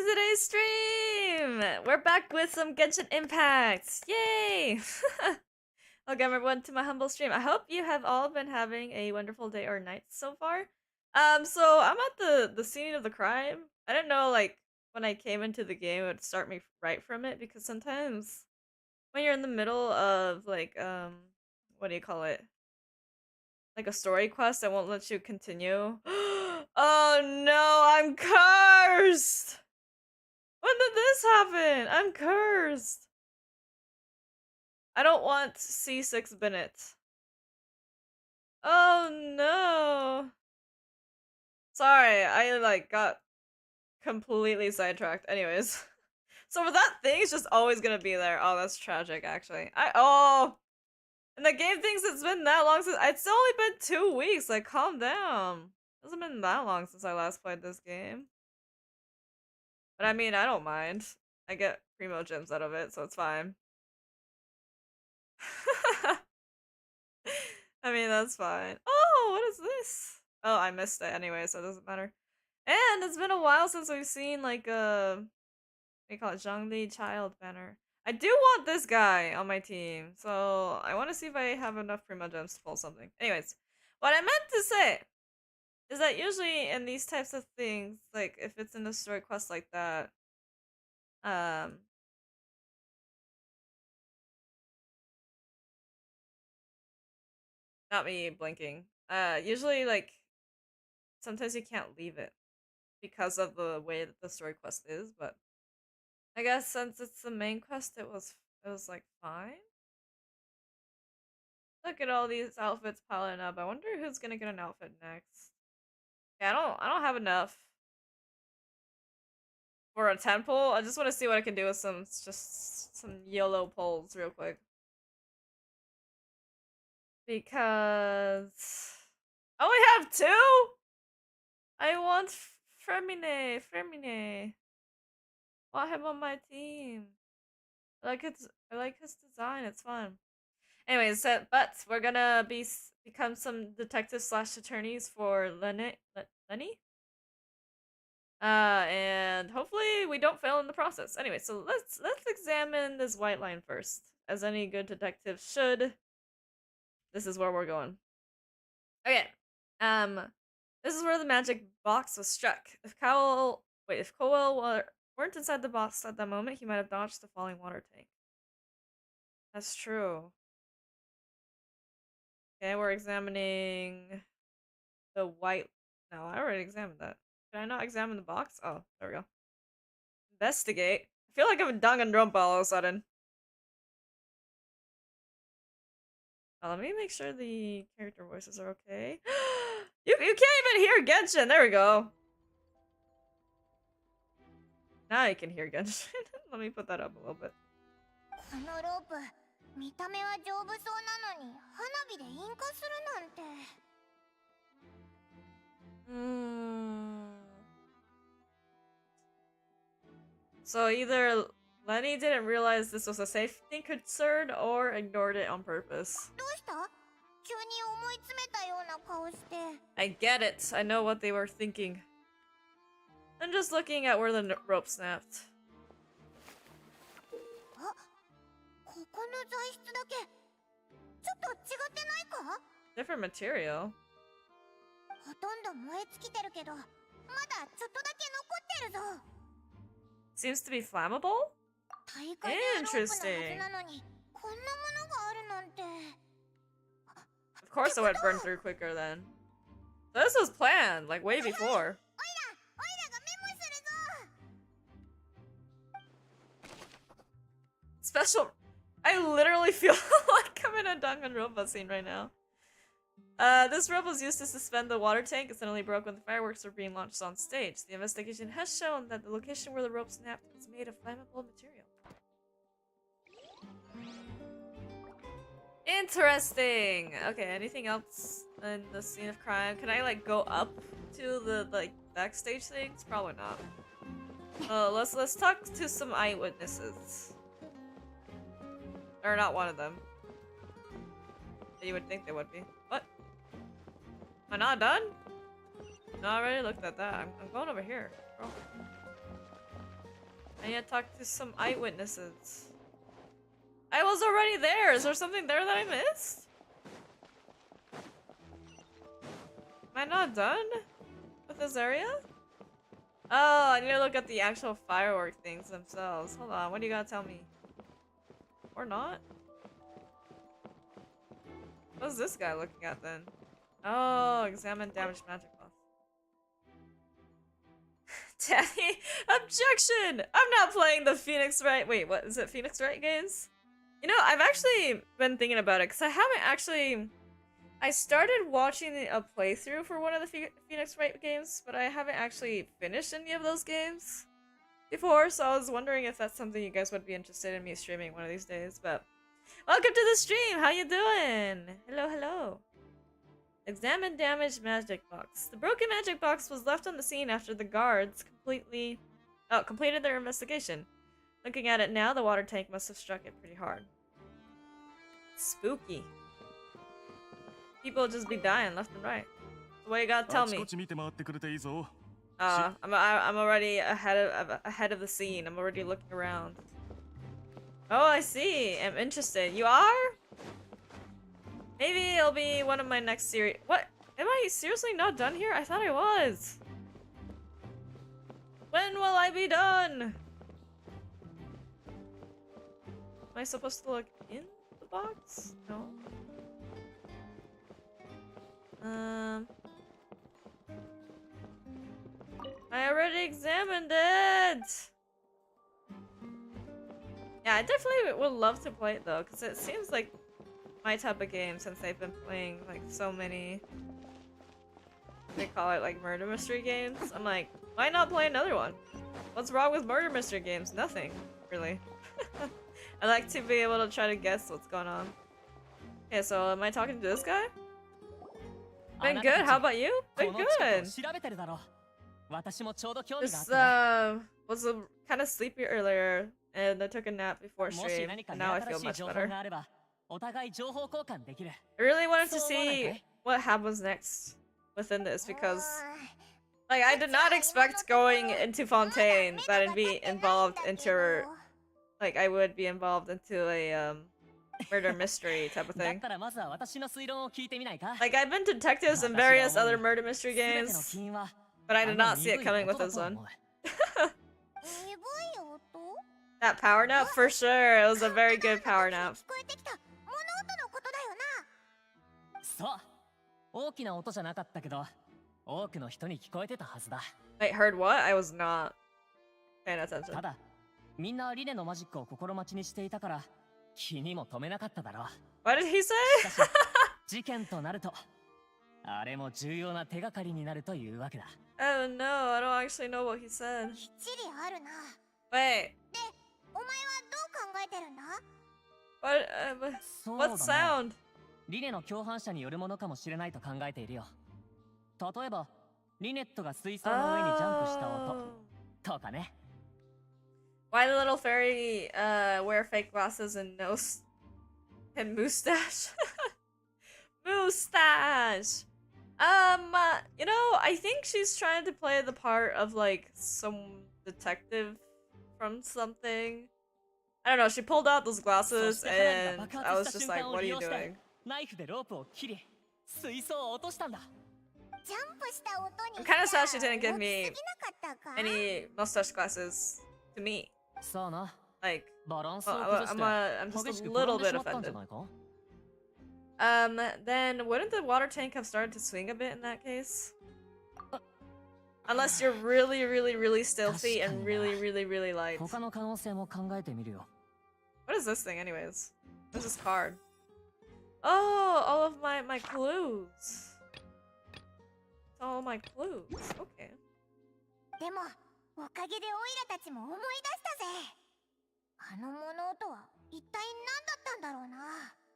today's stream! We're back with some Genshin Impact! Yay! Welcome everyone to my humble stream. I hope you have all been having a wonderful day or night so far. So I'm at the scene of the crime. I didn't know, like, when I came into the game it would start me right from it, because sometimes when you're in the middle of, like, what do you call it? Like a story quest, it won't let you continue. Oh no, I'm cursed! When did this happen? I'm cursed. I don't want C6 Bennett. Oh no. Sorry, I like got completely sidetracked. Anyways. So that thing's just always gonna be there. Oh, that's tragic actually. And the game thinks it's been that long since it's only been 2 weeks. Like, calm down. It hasn't been that long since I last played this game. But I mean, I don't mind. I get primo gems out of it, so it's fine. I mean, that's fine. Oh, what is this? Oh, I missed it anyway, so it doesn't matter. And it's been a while since we've seen, like, what do you call it? Zhongli Child banner. I do want this guy on my team, so I want to see if I have enough primo gems to pull something. Anyways, what I meant to say is that usually in these types of things, like, if it's in a story quest like that, not me blinking. Usually, like, sometimes you can't leave it because of the way that the story quest is, but I guess since it's the main quest, it was like fine. Look at all these outfits piling up. I wonder who's gonna get an outfit next. Yeah, I don't have enough for a 10 pull. I just want to see what I can do with some YOLO pulls real quick. Because I only have 2. I want Fremine. Want him on my team. I like his design. It's fun. Anyways, but we're gonna become some detectives slash attorneys for Lyney. And hopefully we don't fail in the process. Anyway, so let's examine this white line first, as any good detective should. This is where we're going. Okay, this is where the magic box was struck. If Cowell weren't inside the box at that moment, he might have dodged the falling water tank. That's true. Okay, we're examining the white. No, I already examined that. Did I not examine the box? Oh, there we go. Investigate. I feel like I'm in Danganronpa all of a sudden. Let me make sure the character voices are okay. You can't even hear Genshin. There we go. Now you can hear Genshin. Let me put that up a little bit. So either Lyney didn't realize this was a safety concern or ignored it on purpose. I get it. I know what they were thinking. I'm just looking at where the rope snapped. Different material. Seems to be flammable? Interesting. Of course it would burn through quicker then. So this was planned, like way before. Special. I literally feel like I'm in a Danganronpa scene right now. This rope was used to suspend the water tank. It suddenly broke when the fireworks were being launched on stage. The investigation has shown that the location where the rope snapped was made of flammable material. Interesting! Okay, anything else in the scene of crime? Can I, like, go up to the, like, backstage things? Probably not. Let's talk to some eyewitnesses. Or not one of them. You would think they would be. What? Am I not done? No, I already looked at that. I'm going over here. Bro. I need to talk to some eyewitnesses. I was already there. Is there something there that I missed? Am I not done with this area? Oh, I need to look at the actual firework things themselves. Hold on, what do you gotta tell me? Or not? What's this guy looking at then? Oh, examine damaged magic buff. Daddy, objection! I'm not playing the Phoenix Wright. Wait, what is it? Phoenix Wright games? You know, I've actually been thinking about it because I haven't actually. I started watching a playthrough for one of the Phoenix Wright games, but I haven't actually finished any of those games before, so I was wondering if that's something you guys would be interested in me streaming one of these days. But welcome to the stream. How you doing? Hello, hello. Examine damaged magic box. The broken magic box was left on the scene after the guards completed their investigation. Looking at it now, the water tank must have struck it pretty hard. Spooky. People just be dying left and right. So what you gotta tell me? I'm already ahead of the scene. I'm already looking around. Oh, I see. I'm interested. You are? Maybe it'll be one of my next series. What? Am I seriously not done here? I thought I was. When will I be done? Am I supposed to look in the box? No. I already examined it! Yeah, I definitely would love to play it though, because it seems like my type of game since I've been playing like so many, they call it like murder mystery games. I'm like, why not play another one? What's wrong with murder mystery games? Nothing, really. I like to be able to try to guess what's going on. Okay, so am I talking to this guy? Been good, how about you? Been good! Just, was kind of sleepy earlier, and I took a nap before stream, and now I feel much better. I really wanted to see what happens next within this, because like I did not expect going into Fontaine that I'd be involved into, like I would be involved into a murder mystery type of thing. Like I've been detectives in various other murder mystery games, but I did not see it coming with this one. That power nap? For sure, it was a very good power nap. Wait, heard what? I was not paying attention. What did he say? Oh no, I don't actually know what he said. Wait. What sound? Why the little fairy wear fake glasses and nose and mustache? Mustache! You know, I think she's trying to play the part of like some detective from something. I don't know, she pulled out those glasses and I was just like, what are you doing? I'm kind of sad she didn't give me any mustache glasses to me. Like, I'm just a little bit offended. Then wouldn't the water tank have started to swing a bit in that case? Unless you're really, really, really stealthy and really, really, really light. What is this thing anyways? What's this card? Oh, all of my clues. All my clues. Okay.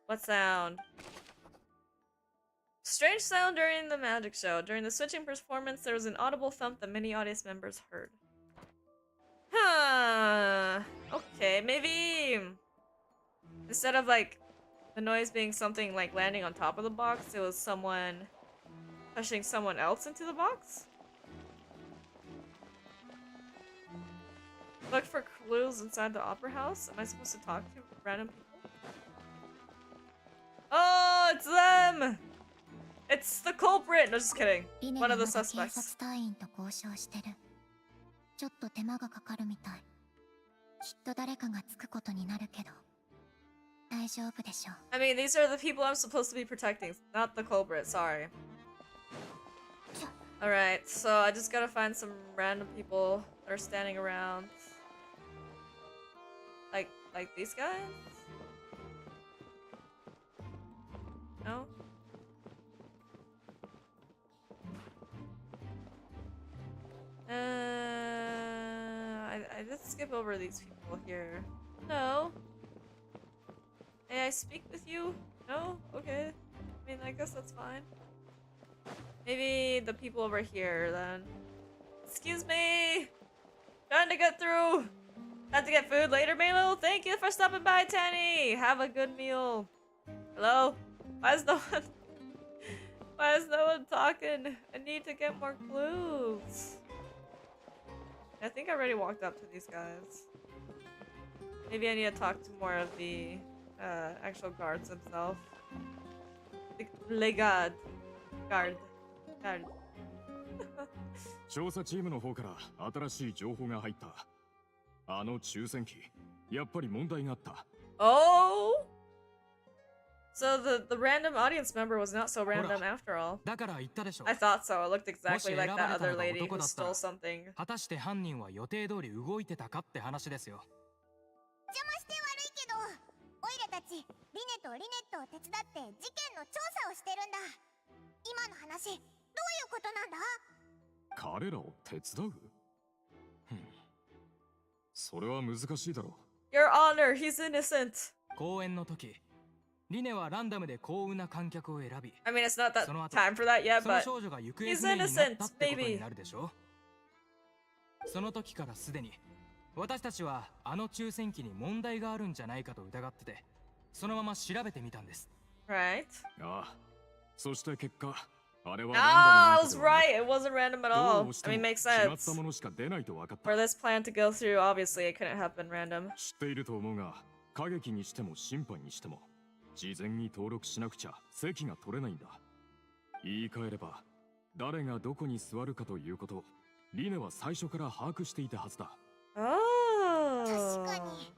What sound? Strange sound during the magic show. During the switching performance, there was an audible thump that many audience members heard. Huh. Okay, maybe instead of like the noise being something like landing on top of the box, it was someone pushing someone else into the box? Look for clues inside the opera house? Am I supposed to talk to random people? Oh, it's them! It's the culprit! No, just kidding. One of the suspects. ちょっと手間がかかるみたい。きっと誰かがつくことになるけど、大丈夫でしょう。I mean, these are the people I'm supposed to be protecting, not the culprit, sorry. Alright, so I just gotta find some random people that are standing around. Like these guys? No? I did skip over these people here. No. May I speak with you? No? Okay. I mean, I guess that's fine. Maybe the people over here, then. Excuse me! Trying to get through! Have to get food later, Maelo? Thank you for stopping by, Tanny! Have a good meal. Hello? Why is no one... Why is no one talking? I need to get more clues. I think I already walked up to these guys. Maybe I need to talk to more of the actual guards themselves. Le guard. Guard. 調査チームの方から新しい情報が入った。あの抽選機、やっぱり問題があった。Oh! So the random audience member was not so random after all. I thought so. It looked exactly like that other lady who stole something. 果たして犯人は予定通り動いてたかって話ですよ。邪魔して悪いけど、オイラたちリネとリネットを手伝って事件の調査をしてるんだ。今の話、どういうことなんだ？彼らを手伝う？それは難しいだろう。Your Honor, he's innocent. 公演の時、リネはランダムで幸運な観客を選び。I mean, it's not that time for that yet, but その少女が行方不明になったってことになるでしょ。その時からすでに私たちはあの抽選機に問題があるんじゃないかと疑ってて、そのまま調べてみたんです。Right? ああ、そして結果。Oh, I was right. It wasn't random at all. I mean, makes sense. For this plan to go through, obviously, it couldn't have been random. 知っていると思うが、歌劇にしても審判にしても、事前に登録しなくちゃ席が取れないんだ。言い換えれば、誰がどこに座るかということ、リネは最初から把握していたはずだ。Oh. 確かに、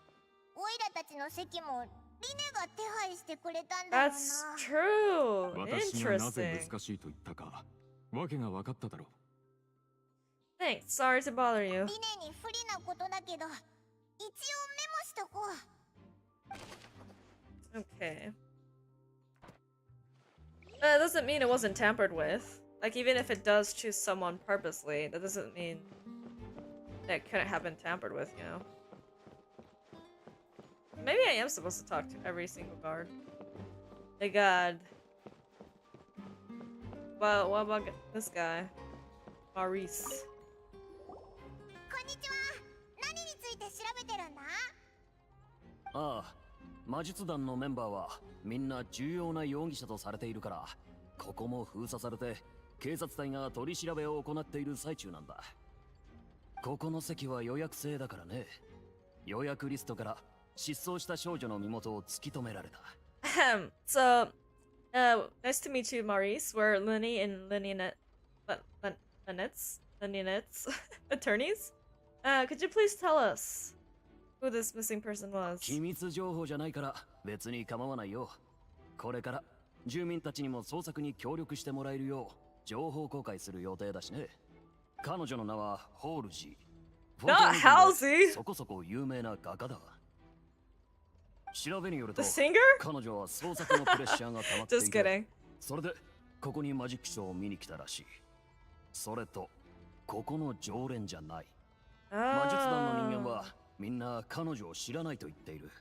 オイラたちの席も。リネが手配してくれたんだよな。That's true. 私がなぜ Interesting. 難しいと言ったか、わけが分かっただろう。Thanks. Sorry to bother you. リネに不利なことだけど、一応メモしとこう。Okay. That doesn't mean it wasn't tampered with. Like, even if it does choose someone purposely, that doesn't mean that it couldn't have been tampered with, you know? Maybe I am supposed to talk to every single guard. Hey God. Well, what about this guy? Maurice. こんにちは。何について調べてるんだ？ああ、魔術団のメンバーはみんな重要な容疑者とされているから、ここも封鎖されて警察隊が取り調べを行っている最中なんだ。ここの席は予約制だからね。予約リストから失踪した少女の身元を突き止められた。So, nice to meet you, Maurice. We're Lyney and Lynette's attorneys. Could you please tell us who this missing person was? 機密情報じゃないから別に構わないよ。これから住民たちにも捜索に協力してもらえるよう情報公開する予定だしね。彼女の名はホールジー。Not Halsey! そこそこ有名な画家だ。調べによると、 The singer? 彼女は捜索のプレッシャーが溜まってい Just て、 kidding. それでここにマジックショーを見に来たらしい。それと、ここの常連じゃない。魔術団の人間はみんな彼女を知らないと言っている。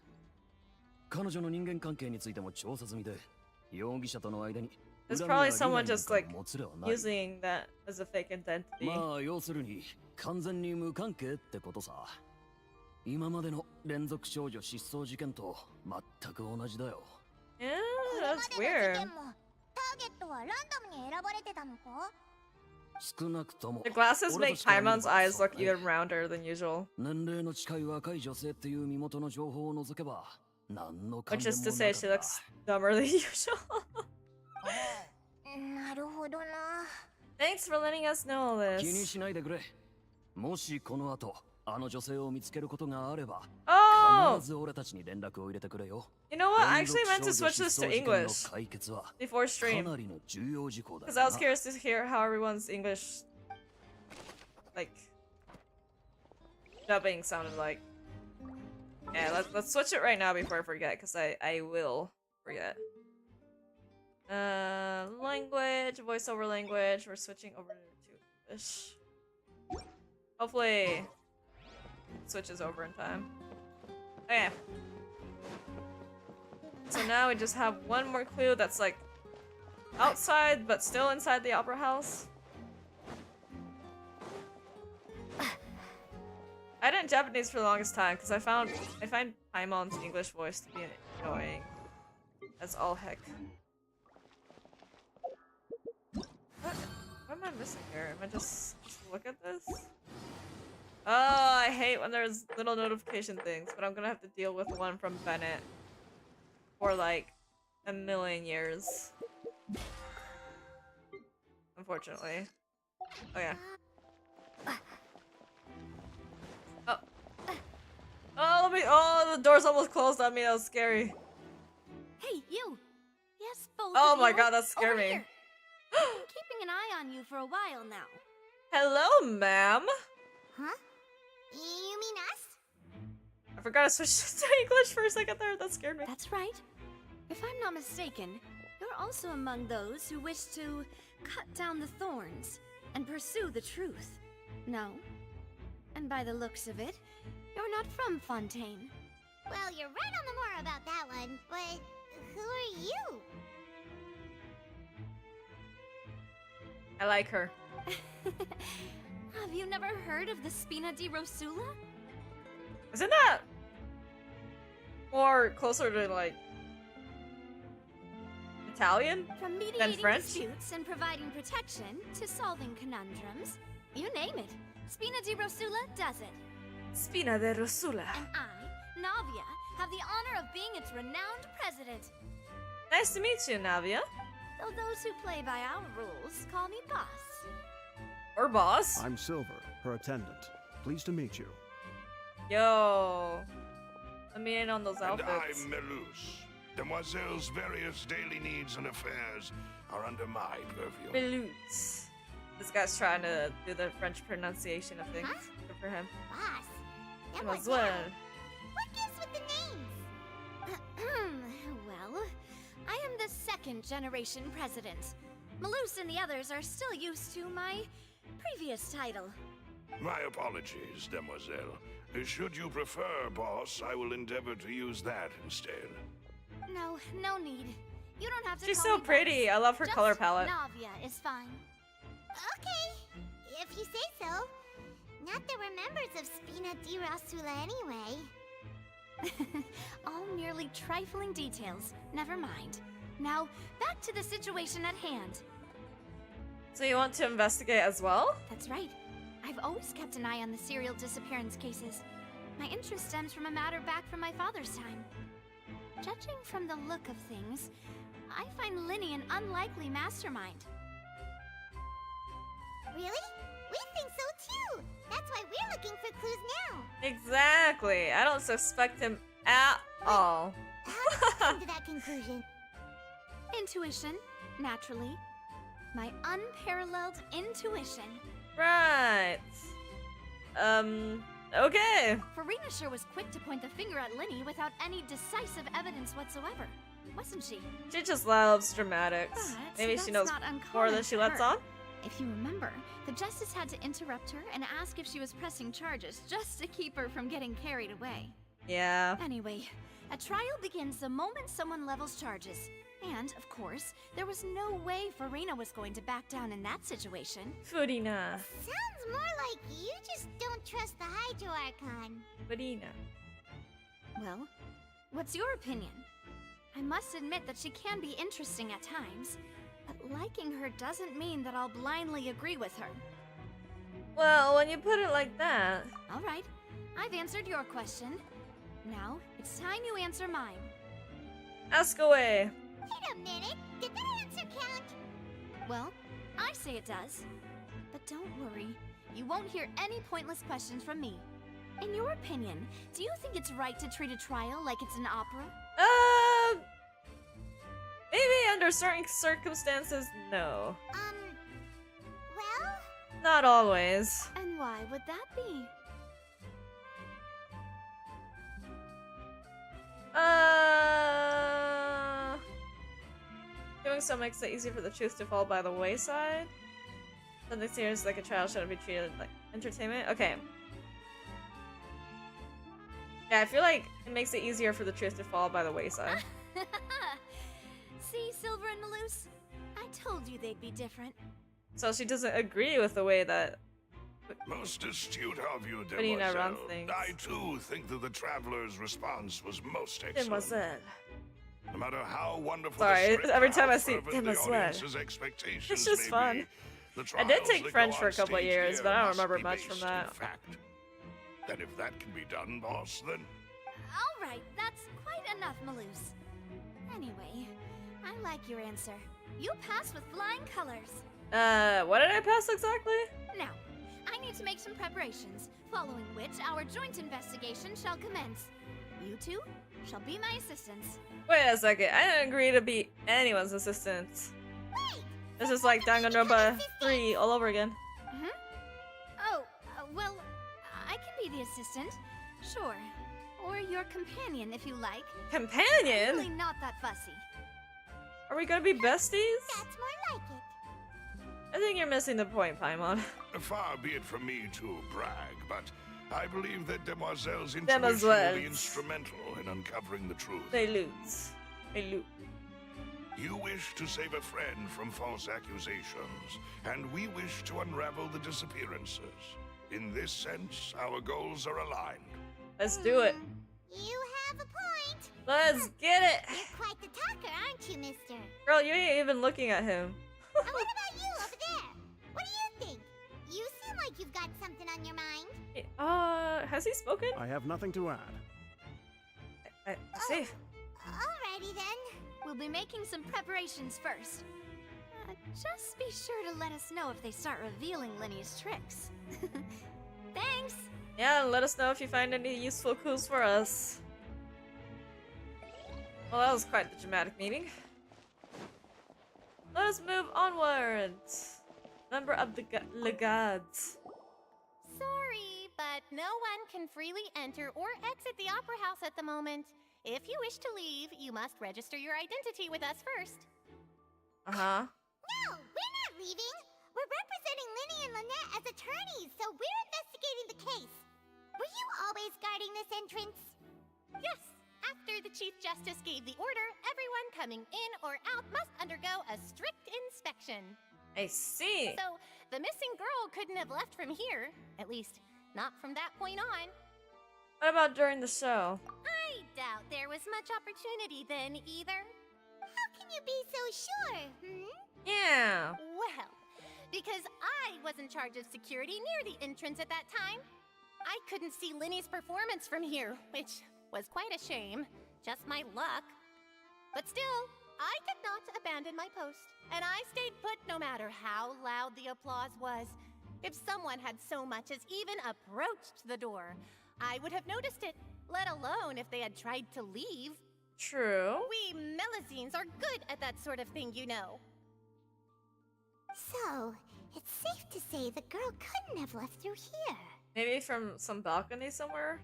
彼女の人間関係についても調査済みで、容疑者との間に There's probably someone just like using that as a fake identity. まあ要するに完全に無関係ってことさ。今までの連続少女失踪事件と全く同じだよ。Yeah, that's weird. ターゲットはランダムに選ばれてたのか？少なくとも The glasses 俺 make たちから見れ Paimon's ば eyes そう look ね even rounder than usual. 年齢の近い若い女性っていう身元の情報を除けば何の関 Which 連 is も to な say か she った looks dumber than usual. なるほどな。 Thanks for letting us know all 気に this. しないでくれもしこの後あの女性を見つけることがあれば Oh! 必ず俺たちに連絡を入れてくれよ You know what? I 連 actually 続 meant to 少女 switch this 失 to 踪事件の English 解決は before か stream. なりの重要事項だ Because I was curious to hear how everyone's English, like, dubbing sounded like. Yeah, let's switch it right now before I forget, because I will forget. Language, voiceover language, we're switching over to English. Hopefully, it switches over in time. Okay. So now we just have one more clue that's like outside, but still inside the opera house. I did Japanese for the longest time because I find Paimon's English voice to be annoying as all heck. What am I missing here? Am I just look at this? Oh, I hate when there's little notification things, but I'm gonna have to deal with one from Bennett for like a million years. Unfortunately. Oh yeah. Oh. Oh, the door's almost closed on me. That was scary. Hey, you! Yes, both Oh of my you. god, that scared Over me. here. I've been keeping an eye on you for a while now. Hello, ma'am. Huh? You mean us? I forgot to switch to English for a second there. That scared me. That's right. If I'm not mistaken, you're also among those who wish to cut down the thorns and pursue the truth. No? And by the looks of it, you're not from Fontaine. Well, you're right on the more about that one, but who are you? I like her. Have you never heard of the Spina di Rosula? Isn't that more closer to like Italian? From mediating French? disputes and providing protection to solving conundrums, you name it, Spina di Rosula does it. Spina de Rosula. And I, Navia, have the honor of being its renowned president. Nice to meet you, Navia. Though those who play by our rules call me boss. Or boss. I'm Silver, her attendant. Pleased to meet you. Yo. Let me in on those And outfits. I'm Melus. Demoiselle's various daily needs and affairs are under my purview. Melutz. This guy's trying to do the French pronunciation of things. Huh? Good for him. Boss. Demoiselle. What gives with the names? Well, I am the second generation president. Malus and the others are still used to my previous title. My apologies, Demoiselle. Should you prefer, boss, I will endeavor to use that instead. No need. You don't have to She's call so me pretty. boss. I love her Just color palette. Navia is fine. Okay, if you say so. Not that we're members of Spina di Rosula anyway. All merely trifling details. Never mind. Now, back to the situation at hand. So you want to investigate as well? That's right. I've always kept an eye on the serial disappearance cases. My interest stems from a matter back from my father's time. Judging from the look of things, I find Lyney an unlikely mastermind. Really? We think so too! That's why we're looking for clues now! Exactly. I don't suspect him at all. How did you come to that conclusion? Intuition, naturally. My unparalleled intuition. Right. Okay. Farina sure was quick to point the finger at Lyney without any decisive evidence whatsoever, wasn't she? She just loves dramatics. But Maybe that's she knows not more uncommon than she for lets her. on? If you remember, the justice had to interrupt her and ask if she was pressing charges just to keep her from getting carried away. Yeah. Anyway, a trial begins the moment someone levels charges. And, of course, there was no way Farina was going to back down in that situation. Farina. Sounds more like you just don't trust the Hydro Archon. Farina. Well, what's your opinion? I must admit that she can be interesting at times. But liking her doesn't mean that I'll blindly agree with her. Well, when you put it like that. Alright, I've answered your question. Now, it's time you answer mine. Ask away. Wait a minute, did that answer count? Well, I say it does. But don't worry, you won't hear any pointless questions from me. In your opinion, do you think it's right to treat a trial like it's an opera? Maybe under certain circumstances, no. Well? Not always. And why would that be? Doing so makes it easier for the truth to fall by the wayside. Something serious like a trial shouldn't be treated like entertainment. Okay. Yeah, I feel like it makes it easier for the truth to fall by the wayside. See, Silver and Maloose? I told you they'd be different. So she doesn't agree with the way that Most astute of you, But you know, Demoiselle. run things. I too think that the traveler's response was most excellent. Demoiselle. No matter how wonderful Sorry, the script, every time how I see fervent the Demoiselle, audience's expectations it's just may fun. be, the I did trials take that French go for a on couple of stage years, here but I don't must remember be much from based that. in fact. Then if that can be done, boss, then Alright, that's quite enough, Maloose. Anyway, I like your answer. You passed with flying colors. What did I pass exactly? Now, I need to make some preparations, following which our joint investigation shall commence. You two shall be my assistants. Wait a second, I didn't agree to be anyone's assistant. Wait! This is like Danganronpa 3 all over again. Oh, well, I can be the assistant. Sure. Or your companion, if you like. I'm Companion? really not that fussy. Are we gonna be besties? That's more like it. I think you're missing the point, Paimon. far be it from me to brag, but I believe that Demoiselle's intuition Demoiselles. will be instrumental in uncovering the truth. They lose. They lose. You wish to save a friend from false accusations, and we wish to unravel the disappearances. In this sense, our goals are aligned. Let's do it. You have a point. Let's get it. You're quite the talker, aren't you, mister? Girl, you ain't even looking at him. And what about you over there? What do you think? You seem like you've got something on your mind. Has he spoken? I have nothing to add. I see. Alrighty then. We'll be making some preparations first. Just be sure to let us know if they start revealing Lyney's tricks. Thanks! Yeah, and let us know if you find any useful clues for us. Well, that was quite the dramatic meeting. Let us move onwards. Member of the Legades. Sorry, but no one can freely enter or exit the Opera House at the moment. If you wish to leave, you must register your identity with us first. Uh-huh. No, we're not leaving. We're representing Lyney and Lynette as attorneys, so we're investigating the case. Were you always guarding this entrance? Yes, after the Chief Justice gave the order, everyone coming in or out must undergo a strict inspection. I see. So, the missing girl couldn't have left from here. At least, not from that point on. What about during the show? I doubt there was much opportunity then, either. How can you be so sure, Yeah. Well, because I was in charge of security near the entrance at that time. I couldn't see Lyney's performance from here, which was quite a shame. Just my luck. But still, I did not abandon my post, and I stayed put no matter how loud the applause was. If someone had so much as even approached the door, I would have noticed it, let alone if they had tried to leave. True. We Melazines are good at that sort of thing, you know. So, it's safe to say the girl couldn't have left through here. Maybe from some balcony somewhere?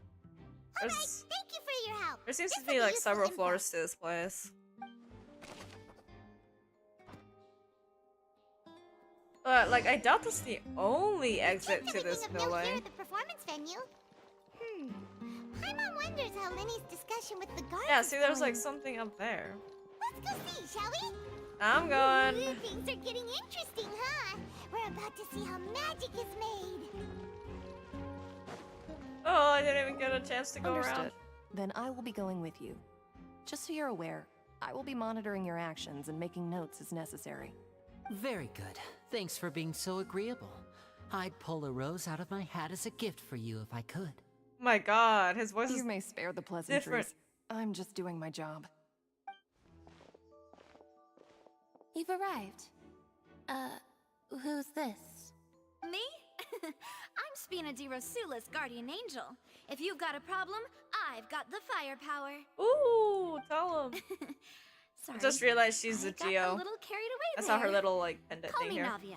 Alright, There's- thank you for your help. There seems to This will be like useful several info. floors to this place. But like I doubt this is the only exit to this Thinking of note here building. at the performance venue. Paimon wonders how Lyney's discussion with the guards Yeah, is see there's going. like something up there. Let's go see, shall we? I'm going. Ooh, things are getting interesting, huh? We're about to see how magic is made. Oh, I didn't even get a chance to go Understood. around. Then I will be going with you. Just so you're aware, I will be monitoring your actions and making notes as necessary. Very good. Thanks for being so agreeable. I'd pull a rose out of my hat as a gift for you if I could. My god, his voice is You may spare the pleasantries. different. I'm just doing my job. You've arrived. Who's this? Me? I'm Spina di Rosula's guardian angel. If you've got a problem, I've got the firepower. Ooh, tell him. Sorry. I just realized she's a got Geo. a little carried away I there. saw her little like pendant Call thing me here. Navia.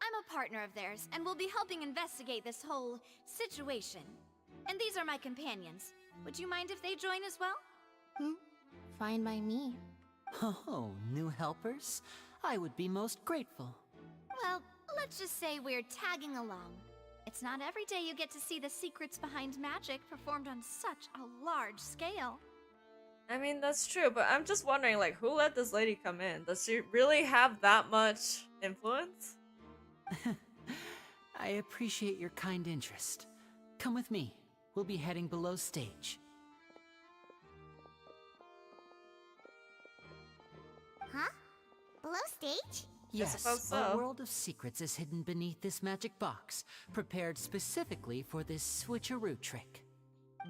I'm a partner of theirs, and will be helping investigate this whole situation. And these are my companions. Would you mind if they join as well? Fine by me. Oh, new helpers? I would be most grateful. Well, let's just say we're tagging along. It's not every day you get to see the secrets behind magic performed on such a large scale. I mean, that's true, but I'm just wondering, like, who let this lady come in? Does she really have that much influence? I appreciate your kind interest. Come with me. We'll be heading below stage. Huh? Below stage? Yes, suppose so. a world of secrets is hidden beneath this magic box, prepared specifically for this switcheroo trick.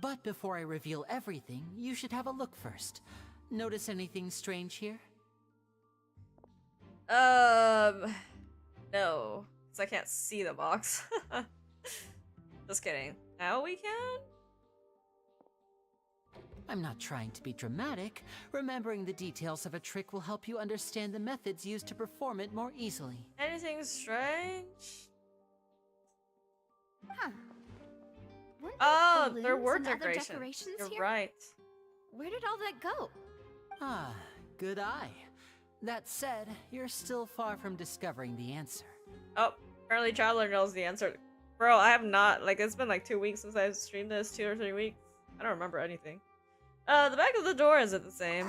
But before I reveal everything, you should have a look first. Notice anything strange here? No. Because I can't see the box. Just kidding. Now we can? I'm not trying to be dramatic. Remembering the details of a trick will help you understand the methods used to perform it more easily. Anything strange? Huh. Weren't Oh, balloons there were and other decorations. decorations You're here? right. Where did all that go? Ah, good eye. That said, you're still far from discovering the answer. Oh, apparently Traveler knows the answer. Bro, I have not. Like, it's been like 2 weeks since I've streamed this. 2 or 3 weeks. I don't remember anything. The back of the door, is it the same?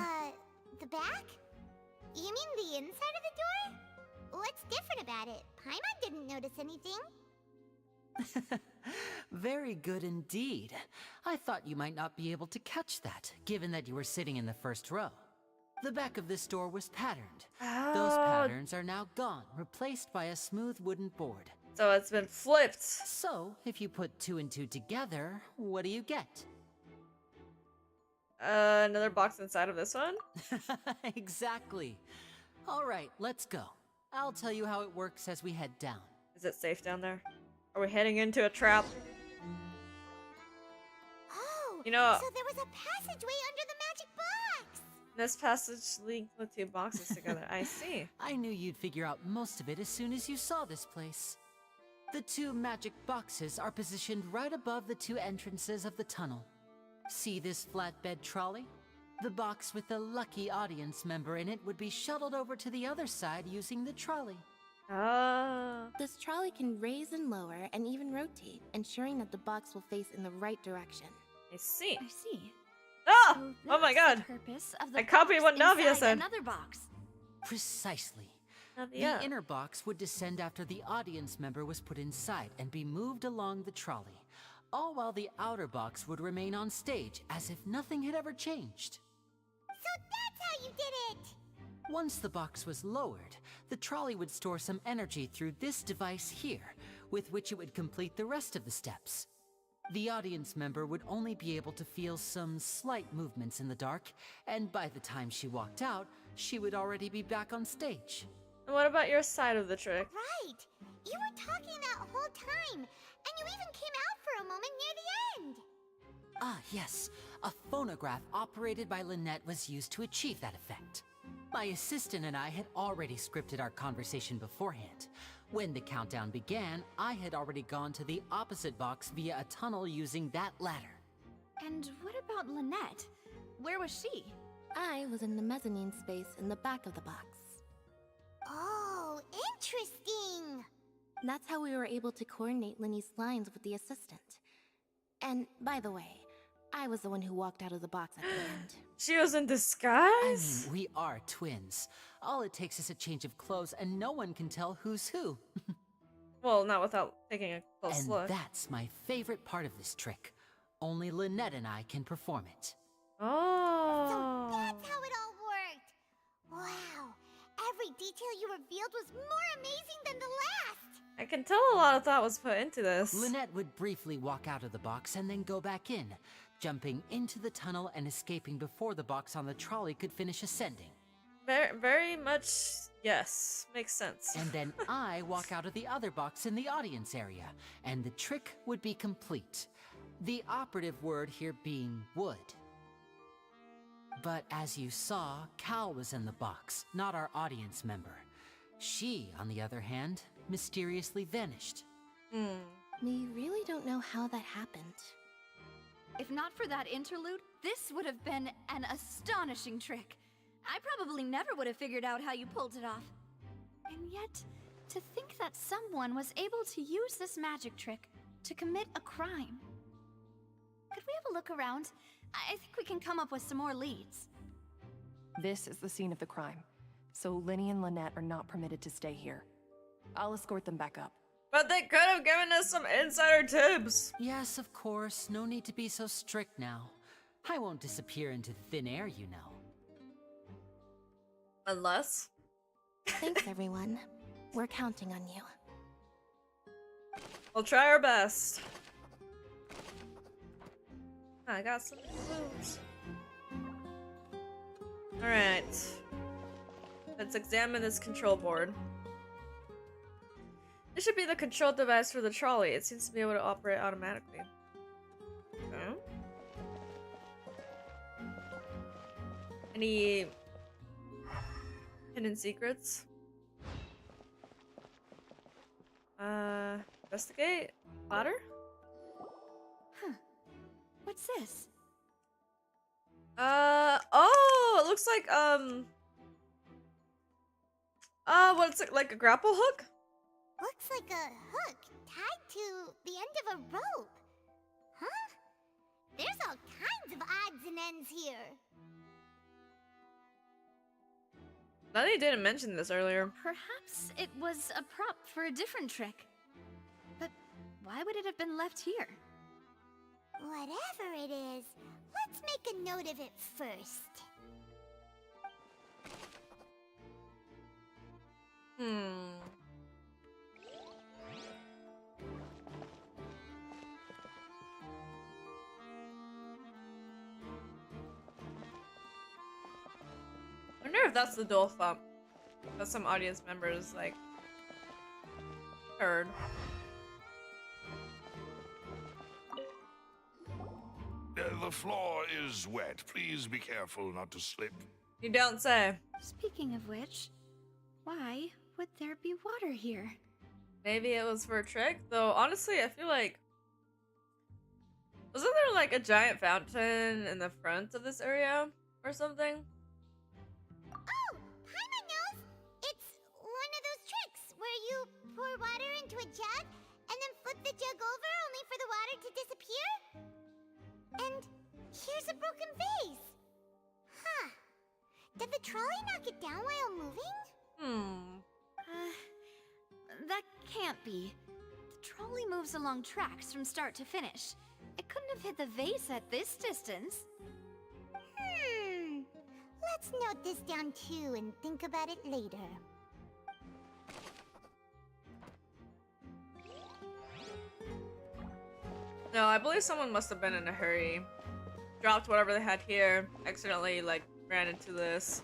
The back? You mean the inside of the door? What's different about it? Paimon didn't notice anything. Very good indeed. I thought you might not be able to catch that, given that you were sitting in the first row. The back of this door was patterned. Those patterns are now gone, replaced by a smooth wooden board. So it's been flipped. So, if you put 2 and 2 together, what do you get? Another box inside of this one? Exactly. Alright, let's go. I'll tell you how it works as we head down. Is it safe down there? Are we heading into a trap? Oh, You know, so there was a passageway under the magic box. this passage links the 2 boxes together. I see. I knew you'd figure out most of it as soon as you saw this place. The 2 magic boxes are positioned right above the 2 entrances of the tunnel. See this flatbed trolley? The box with the lucky audience member in it would be shuttled over to the other side using the trolley. This trolley can raise and lower and even rotate, ensuring that the box will face in the right direction. I see. I see. Ah! So Oh my that's god! the purpose of the I copied what box Navia inside said. Another box. Precisely. Navia. The inner box would descend after the audience member was put inside and be moved along the trolley, all while the outer box would remain on stage as if nothing had ever changed. So that's how you did it. Once the box was lowered, the trolley would store some energy through this device here, with which it would complete the rest of the steps. The audience member would only be able to feel some slight movements in the dark, and by the time she walked out, she would already be back on stage. And what about your side of the trick? Right. You were talking that whole time, and you even came out for a moment near the end. Ah, yes. A phonograph operated by Lynette was used to achieve that effect. My assistant and I had already scripted our conversation beforehand. When the countdown began, I had already gone to the opposite box via a tunnel using that ladder. And what about Lynette? Where was she? I was in the mezzanine space in the back of the box. Oh, interesting. That's how we were able to coordinate Lyney's lines with the assistant. And by the way, I was the one who walked out of the box at the end. She was in I disguise? mean, we are twins. All it takes is a change of clothes and no one can tell who's who. Well, not without taking a close And look. that's my favorite part of this trick. Only Lynette and I can perform it. Oh. So that's how it all worked. Wow. Every detail you revealed was more amazing than the last! I can tell a lot of thought was put into this. Lynette would briefly walk out of the box and then go back in, jumping into the tunnel and escaping before the box on the trolley could finish ascending. Very much, yes. Makes sense. And then I walk out of the other box in the audience area, and the trick would be complete. The operative word here being would. But as you saw, Cal was in the box, not our audience member. She, on the other hand, mysteriously vanished. We really don't know how that happened. If not for that interlude, this would have been an astonishing trick. I probably never would have figured out how you pulled it off. And yet, to think that someone was able to use this magic trick to commit a crime. Could we have a look around? I think we can come up with some more leads. This is the scene of the crime, so Lyney and Lynette are not permitted to stay here. I'll escort them back up. But they could have given us some insider tips. Yes, of course. No need to be so strict now. I won't disappear into thin air, you know. Unless? Thanks, everyone. We're counting on you. We'll try our best. I got some clues. Alright. Let's examine this control board. This should be the control device for the trolley. It seems to be able to operate automatically. Okay. Any hidden secrets? Investigate? Ladder? Huh. What's this? Oh, it looks like, what's it, like a grapple hook? Looks like a hook tied to the end of a rope. Huh? There's all kinds of odds and ends here. Lyney didn't mention this earlier. Perhaps it was a prop for a different trick. But why would it have been left here? Whatever it is, let's make a note of it first. I wonder if that's the dual thump that some audience members, like, heard. The floor is wet. Please be careful not to slip. You don't say. Speaking of which, why would there be water here? Maybe it was for a trick, though honestly I feel like... Wasn't there like a giant fountain in the front of this area or something? Oh, Paimon knows! It's one of those tricks where you pour water into a jug and then flip the jug over only for the water to disappear? And here's a broken vase. Huh. Did the trolley knock it down while moving? That can't be. The trolley moves along tracks from start to finish. It couldn't have hit the vase at this distance. Let's note this down too and think about it later. No, I believe someone must have been in a hurry. Dropped whatever they had here, accidentally like ran into this.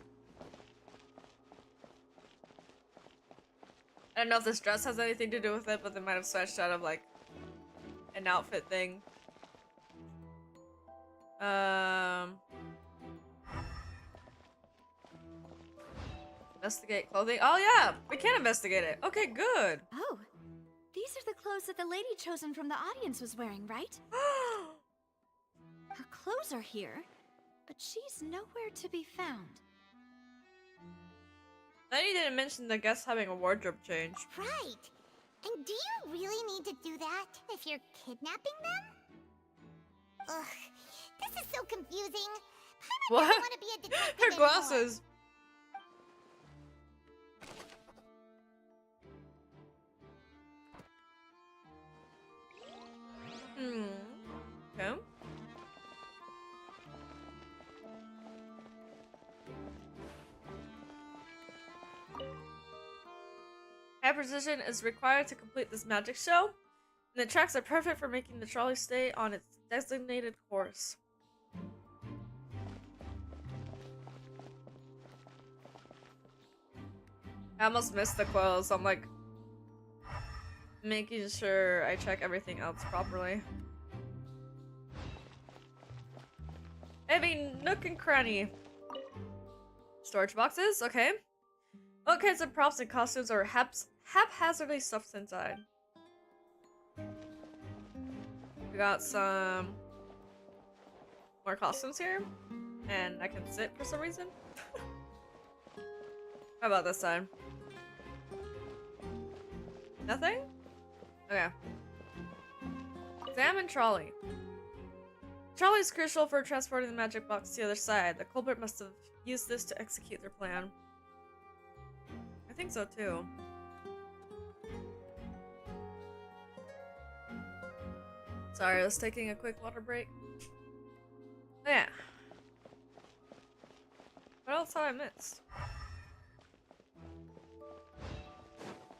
I don't know if this dress has anything to do with it, but they might have switched out of like an outfit thing. Investigate clothing. Oh yeah, we can investigate it. Okay, good. Oh, these are the clothes that the lady chosen from the audience was wearing, right? Her clothes are here, but she's nowhere to be found. Lyney didn't mention the guests having a wardrobe change. Right. And do you really need to do that if you're kidnapping them? Ugh, this is so confusing. Paimon What? doesn't want to be a detective Her anymore. glasses. Okay. High precision is required to complete this magic show, and the tracks are perfect for making the trolley stay on its designated course. I almost missed the quotes, so I'm like making sure I check everything else properly. Every nook and cranny. Storage boxes, okay. All kinds of props and costumes are haphazardly stuffed inside. We got some more costumes here, and I can sit for some reason. How about this side? Nothing? Okay. Examine trolley. Trolley is crucial for transporting the magic box to the other side. The culprit must have used this to execute their plan. I think so too. Sorry, I was taking a quick water break. Oh, yeah. What else have I missed?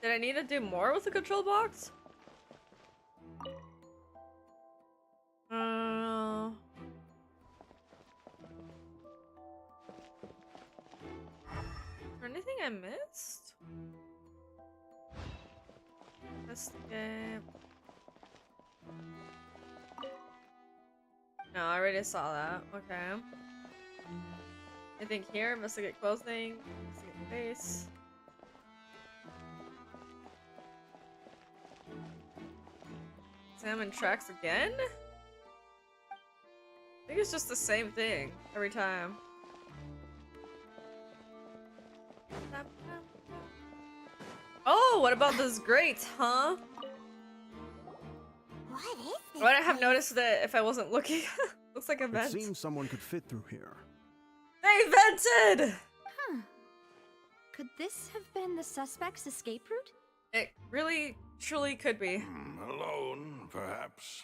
Did I need to do more with the control box? Is there anything I missed? Escape. No, I already saw that. Okay. Anything here? Investigate clothing. Investigate face. Examine tracks again? I think it's just the same thing every time. Oh, what about this grate, huh? What is this? Would I have noticed that if I wasn't looking? Looks like a vent. It seems someone could fit through here. They vented! Huh. Could this have been the suspect's escape route? It really, truly could be. Alone, perhaps.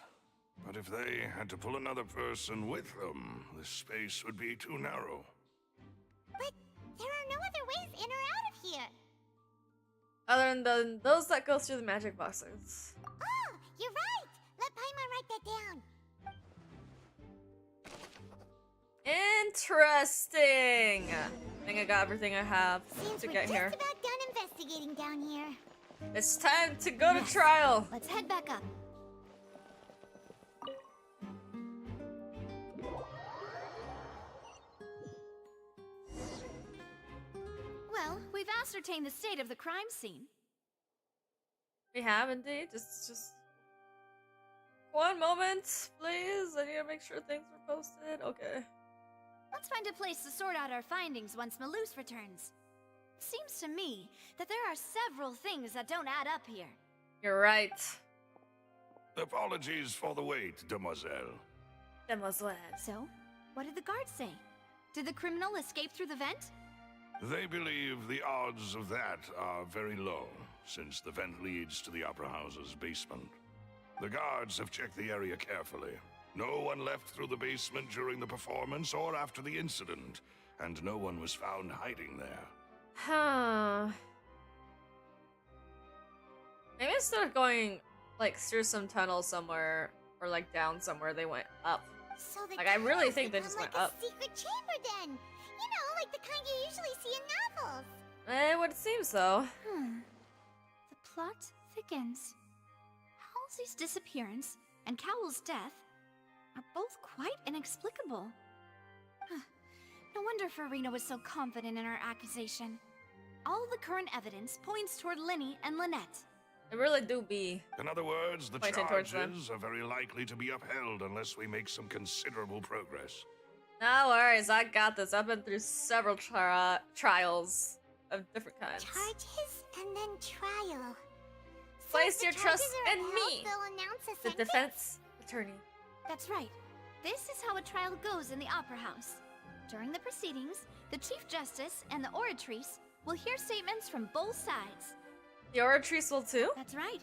But if they had to pull another person with them, the space would be too narrow. But there are no other ways in or out of here. Other than those that go through the magic boxes. Oh, you're right. Let Paimon write that down. Interesting! I think I got everything I have Seems to we're get just here. about done investigating down here. It's time to go to trial! Let's head back up. Well, we've ascertained the state of the crime scene. We have indeed. Just one moment, please. I need to make sure things are posted. Okay. Let's find a place to sort out our findings once Maloose returns. Seems to me that there are several things that don't add up here. You're right. Apologies for the wait, demoiselle. Demoiselle. So, what did the guards say? Did the criminal escape through the vent? They believe the odds of that are very low, since the vent leads to the Opera House's basement. The guards have checked the area carefully. No one left through the basement during the performance or after the incident, and no one was found hiding there. Huh. Maybe instead of going, like, through some tunnel somewhere, or, like, down somewhere, they went up. So the Like, I really tunnels think they become just went like up. a secret chamber then. You know, like the kind you usually see in novels. It would seem so. The plot thickens. Halsey's disappearance and Cowell's death are both quite inexplicable. No wonder Farina was so confident in her accusation. All the current evidence points toward Lyney and Lynette. It really do be. In other words, the Pointing towards them. charges are very likely to be upheld unless we make some considerable progress. No worries, I got this. I've been through several trials of different kinds. Charges and then trial. So Place if the your charges trust are in upheld, me, they'll announce a the sentence? defense attorney. That's right. This is how a trial goes in the Opera House. During the proceedings, the Chief Justice and the Oratrice will hear statements from both sides. The Oratrice will too? That's right.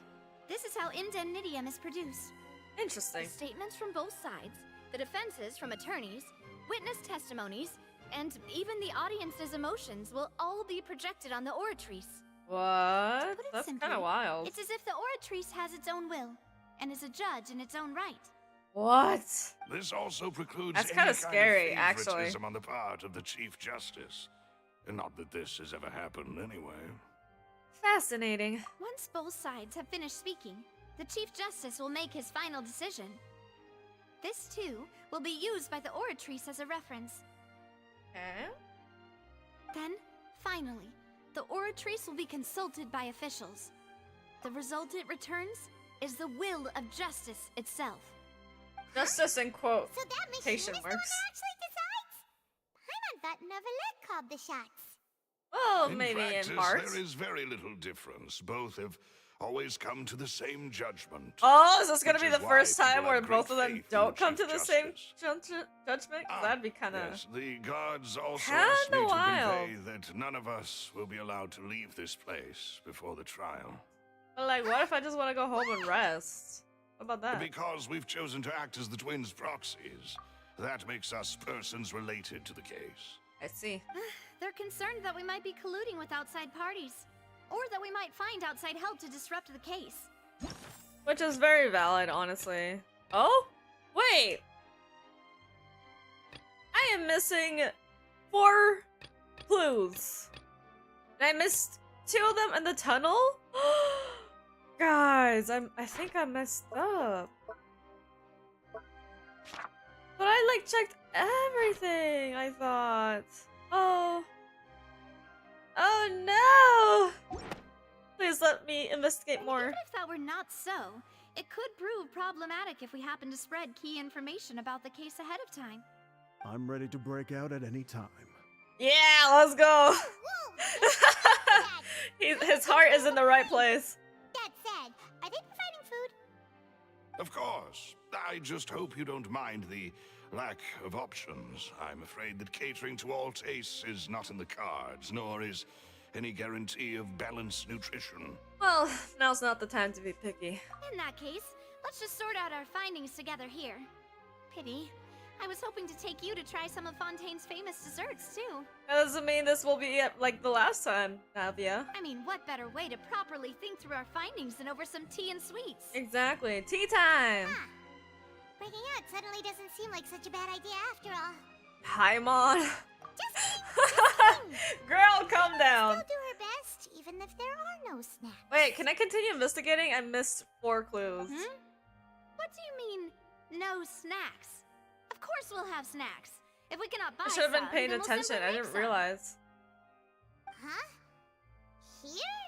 This is how indemnitium is produced. Interesting. The statements from both sides, the defenses from attorneys, witness testimonies, and even the audience's emotions will all be projected on the Oratrice. What? To put it That's simply, kind of wild. it's as if the Oratrice has its own will and is a judge in its own right. What? This also precludes That's any kinda kind scary, of actually. favoritism on the part of the Chief Justice. And not that this has ever happened anyway. Fascinating. Once both sides have finished speaking, the Chief Justice will make his final decision. This, too, will be used by the Oratrice as a reference. Okay. Then, finally, the Oratrice will be consulted by officials. The result it returns is the will of justice itself. Justice in quote. So that machine Quotation is the one marks. who actually decides? Paimon thought Neverlet called the shots. Well, In maybe practice, in parts. there is very little difference. Both have always come to the same judgment. Oh, is this gonna which be is the why first people time have where great both of them faith in don't come to Chief the same Justice. judgment? 'Cause that'd be kind of... Yes, the guards also Kinda asked me to wild. convey that none of us will be allowed to leave this place before the trial. But like, what if I just want to go home and rest? What about that? Because we've chosen to act as the twins' proxies. That makes us persons related to the case. I see. They're concerned that we might be colluding with outside parties, or that we might find outside help to disrupt the case. Which is very valid, honestly. Oh? Wait! I am missing 4 clues. And I missed 2 of them in the tunnel? Guys, I think I messed up. But I like checked everything, I thought. Oh. Oh no! Please let me investigate more. Even if that were not so, it could prove problematic if we happen to spread key information about the case ahead of time. I'm ready to break out at any time. Yeah, let's go! Whoa! His heart is in the right place. That said, are they providing food? Of course. I just hope you don't mind the lack of options. I'm afraid that catering to all tastes is not in the cards, nor is any guarantee of balanced nutrition. Well, now's not the time to be picky. In that case, let's just sort out our findings together here. Pity. I was hoping to take you to try some of Fontaine's famous desserts, too. That doesn't mean this will be like the last time, Navia. I mean, what better way to properly think through our findings than over some tea and sweets? Exactly. Tea time! Huh. Breaking out suddenly doesn't seem like such a bad idea after all. Paimon. Just kidding. Girl, calm down. She'll do her best, even if there are no snacks. Wait, can I continue investigating? I missed 4 clues. What do you mean, no snacks? Of course we'll have snacks. If we cannot buy I should have been some, paying then we'll attention. simply I make didn't some. realize. Huh? Here?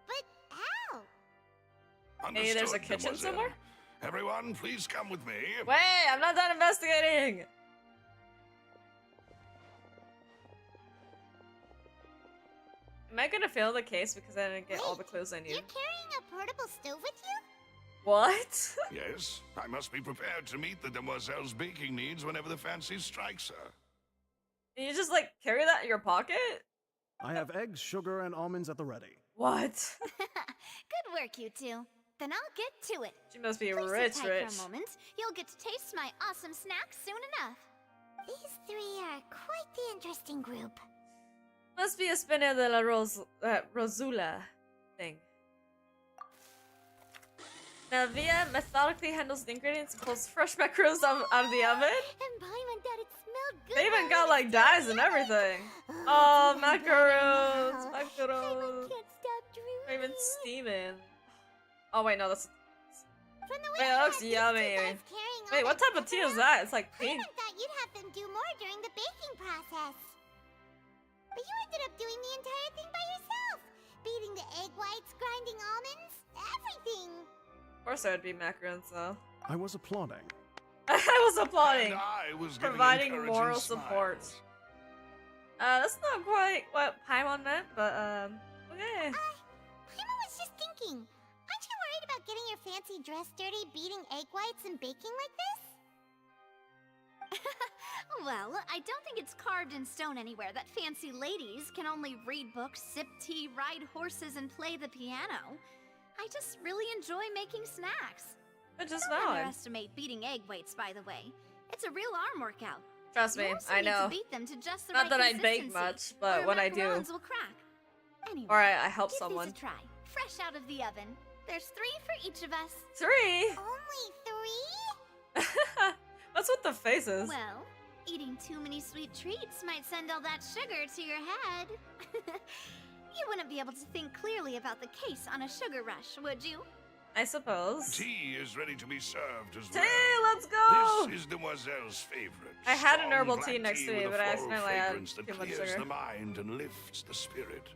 But how? Hey, there's a Understood, kitchen mademoiselle. somewhere? Everyone, please come with me. Wait, I'm not done investigating! Am I gonna fail the case because I didn't get all the clues I need? You're carrying a portable stove with you? What? Yes, I must be prepared to meet the demoiselle's baking needs whenever the fancy strikes her. Can you just like carry that in your pocket? I have eggs, sugar, and almonds at the ready. What? Good work, you two. Then I'll get to it. She must be Please rich, sit tight rich. for a moment. You'll get to taste my awesome snack soon enough. These 3 are quite the interesting group. Must be a spinner de la Rosula thing. Navia methodically handles the ingredients and pulls fresh macarons out of the oven. And Paimon thought it smelled good. They even while got it like was dyes still and in the everything. oven. Oh, it's even macarons, better now. macarons. Paimon can't stop drooling. They're even steaming. Oh wait, no, that's. From the way Wait, you that looks had these yummy. 2 guys carrying all Wait, what that type of stuff tea is around, that? It's like pink. Paimon thought you'd have them do more during the baking process. But you ended up doing the entire thing by yourself. Beating the egg whites, grinding almonds, everything. Of course, there would be macarons though. I was applauding. I was applauding, And I was giving providing encouraging moral support. smiles. That's not quite what Paimon meant, but okay. Paimon was just thinking. Aren't you worried about getting your fancy dress dirty, beating egg whites and baking like this? Well, I don't think it's carved in stone anywhere that fancy ladies can only read books, sip tea, ride horses, and play the piano. I just really enjoy making snacks. Which is Don't valid. underestimate beating egg whites, by the way. It's a real arm workout. Trust me, You also I need know. to beat them to just the Not right that I bake consistency, much, or but your when I do. macarons will crack. Anyway, Or I help give someone. these a try. Fresh out of the oven. There's 3 for each of us. 3? Only 3? What's with the faces? Well, eating too many sweet treats might send all that sugar to your head. You wouldn't be able to think clearly about the case on a sugar rush, would you? I suppose. Tea is ready to be served as Tea, well. let's go! This is Demoiselle's favorite. I had an Strong herbal black tea next to me, with a but I floral accidentally had fragrance that too much clears sugar. the mind and lifts the spirit.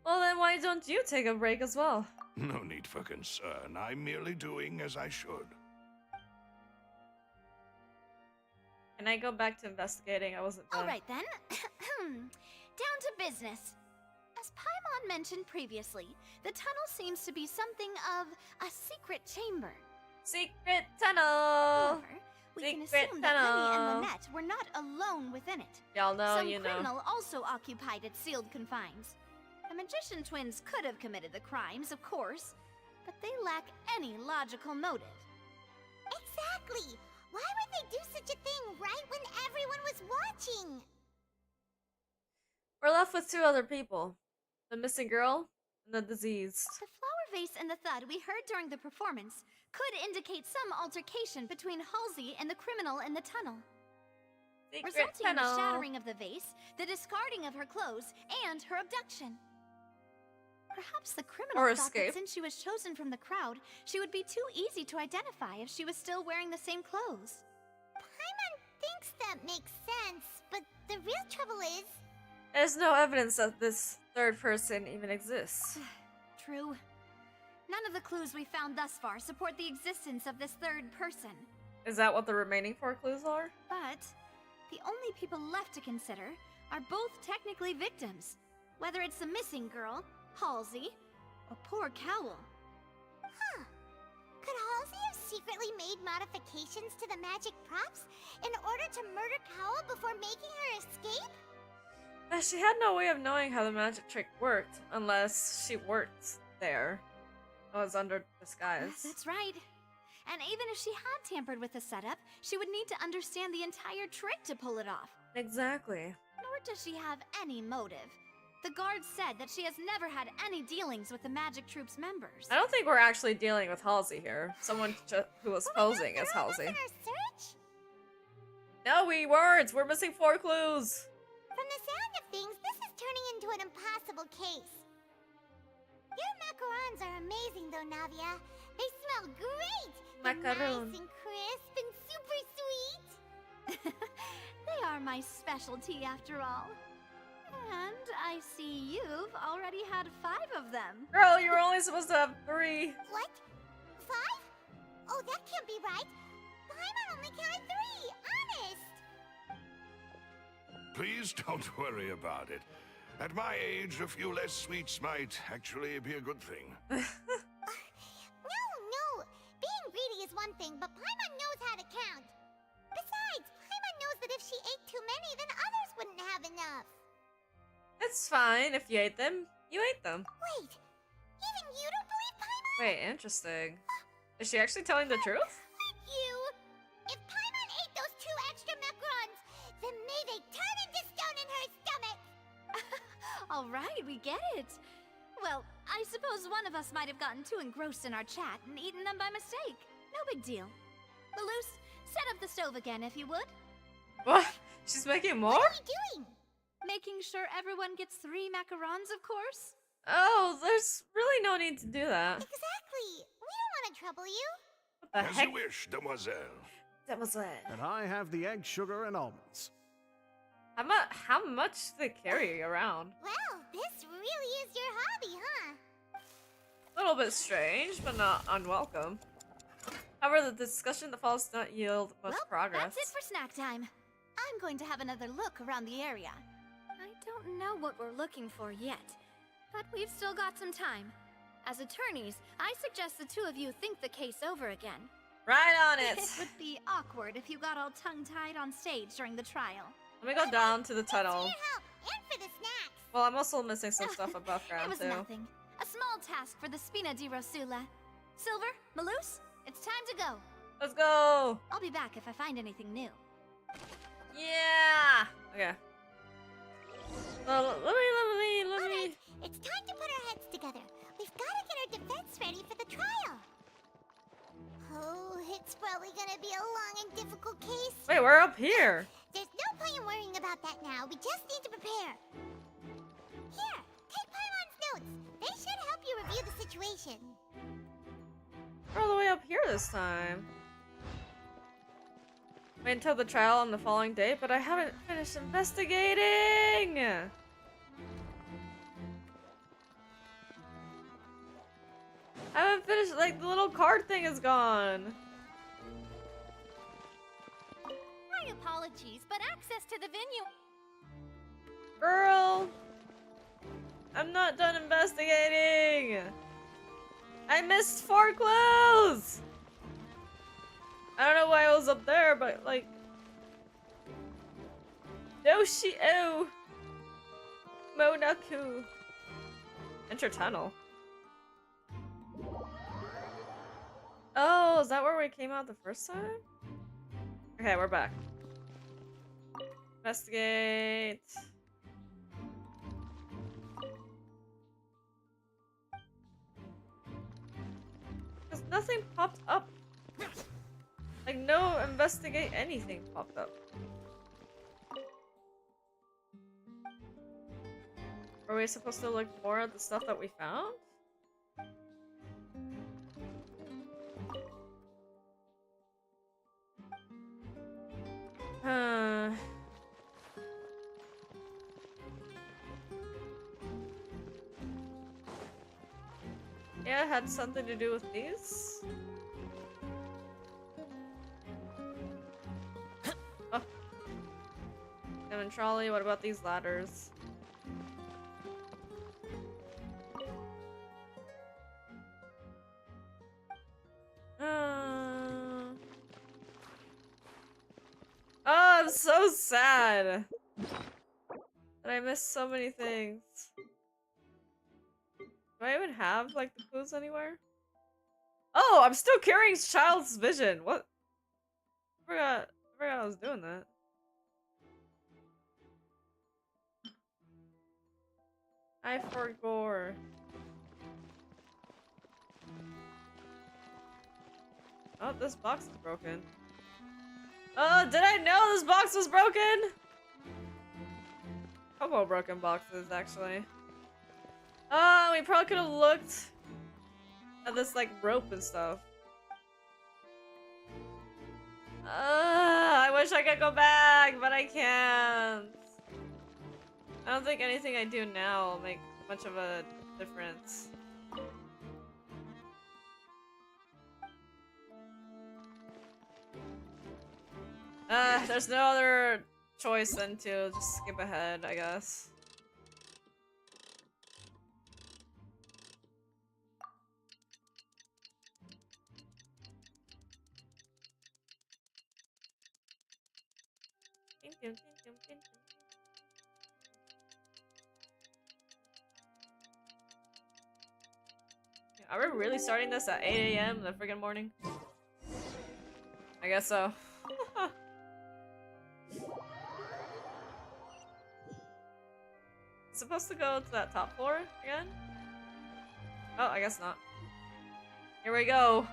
Well, then why don't you take a break as well? No need for concern. I'm merely doing as I should. Can I go back to investigating? I wasn't done. All right then. Down to business. As Paimon mentioned previously, the tunnel seems to be something of a secret chamber. Secret tunnel! However, we can Secret assume that Lyney and tunnel. Lynette were not alone within it. Y'all know, Some you know. criminal also occupied its sealed confines. The magician twins could have committed the crimes, of course, but they lack any logical motive. Exactly! Why would they do such a thing right when everyone was watching? We're left with 2 other people. The missing girl and the disease. The flower vase and the thud we heard during the performance could indicate some altercation between Halsey and the criminal in the tunnel. Secret Resulting in the tunnel. shattering of the vase, the discarding of her clothes, and her abduction. Perhaps the criminal Or thought escape. that since she was chosen from the crowd, she would be too easy to identify if she was still wearing the same clothes. Paimon thinks that makes sense, but the real trouble is... There's no evidence that this 3rd person even exists. True. None of the clues we found thus far support the existence of this 3rd person. Is that what the remaining 4 clues are? But the only people left to consider are both technically victims, whether it's the missing girl, Halsey, or poor Cowl. Huh. Could Halsey have secretly made modifications to the magic props in order to murder Cowl before making her escape? But she had no way of knowing how the magic trick worked unless she worked there. It was under disguise. That's right. And even if she had tampered with the setup, she would need to understand the entire trick to pull it off. Exactly. Nor does she have any motive. The guard said that she has never had any dealings with the Magic Troop's members. I don't think we're actually dealing with Halsey here. Someone who was posing as Halsey. In our search? No, we weren't. We're missing 4 clues. From the sound of things, this is turning into an impossible case. Your macarons are amazing though, Navia. They smell great! They're Macaroon. nice and crisp and super sweet! They are my specialty after all. And I see you've already had 5 of them. Girl, you were only supposed to have 3. What? 5? Oh, that can't be right. Paimon only counted 3, honest! Please don't worry about it. At my age, a few less sweets might actually be a good thing. No. Being greedy is one thing, but Paimon knows how to count. Besides, Paimon knows that if she ate too many, then others wouldn't have enough. It's fine if you ate them. You ate them. Wait, even you don't believe Paimon? Wait, interesting. Is she actually telling the truth? Frick you! If Paimon ate those 2 extra macarons, then may they turn into stone in her stomach! All right, we get it. Well, I suppose one of us might have gotten too engrossed in our chat and eaten them by mistake. No big deal. Malus, set up the stove again if you would. What? She's making more? What are you doing? Making sure everyone gets 3 macarons, of course. Oh, there's really no need to do that. Exactly. We don't want to trouble you. What the As heck? you wish, demoiselle. That was it. And I have the egg, sugar, and almonds. How much do they carry around? Well, this really is your hobby, huh? A little bit strange, but not unwelcome. However, the discussion that follows does not yield much Well, progress. that's it for snack time. I'm going to have another look around the area. I don't know what we're looking for yet, but we've still got some time. As attorneys, I suggest the 2 of you think the case over again. Right on it. It would be awkward if you got all tongue-tied on stage during the trial. Let me go down to the Thanks for tunnel. your help, and for the snacks. Well, I'm also missing some stuff above It ground was too. nothing. A small task for the Spina di Rosula. Silver, Malus, it's time to go. Let's go. I'll be back if I find anything new. Yeah. Okay. Let me. Alright, it's time to put Wait, we're up here. There's no point in worrying about that now. We just need to prepare. Here, take Paimon's notes. They should help you review the situation. We're all the way up here this time. Wait until the trial on the following day, but I haven't finished investigating! I haven't finished, like, the little card thing is gone. My apologies, but access to the venue... Girl! I'm not done investigating! I missed 4 clues! I don't know why I was up there, but like... Yoshi-o! Monaku! Enter tunnel. Oh, is that where we came out the first time? Okay, we're back. Investigate. Because nothing popped up. Like, no investigate anything popped up. Are we supposed to look more at the stuff that we found? Yeah, it had something to do with these. Oh. Diamond trolley, what about these ladders? Oh, I'm so sad that I missed so many things. Do I even have, like, the clues anywhere? Oh, I'm still carrying Child's Vision. What? I forgot I was doing that. I forgot. Oh, this box is broken. Oh, did I know this box was broken? Couple broken boxes, actually. Oh, we probably could have looked at this, like, rope and stuff. I wish I could go back, but I can't. I don't think anything I do now will make much of a difference. There's no other choice than to just skip ahead, I guess. Are we really starting this at 8 AM in the friggin' morning? I guess so. Supposed to go to that top floor again? Oh, I guess not. Here we go.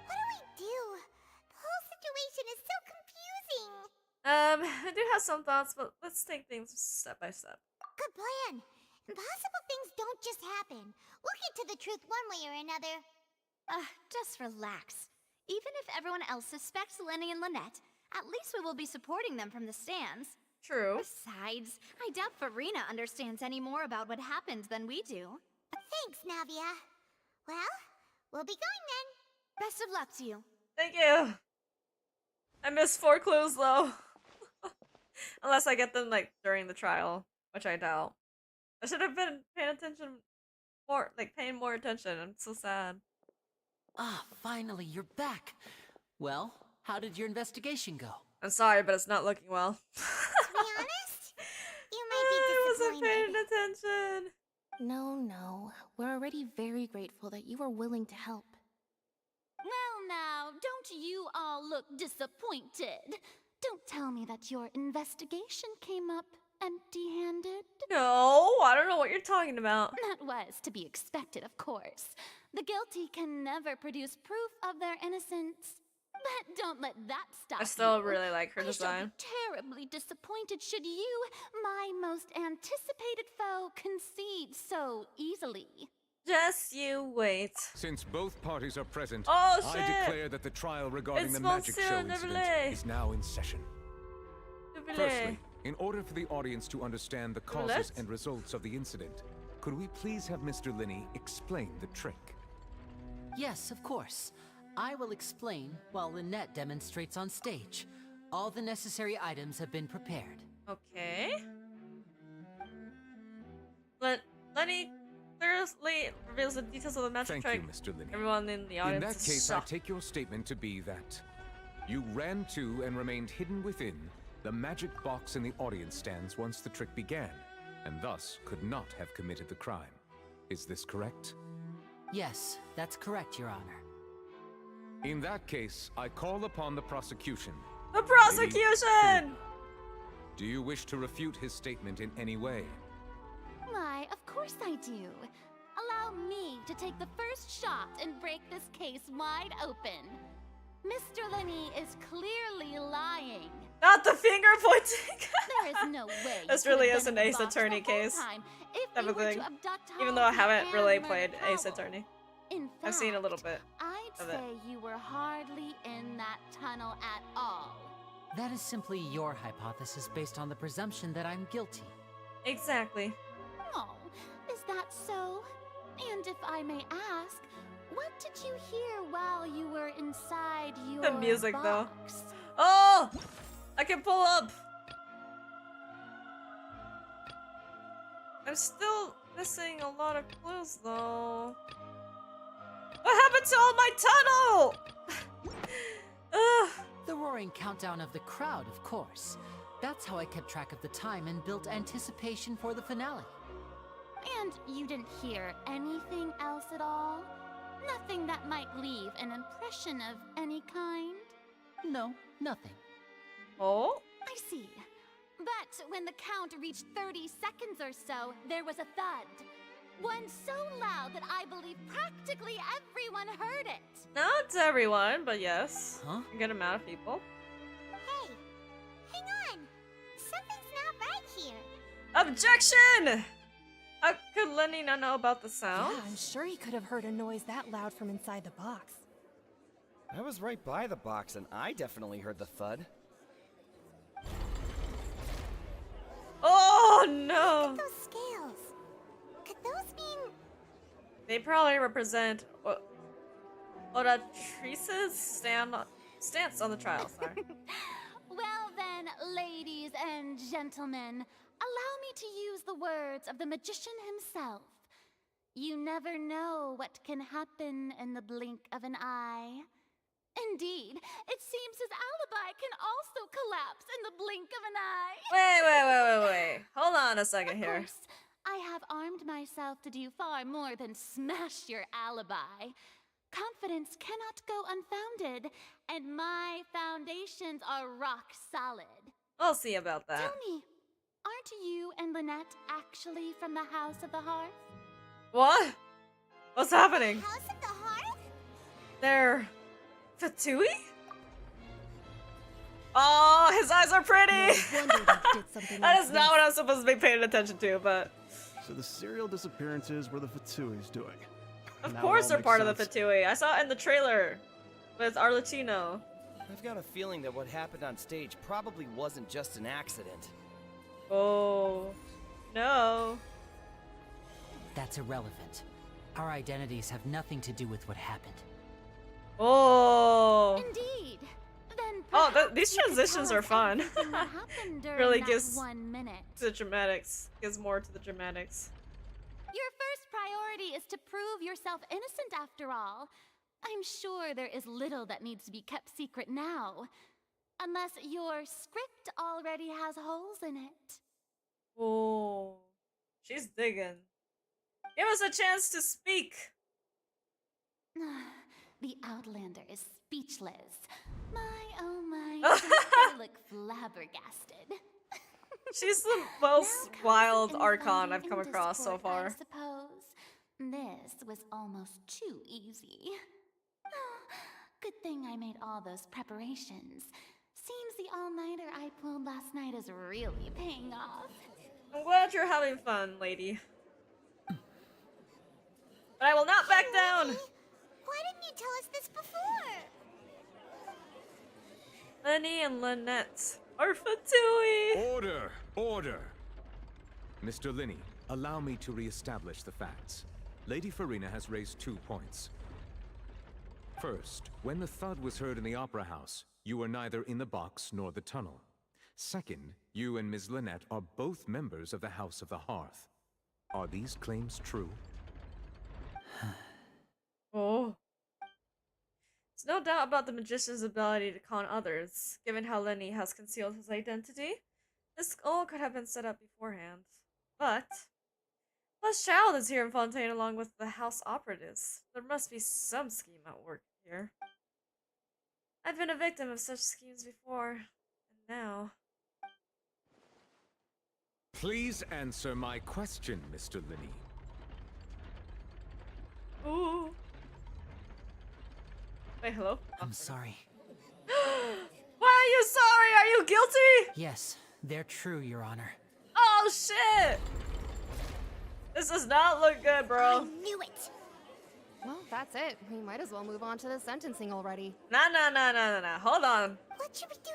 What do we do? The whole situation is so confusing. I do have some thoughts, but let's take things step by step. Good plan. Impossible things don't just happen. We'll get to the truth one way or another. Just relax. Even if everyone else suspects Lyney and Lynette, at least we will be supporting them from the stands. True. Besides, I doubt Farina understands any more about what happened than we do. Thanks, Navia. Well, we'll be going then. Best of luck to you. Thank you. I missed 4 clues though. Unless I get them like during the trial, which I doubt. I should have been paying attention more, like paying more attention. I'm so sad. Ah, finally, you're back. Well, how did your investigation go? I'm sorry, but it's not looking well. To be honest, you might be I disappointed. wasn't paying attention. No. We're already very grateful that you were willing to help. Well now, don't you all look disappointed? Don't tell me that your investigation came up empty-handed. No, I don't know what you're talking about. That was to be expected, of course. The guilty can never produce proof of their innocence. But don't let that stop I still you. really like her I shall design. be terribly disappointed should you, my most anticipated foe, concede so easily. Just you wait. Since both parties are present, Oh, I shit. declare that the trial regarding It's the magic Monsieur show incident Nevelet. is now in session. Firstly, in order for the audience to understand the causes Nevelet? and results of the incident, could we please have Mr. Lyney explain the trick? Yes, of course. I will explain while Lynette demonstrates on stage. All the necessary items have been prepared. Okay. Lyney thoroughly reveals the details of the magic Thank trick. you, Mr. Lyney. Everyone in the audience In that is case, shocked. I take your statement to be that you ran to and remained hidden within the magic box in the audience stands once the trick began, and thus could not have committed the crime. Is this correct? Yes, that's correct, Your Honor. In that case, I call upon the prosecution. The prosecution! Do you wish to refute his statement in any way? Why, of course I do. Allow me to take the first shot and break this case wide open. Mr. Lyney is clearly lying. Not the finger pointing! There is no way. This you could really have is been an in the Ace box Attorney the whole case time if type you of were thing. to abduct Even though I Halsey haven't really and played murder Ace Powell. Attorney. In I've seen a fact, little bit I'd of it. say you were hardly in that tunnel at all. That is simply your hypothesis based on the presumption that I'm guilty. Exactly. Oh, is that so? And if I may ask, what did you hear while you were inside your The music, though. box? Oh! I can pull up! I'm still missing a lot of clues, though. What happened to all my tunnel? Ugh. The roaring countdown of the crowd, of course. That's how I kept track of the time and built anticipation for the finale. And you didn't hear anything else at all? Nothing that might leave an impression of any kind? No, nothing. Oh? I see. But when the count reached 30 seconds or so, there was a thud. One so loud that I believe practically everyone heard it. Not everyone, but yes. Huh? A good amount of people. Hey, hang on. Something's not right here. Objection! How could Lyney not know about the sound? Yeah, I'm sure he could have heard a noise that loud from inside the box. I was right by the box and I definitely heard the thud. Oh no! Look at those scales. Could those mean... They probably represent Oratrice's stance on the trial. Sorry. Well then, ladies and gentlemen, allow me to use the words of the magician himself. You never know what can happen in the blink of an eye. Indeed, it seems his alibi can also collapse in the blink of an eye. Wait. Hold on a second here. Of course, I have armed myself to do far more than smash your alibi. Confidence cannot go unfounded, and my foundations are rock solid. We'll see about that. Tell me, aren't you and Lynette actually from the House of the Hearth? What? What's happening? House of the Hearth? They're Fatui? Oh, his eyes are pretty! That is not what I'm supposed to be paying attention to, but... So the serial disappearances were the Fatui's doing. Of Now it course all they're makes part of the sense. Fatui. I saw it in the trailer with Arlecchino. I've got a feeling that what happened on stage probably wasn't just an accident. Oh, no. That's irrelevant. Our identities have nothing to do with what happened. Oh. Indeed. Then Oh, these perhaps you could transitions tell are us fun. everything that happened during Really that gives 1 minute. to the dramatics. Gives more to the dramatics. Your first priority is to prove yourself innocent after all. I'm sure there is little that needs to be kept secret now. Unless your script already has holes in it. Oh, she's digging. Give us a chance to speak. The Outlander is speechless. My, oh my, they look flabbergasted. She's the most wild Archon I've come across so far. I suppose. This was almost too easy. Good thing I made all those preparations. Seems the all-nighter I pulled last night is really paying off. I'm glad you're having fun, lady. But I will not back down! Why didn't you tell us this before? Lyney and Lynette are Fatui! Order! Order! Mr. Lyney, allow me to re-establish the facts. Lady Farina has raised 2 points. First, when the thud was heard in the Opera House, you were neither in the box nor the tunnel. Second, you and Ms. Lynette are both members of the House of the Hearth. Are these claims true? Oh. There's no doubt about the magician's ability to con others, given how Lyney has concealed his identity. This all could have been set up beforehand. But Plus Child is here in Fontaine along with the house operatives. There must be some scheme at work here. I've been a victim of such schemes before, and now... Please answer my question, Mr. Lyney. Ooh. Wait, hello? I'm sorry. Why are you sorry? Are you guilty? Yes, they're true, Your Honor. Oh shit! This does not look good, bro. I knew it. Well, that's it. We might as well move on to the sentencing already. Nah. Hold on. What should we do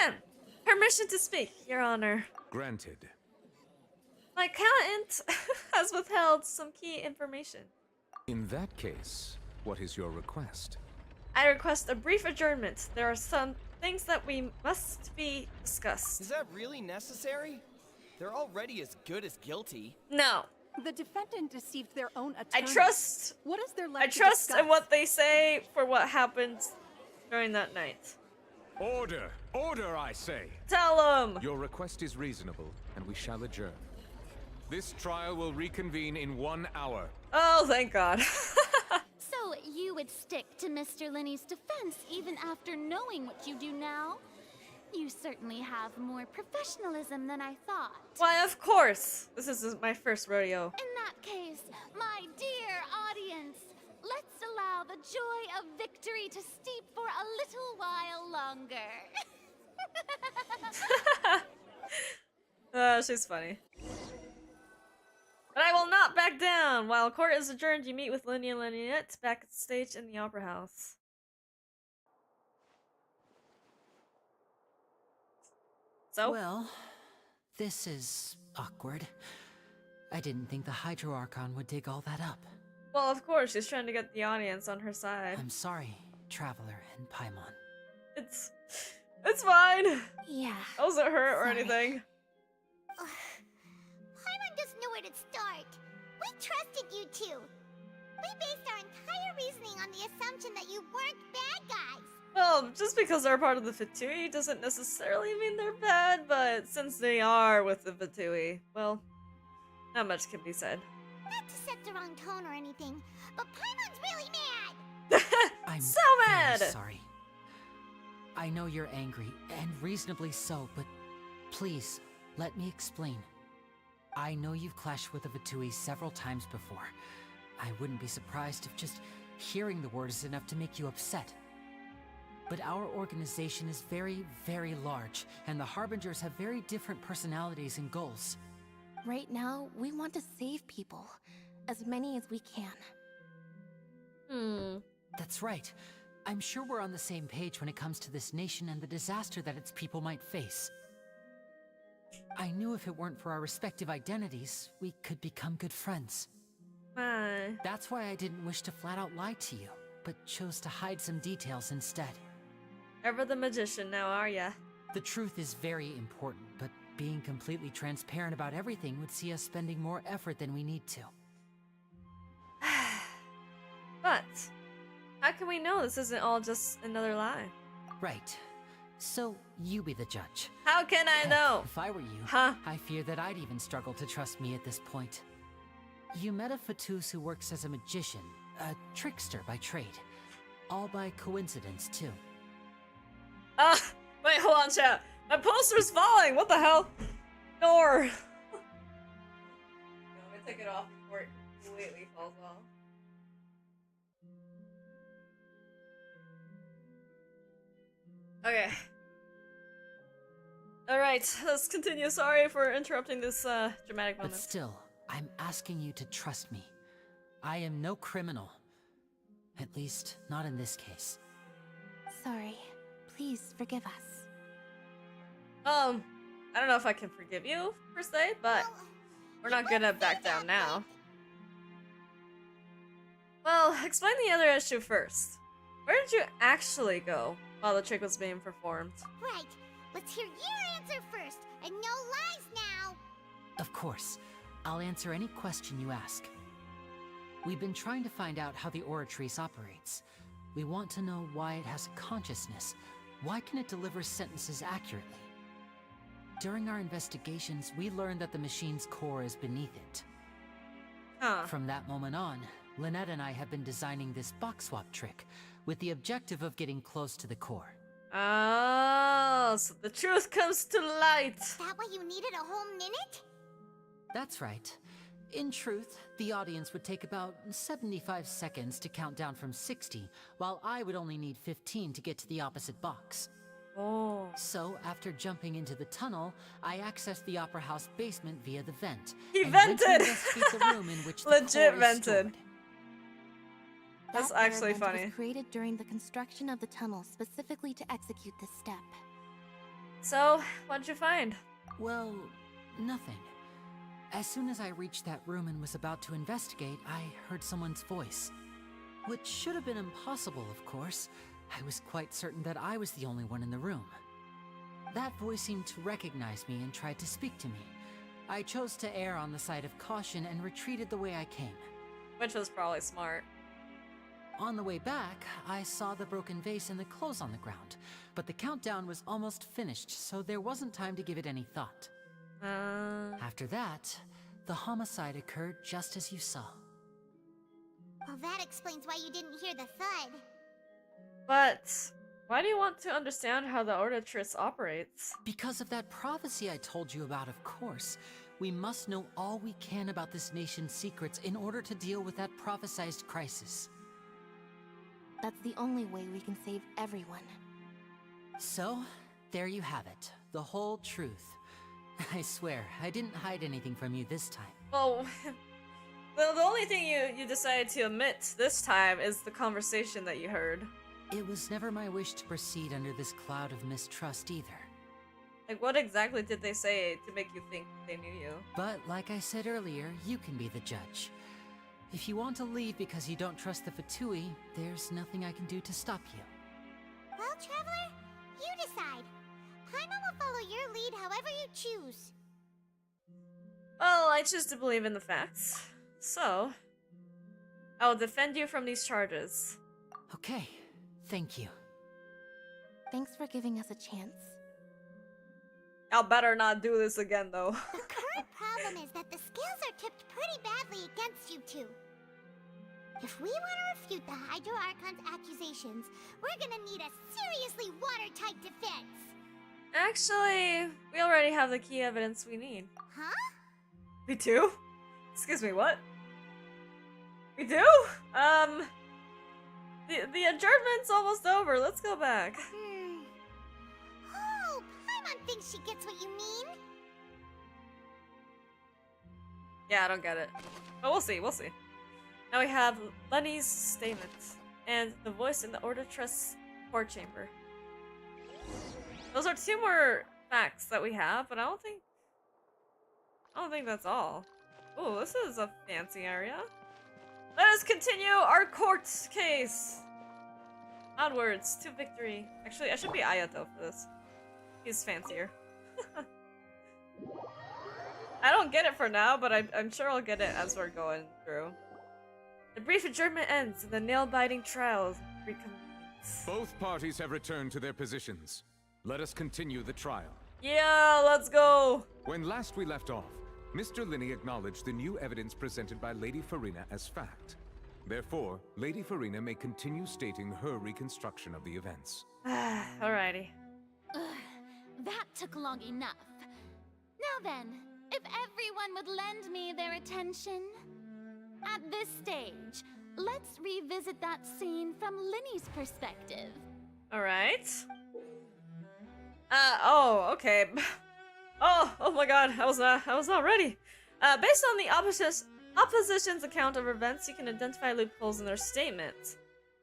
now? Permission to speak, Your Honor. Granted. My accountant has withheld some key information. In that case, what is your request? I request a brief adjournment. There are some things that we must be discussed. Is that really necessary? They're already as good as guilty. No. The defendant deceived their own attorney. I trust. What is there left I trust in what they say for what happened during that night. Order! Order, I say! Tell them! Your request is reasonable, and we shall adjourn. This trial will reconvene in 1 hour. Oh, thank God. So you would stick to Mr. Lyney's defense even after knowing what you do now? You certainly have more professionalism than I thought. Why, of course! This is my first rodeo. In that case, my dear audience, let's allow the joy of victory to steep for a little while longer. She's funny. But I will not back down! While court is adjourned, you meet with Lyney and Lynette back at the stage in the Opera House. So? Well, this is awkward. I didn't think the Hydro Archon would dig all that up. Well, of course, she's trying to get the audience on her side. I'm sorry, Traveler and Paimon. It's fine! Yeah. I wasn't hurt or anything. Paimon doesn't know where to start. We trusted you two. We based our entire reasoning on the assumption that you weren't bad guys. Well, just because they're part of the Fatui doesn't necessarily mean they're bad, but since they are with the Fatui, well, not much can be said. Not to set the wrong tone or anything, but Paimon's really mad! I'm so mad! Very sorry. I know you're angry, and reasonably so, but please, let me explain. I know you've clashed with the Fatui several times before. I wouldn't be surprised if just hearing the word is enough to make you upset. But our organization is very, very large, and the Harbingers have very different personalities and goals. Right now, we want to save people. As many as we can. That's right. I'm sure we're on the same page when it comes to this nation and the disaster that its people might face. I knew if it weren't for our respective identities, we could become good friends. That's why I didn't wish to flat out lie to you, but chose to hide some details instead. Ever the magician now, are ya? The truth is very important, but being completely transparent about everything would see us spending more effort than we need to. But, how can we know this isn't all just another lie? Right. So, you be the judge. How can I know? If I were you, Huh? I fear that I'd even struggle to trust me at this point. You met a Fatus who works as a magician, a trickster by trade. All by coincidence, too. Wait, hold on, chat. My poster's falling! What the hell? Door! No, let me take it off before it completely falls off. Okay. Alright, let's continue. Sorry for interrupting this dramatic moment. But still, I'm asking you to trust me. I am no criminal. At least, not in this case. Sorry. Please forgive us. I don't know if I can forgive you, per se, but we're not gonna back down now. Well, explain the other issue first. Where did you actually go while the trick was being performed? Right. Let's hear your answer first, and no lies now. Of course. I'll answer any question you ask. We've been trying to find out how the Oratrice operates. We want to know why it has a consciousness. Why can it deliver sentences accurately? During our investigations, we learned that the machine's core is beneath it. From that moment on, Lynette and I have been designing this box swap trick with the objective of getting close to the core. Oh, so the truth comes to light. Is that why you needed a whole minute? That's right. In truth, the audience would take about 75 seconds to count down from 60, while I would only need 15 to get to the opposite box. Oh. So, after jumping into the tunnel, I accessed the Opera House basement via the vent. He and went to vented! investigate the room in which the Legit core is vented. stored. That's That air actually vent funny. was created during the construction of the tunnel specifically to execute this step. So, what'd you find? Well, nothing. As soon as I reached that room and was about to investigate, I heard someone's voice. Which should have been impossible, of course. I was quite certain that I was the only one in the room. That voice seemed to recognize me and tried to speak to me. I chose to err on the side of caution and retreated the way I came. Which was probably smart. On the way back, I saw the broken vase and the clothes on the ground, but the countdown was almost finished, so there wasn't time to give it any thought. After that, the homicide occurred just as you saw. Well, that explains why you didn't hear the thud. But why do you want to understand how the Oratrice operates? Because of that prophecy I told you about, of course. We must know all we can about this nation's secrets in order to deal with that prophesized crisis. That's the only way we can save everyone. So, there you have it. The whole truth. I swear, I didn't hide anything from you this time. Well, the only thing you decided to omit this time is the conversation that you heard. It was never my wish to proceed under this cloud of mistrust either. Like, what exactly did they say to make you think they knew you? But like I said earlier, you can be the judge. If you want to leave because you don't trust the Fatui, there's nothing I can do to stop you. Well, Traveler, you decide. Paimon will follow your lead however you choose. Well, I choose to believe in the facts. So, I will defend you from these charges. Okay, thank you. Thanks for giving us a chance. I'll better not do this again, though. The current problem is that the scales are tipped pretty badly against you two. If we want to refute the Hydro Archon's accusations, we're gonna need a seriously watertight defense. Actually, we already have the key evidence we need. Huh? We do? Excuse me, what? We do? The adjournment's almost over. Let's go back. Oh, Paimon thinks she gets what you mean. Yeah, I don't get it. But we'll see, we'll see. Now we have Lyney's statement and the voice in the Oratrice court chamber. Those are two more facts that we have, but I don't think that's all. Ooh, this is a fancy area. Let us continue our court case. Onwards to victory. Actually, I should be Ayato for this. He's fancier. I don't get it for now, but I'm sure I'll get it as we're going through. The brief adjournment ends and the nail-biting trial reconvenes. Both parties have returned to their positions. Let us continue the trial. Yeah, let's go! When last we left off, Mr. Lyney acknowledged the new evidence presented by Lady Farina as fact. Therefore, Lady Farina may continue stating her reconstruction of the events. Alrighty. That took long enough. Now then, if everyone would lend me their attention. At this stage, let's revisit that scene from Lyney's perspective. Alright. Oh, okay. Oh my god, I was not ready. Based on the opposition's account of events, you can identify loopholes in their statements.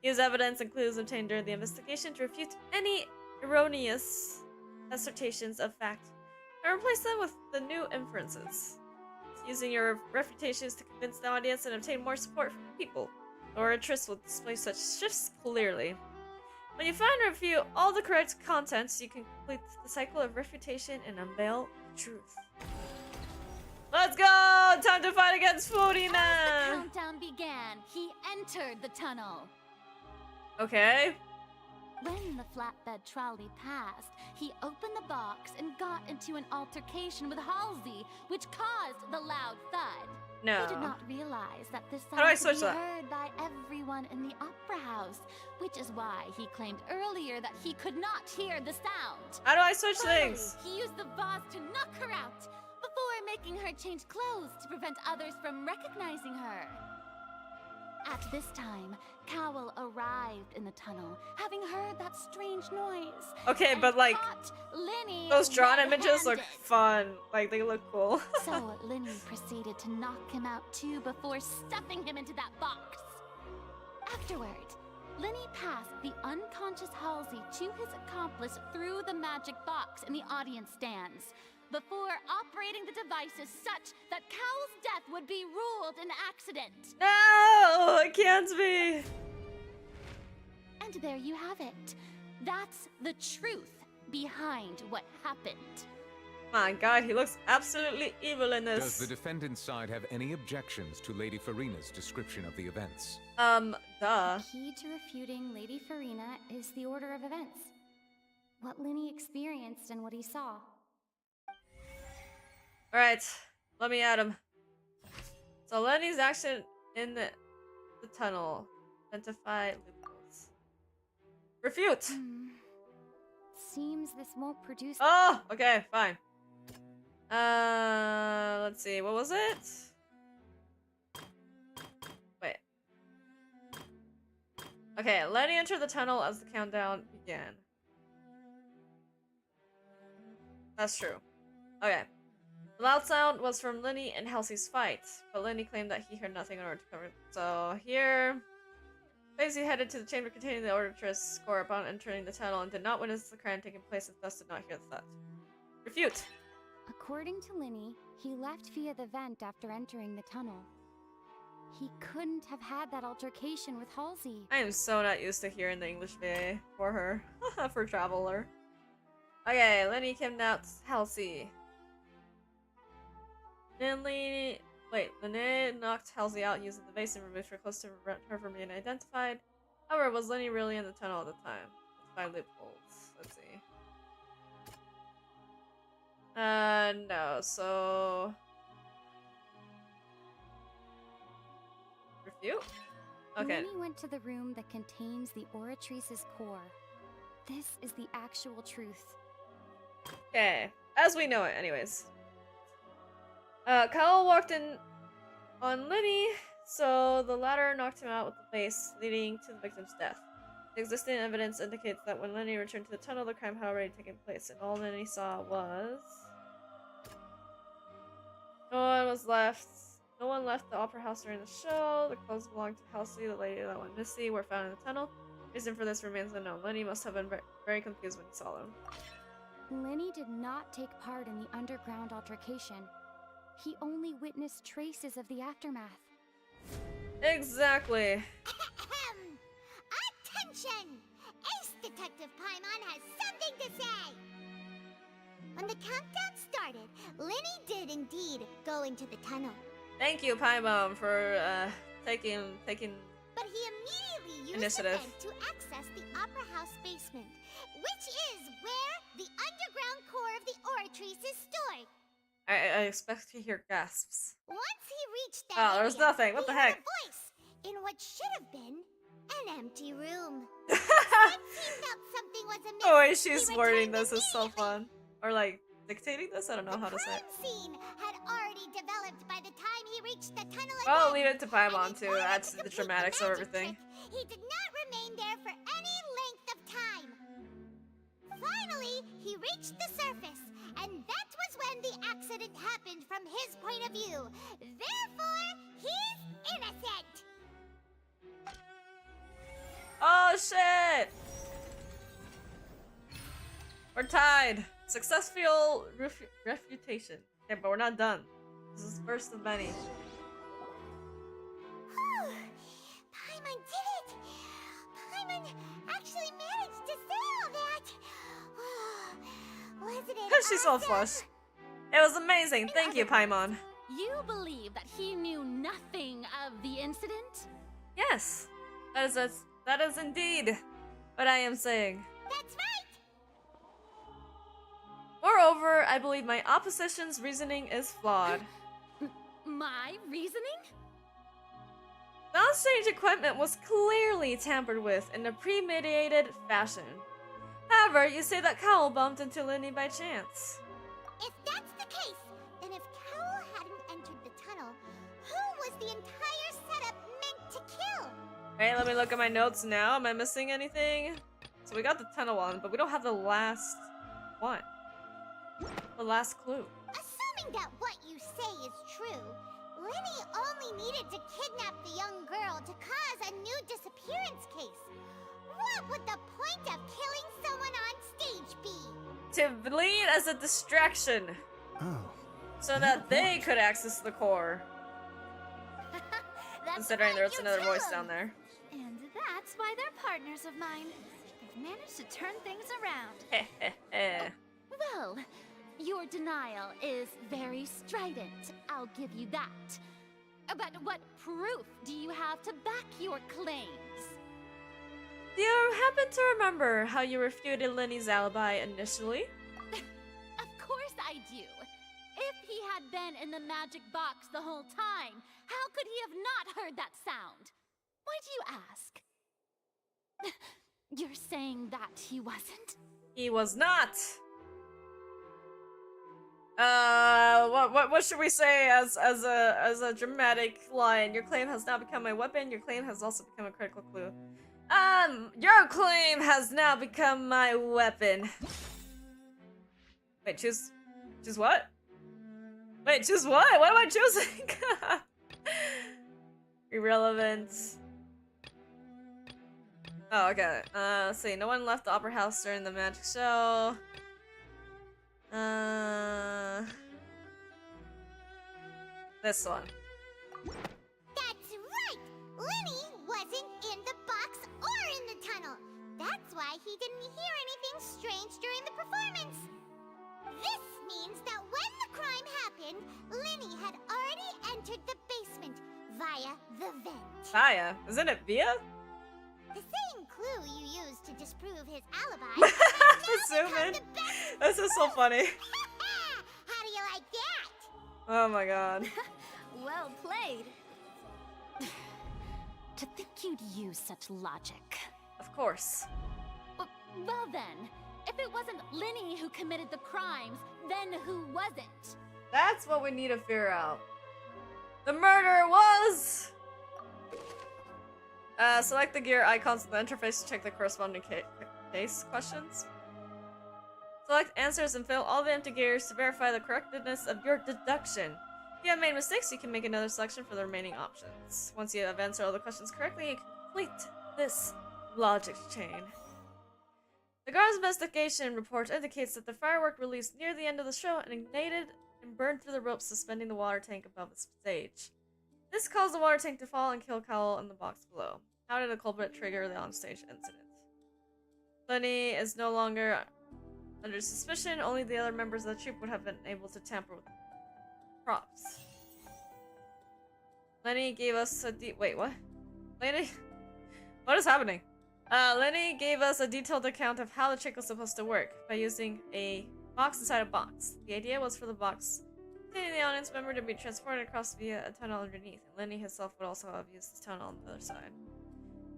Use evidence and clues obtained during the investigation to refute any erroneous assertions of fact, and replace them with the new inferences. Using your refutations to convince the audience and obtain more support from people. Or interest will display such shifts clearly. When you find and refute all the correct contents, you can complete the cycle of refutation and unveil the truth. Let's go! Time to fight against Furina! As the countdown began, he entered the tunnel. Okay. When the flatbed trolley passed, he opened the box and got into an altercation with Halsey, which caused the loud thud. No. He did not realize that this How do I sound switch could be that? heard by everyone in the opera house, which is why he claimed earlier that he could not hear the sound. How do I switch Finally, things? He used the vase to knock her out, before making her change clothes to prevent others from recognizing her. At this time, Cowell arrived in the tunnel, having heard that strange noise. Okay, and but like, caught Lyney those drawn images look red-handed. fun. Like, they look cool. So Lyney proceeded to knock him out too before stuffing him into that box. Afterward, Lyney passed the unconscious Halsey to his accomplice through the magic box in the audience stands, before operating the devices such that Cowell's death would be ruled an accident. No, it can't be. And there you have it. That's the truth behind what happened. My god, he looks absolutely evil in Does this. the defendant's side have any objections to Lady Farina's description of the events? Duh. The key to refuting Lady Farina is the order of events. What Lyney experienced and what he saw. Alright, let me add him. So Lenny's action in the tunnel. Identify loopholes. Refute! Seems this won't produce. Oh! Okay, fine. Let's see, what was it? Wait. Okay, Lenny entered the tunnel as the countdown began. That's true. Okay. The loud sound was from Lyney and Halsey's fight, but Lyney claimed that he heard nothing in order to cover it. So here, Daisy headed to the chamber containing the Oratress core upon entering the tunnel and did not witness the crime taking place and thus did not hear the thud. Refute! According to Lyney, he left via the vent after entering the tunnel. He couldn't have had that altercation with Halsey. I am so not used to hearing the English VA for her. For Traveler. Okay, Lyney kidnapped Halsey. Lyney knocked Halsey out using the vase and removed her close to prevent her from being identified. However, was Lyney really in the tunnel at the time? Let's find loopholes. Let's see. No, so... Refute? Okay. Lyney went to the room that contains the Oratrice's core. This is the actual truth. Okay. As we know it, anyways. Kyle walked in on Lyney, so the latter knocked him out with the vase, leading to the victim's death. The existing evidence indicates that when Lyney returned to the tunnel, the crime had already taken place, and all Lyney saw was... No one left the opera house during the show. The clothes belonged to Halsey, the lady that went missing, were found in the tunnel. Reason for this remains unknown. Lyney must have been very confused when he saw them. Lyney did not take part in the underground altercation. He only witnessed traces of the aftermath. Exactly. Attention! Ace Detective Paimon has something to say! When the countdown started, Lyney did indeed go into the tunnel. Thank you, Paimon, for taking But he immediately used initiative. the vent to access the Opera House basement, which is where the underground core of the Oratrice is stored. I expect to hear gasps. Once he reached that Oh, there's area, nothing. What the he heard heck? a voice in what should have been an empty room. Once he felt something was amiss, The way he she's returned wording this is so fun. Or like dictating this? I don't know how to say it. scene had already developed by the time he reached the tunnel I'll again. leave it to Paimon to add to the dramatics of everything. He did not remain there for any length of time. Finally, he reached the surface, and that was when the accident happened from his point of view. Therefore, he's innocent. Oh shit! We're tied. Successful refutation. Okay, but we're not done. This is first of many. Paimon did it! Paimon actually managed to say all that! Wasn't it She's all flush. It was amazing. Thank you, Paimon. You believe that he knew nothing of the incident? Yes. That is indeed what I am saying. That's right! Moreover, I believe my opposition's reasoning is flawed. My reasoning? The onstage equipment was clearly tampered with in a premeditated fashion. However, you say that Cowell bumped into Lyney by chance. If that's the case, then if Cowell hadn't entered the tunnel, who was the entire setup meant to kill? Wait, let me look at my notes now. Am I missing anything? So we got the tunnel one, but we don't have the last one. The last clue. Assuming that what you say is true, Lyney only needed to kidnap the young girl to cause a new disappearance case. What would the point of killing someone on stage be? To lead as a distraction. Oh. So that they could access the core. Considering there's another voice down there. And that's why they're partners of mine. They've managed to turn things around. Well, your denial is very strident, I'll give you that. But what proof do you have to back your claims? Do you happen to remember how you refuted Lyney's alibi initially? Of course I do. If he had been in the magic box the whole time, how could he have not heard that sound? Why do you ask? You're saying that he wasn't? He was not! What should we say as a dramatic line? Your claim has now become my weapon. Your claim has also become a critical clue. Your claim has now become my weapon. Wait, choose what? Wait, choose what? What am I choosing? Irrelevant. Oh, okay. Let's see. No one left the opera house during the magic show. This one. That's right! Lyney wasn't in the box or in the tunnel. That's why he didn't hear anything strange during the performance. This means that when the crime happened, Lyney had already entered the basement via the vent. Via? Isn't it via? The same clue you used to disprove his alibi. Zoom in. This is so funny. How do you like that? Oh my god. Well played. To think you'd use such logic. Of course. Well then, if it wasn't Lyney who committed the crimes, then who was it? That's what we need to figure out. The murder was... select the gear icons in the interface to check the corresponding case questions. Select answers and fill all the empty gears to verify the correctness of your deduction. If you have made mistakes, you can make another selection for the remaining options. Once you have answered all the questions correctly, you complete this logic chain. The guard's investigation report indicates that the firework released near the end of the show and ignited and burned through the ropes suspending the water tank above the stage. This caused the water tank to fall and kill Cowell in the box below. How did the culprit trigger the onstage incident? Lyney is no longer under suspicion. Only the other members of the troupe would have been able to tamper with props. Lyney gave us a wait, what? Lyney? What is happening? Lyney gave us a detailed account of how the trick was supposed to work by using a box inside a box. The idea was for the box containing the audience member to be transported across via a tunnel underneath, and Lyney herself would also have used the tunnel on the other side.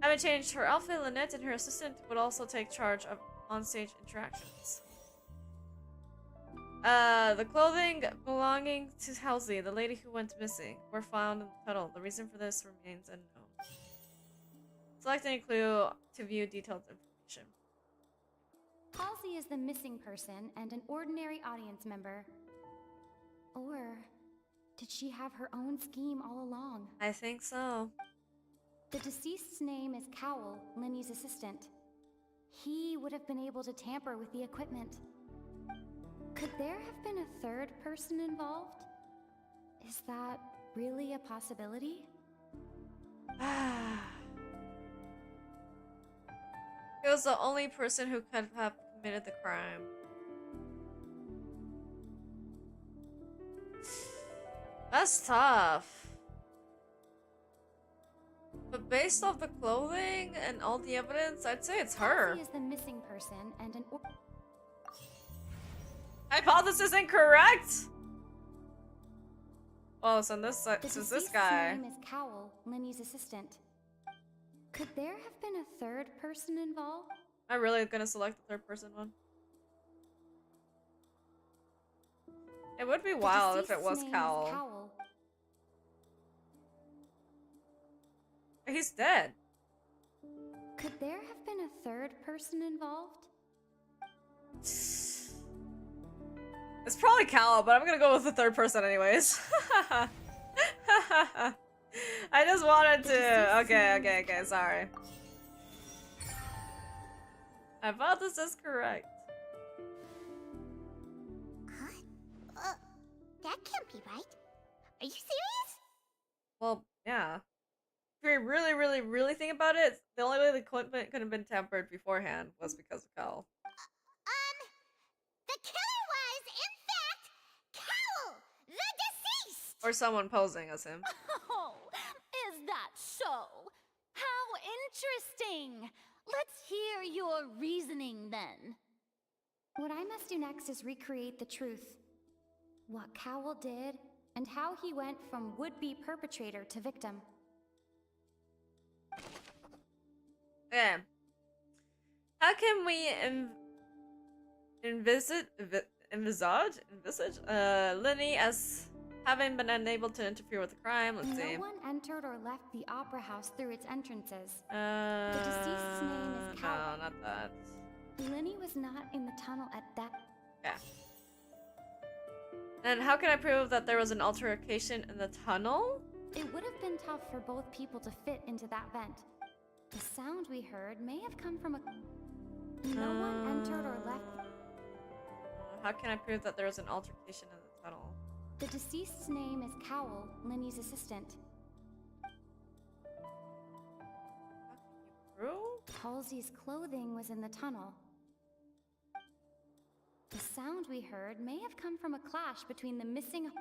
Having changed her outfit, Lynette and her assistant would also take charge of onstage interactions. The clothing belonging to Halsey, the lady who went missing, were found in the tunnel. The reason for this remains unknown. Select any clue to view detailed information. Halsey is the missing person and an ordinary audience member. Or did she have her own scheme all along? I think so. The deceased's name is Cowell, Lyney's assistant. He would have been able to tamper with the equipment. Could there have been a third person involved? Is that really a possibility? He was the only person who could have committed the crime. That's tough. But based off the clothing and all the evidence, I'd say it's her. Halsey is the missing person and an Hypothesis incorrect? Oh, so this is this guy. His name is Cowell, Lyney's assistant. Could there have been a third person involved? I'm really gonna select the third person one. It would be wild if it was Cowell. He's dead. Could there have been a third person involved? It's probably Cowell, but I'm gonna go with the third person anyways. I just wanted to. Okay, sorry. Hypothesis correct. Huh? That can't be right. Are you serious? Well, yeah. If you really think about it, the only way the equipment could have been tampered beforehand was because of Cowell. The killer was, in fact, Cowell, the deceased! Or someone posing as him. Oh, is that so? How interesting! Let's hear your reasoning then. What I must do next is recreate the truth. What Cowell did, and how he went from would-be perpetrator to victim. Yeah. How can we envisage Lyney as having been unable to interfere with the crime? Let's see. No one entered or left the opera house through its entrances. The deceased's name is Cowell. No, not that. Lyney was not in the tunnel at that. Yeah. And how can I prove that there was an altercation in the tunnel? It would have been tough for both people to fit into that vent. The sound we heard may have come from a... No one entered or left... How can I prove that there was an altercation in the tunnel? The deceased's name is Cowell, Lyney's assistant. Halsey's clothing was in the tunnel. The sound we heard may have come from a clash between the missing...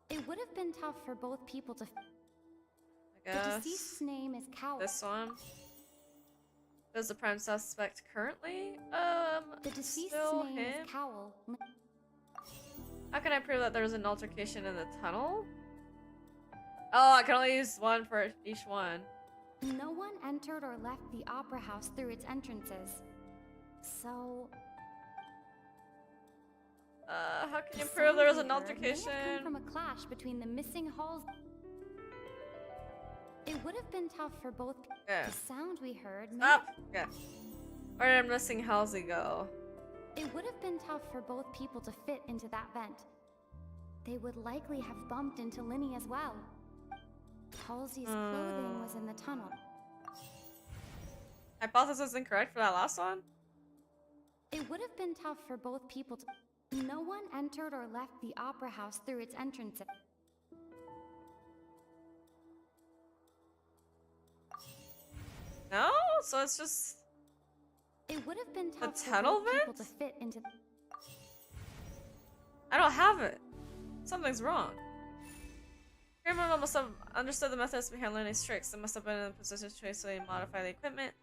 It would have been tough for both people to... I guess. The deceased's name is Cowell. This one. Who's the prime suspect currently? The deceased's still name him? is Cowell. How can I prove that there was an altercation in the tunnel? Oh, I can only use one for each one. No one entered or left the opera house through its entrances. So... how can you prove there was an altercation? May have come from a clash between the missing halls. It would have been tough for both. Yeah. The sound we heard. Stop. Yeah. Where did missing Halsey go? It would have been tough for both people to fit into that vent. They would likely have bumped into Lyney as well. Halsey's clothing was in the tunnel. Hypothesis incorrect for that last one? It would have been tough for both people to... No one entered or left the opera house through its entrances. No? So it's just... It would have been the tough for tunnel both people vent? to fit into... I don't have it. Something's wrong. Grandma must have understood the methods behind Lyney's tricks. They must have been in a position to traceably modify the equipment.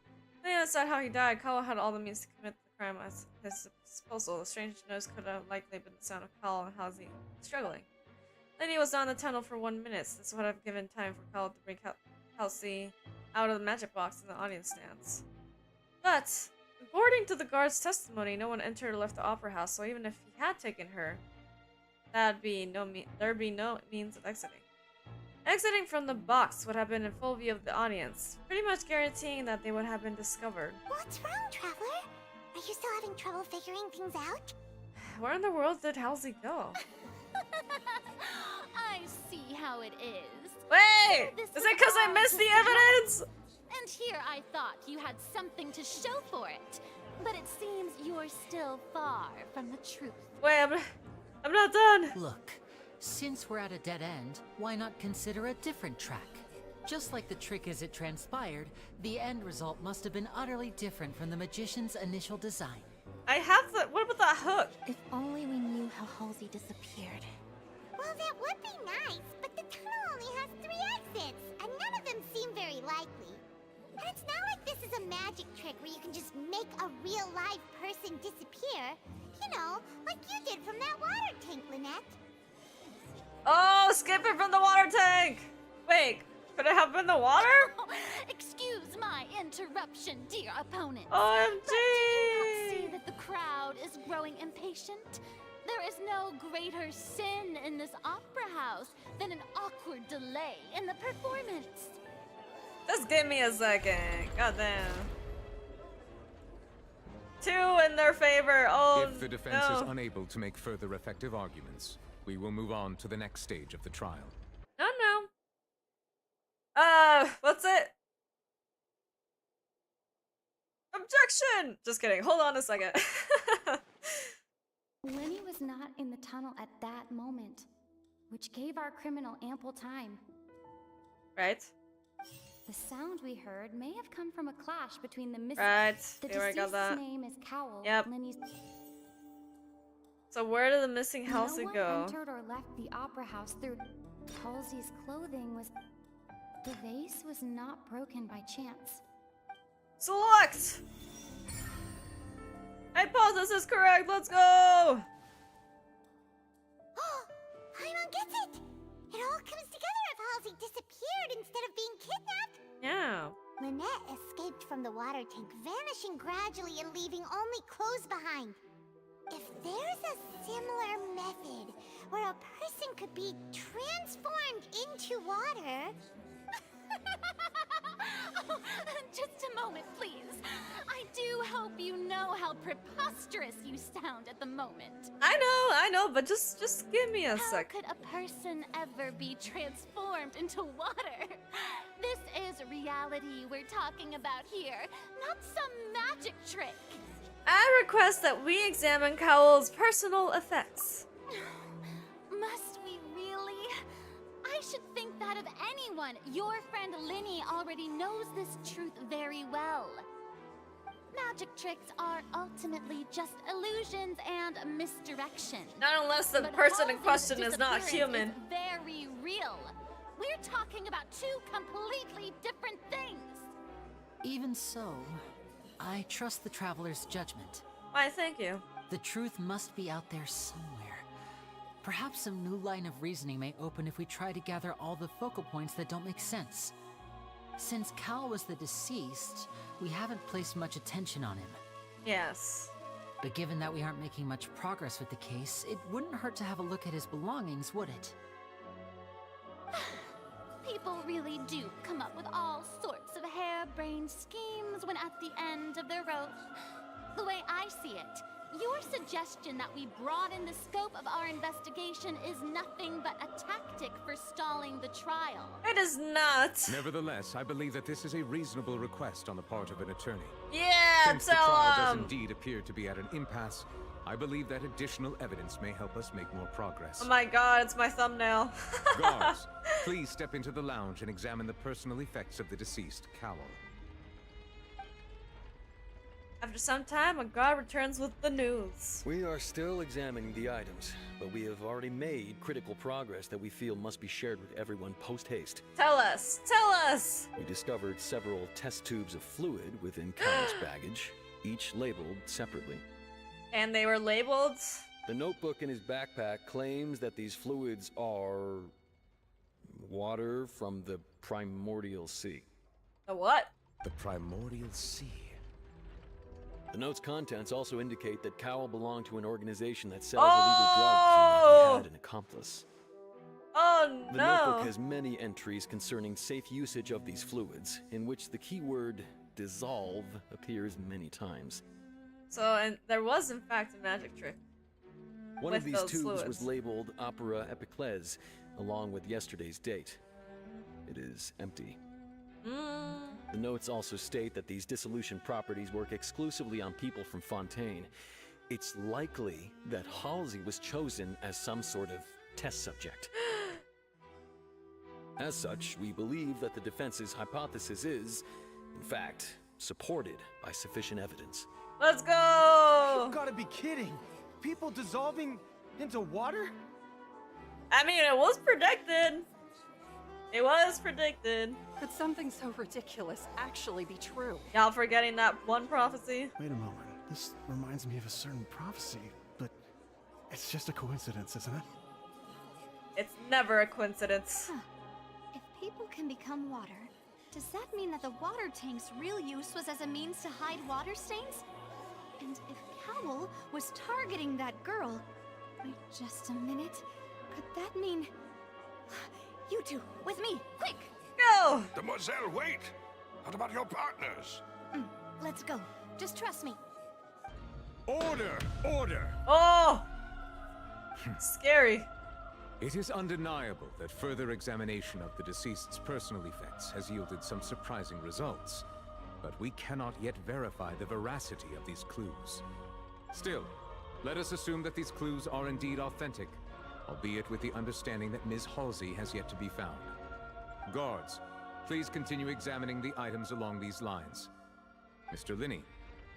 Then understood how he died. Cowell had all the means to commit the crime at his disposal. The strange noise could have likely been the sound of Cowell and Halsey struggling. Lyney was not in the tunnel for 1 minute. This would have given time for Cowell to bring Halsey out of the magic box in the audience stands. But, according to the guard's testimony, no one entered or left the opera house, so even if he had taken her, there'd be no means of exiting. Exiting from the box would have been in full view of the audience, pretty much guaranteeing that they would have been discovered. What's wrong, Traveler? Are Are you still having trouble figuring things out? Where in the world did Halsey go? I see how it is. Wait! This Is it because I all missed the just evidence? And here I thought you had something to show for it. But it seems you're still far from the truth. Wait, I'm not done. Look, since we're at a dead end, why not consider a different track? Just like the trick as it transpired, the end result must have been utterly different from the magician's initial design. I have the. What about that hook? If only we knew how Halsey disappeared. Well, that would be nice, but the tunnel only has 3 exits, and none of them seem very likely. And it's not like this is a magic trick where you can just make a real live person disappear. You know, like you did from that water tank, Lynette. Oh, skip it from the water tank! Wait, could it have been the water? Excuse my interruption, dear opponent. OMG! But do you not see that the crowd is growing impatient? There is no greater sin in this opera house than an awkward delay in the performance. Just give me a second. Goddamn. 2 in their favor. Oh, If the defense no. is unable to make further effective arguments, we will move on to the next stage of the trial. No. What's it? Objection! Just kidding. Hold on a second. Lyney was not in the tunnel at that moment, which gave our criminal ample time. Right. The sound we heard may have come from a clash between the missing. Right. The Here I got deceased's that. name is Cowell. Yep. Lyney's. So where did the missing Halsey No go? one entered or left the opera house through. Halsey's clothing was. The vase was not broken by chance. Select! Hypothesis is correct. Let's go! Paimon gets it! It all comes together if Halsey disappeared instead of being kidnapped. Yeah. Lynette escaped from the water tank, vanishing gradually and leaving only clothes behind. If there's a similar method where a person could be transformed into water... Oh, just a moment, please. I do hope you know how preposterous you sound at the moment. I know, but just give me a How sec. could a person ever be transformed into water? This is reality we're talking about here, not some magic trick. I request that we examine Cowell's personal effects. Must we really? I should think that of anyone. Your friend Lyney already knows this truth very well. Magic tricks are ultimately just illusions and misdirection. Not unless the But person in Halsey's question is not disappearance human. is very real. We're talking about 2 completely different things. Even so, I trust the traveler's judgment. Why, thank you. The truth must be out there somewhere. Perhaps some new line of reasoning may open if we try to gather all the focal points that don't make sense. Since Cal was the deceased, we haven't placed much attention on him. Yes. But given that we aren't making much progress with the case, it wouldn't hurt to have a look at his belongings, would it? People really do come up with all sorts of harebrained schemes when at the end of their rope. The way I see it, your suggestion that we broaden the scope of our investigation is nothing but a tactic for stalling the trial. It is not. Nevertheless, I believe that this is a reasonable request on the part of an attorney. Yeah, Since the tell trial does him. indeed appear to be at an impasse, I believe that additional evidence may help us make more progress. Oh my god, it's my thumbnail. Guards, please step into the lounge and examine the personal effects of the deceased, Cowell. After some time, a guard returns with the news. We are still examining the items, but we have already made critical progress that we feel must be shared with everyone post-haste. Tell us! Tell us! We discovered several test tubes of fluid within Cowell's baggage, each labeled separately. And they were labeled? The notebook in his backpack claims that these fluids are... water from the primordial sea. The what? The primordial sea. The note's contents also indicate that Cowell belonged to an organization that sells illegal drugs and that he had an accomplice. Oh no! The notebook has many entries concerning safe usage of these fluids, in which the keyword dissolve appears many times. So, and there was in fact a magic trick. One with of these those tubes fluids. was labeled Opera Epiclese, along with yesterday's date. It is empty. The notes also state that these dissolution properties work exclusively on people from Fontaine. It's likely that Halsey was chosen as some sort of test subject. As such, we believe that the defense's hypothesis is, in fact, supported by sufficient evidence. Let's go! You've gotta be kidding! People dissolving into water? I mean, it was predicted. It was predicted. Could something so ridiculous actually be true? Y'all forgetting that one prophecy? Wait a moment. This reminds me of a certain prophecy, but it's just a coincidence, isn't it? It's never a coincidence. If people can become water, does that mean that the water tank's real use was as a means to hide water stains? And if Cowl was targeting that girl... Wait just a minute. Could that mean... You two, with me, quick! Go! Demoiselle, wait! What about your partners? Let's go. Just trust me. Order! Order! Oh! Scary. It is undeniable that further examination of the deceased's personal effects has yielded some surprising results, but we cannot yet verify the veracity of these clues. Still, let us assume that these clues are indeed authentic, albeit with the understanding that Ms. Halsey has yet to be found. Guards, please continue examining the items along these lines. Mr. Lyney,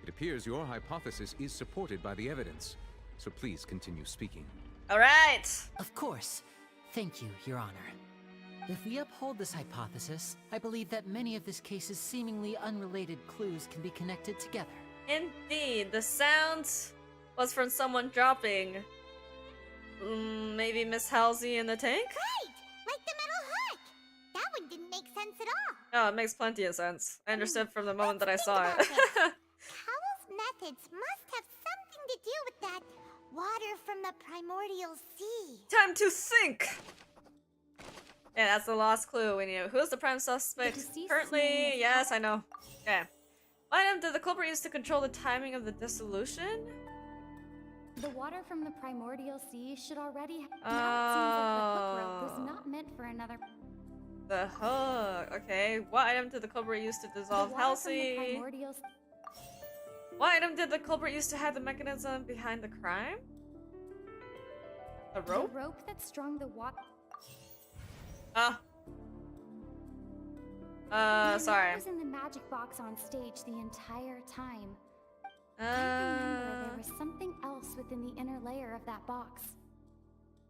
it appears your hypothesis is supported by the evidence, so please continue speaking. All right. Of course. Thank you, Your Honor. If we uphold this hypothesis, I believe that many of this case's seemingly unrelated clues can be connected together. Indeed, the sound was from someone dropping. Maybe Miss Halsey in the tank? Right! Like the metal hook! That one didn't make sense at all. Oh, it makes plenty of sense. I understood from the moment that I saw it. Cowell's methods must have something to do with that water from the primordial sea. Time to think! Yeah, that's the last clue we knew. Who's the prime suspect? Currently, yes, I know. Okay. What item did the culprit use to control the timing of the dissolution? The water from the primordial sea should already have... Now it seems like the hook rope was not meant for another... The hook. Okay. What item did the culprit use to dissolve Halsey? What item did the culprit use to hide the mechanism behind the crime? The rope? The rope that strung the water... Sorry. It was in the magic box on stage the entire time. I remember there was something else within the inner layer of that box.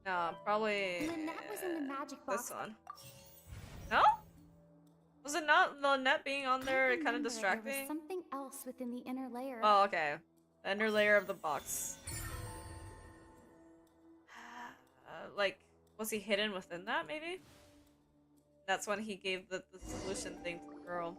No, probably... Lynette was in the magic box. This one. No? Was it not Lynette being on there kind of distracting? There was something else within the inner layer. Oh, okay. The inner layer of the box. Like, was he hidden within that, maybe? That's when he gave the solution thing to the girl.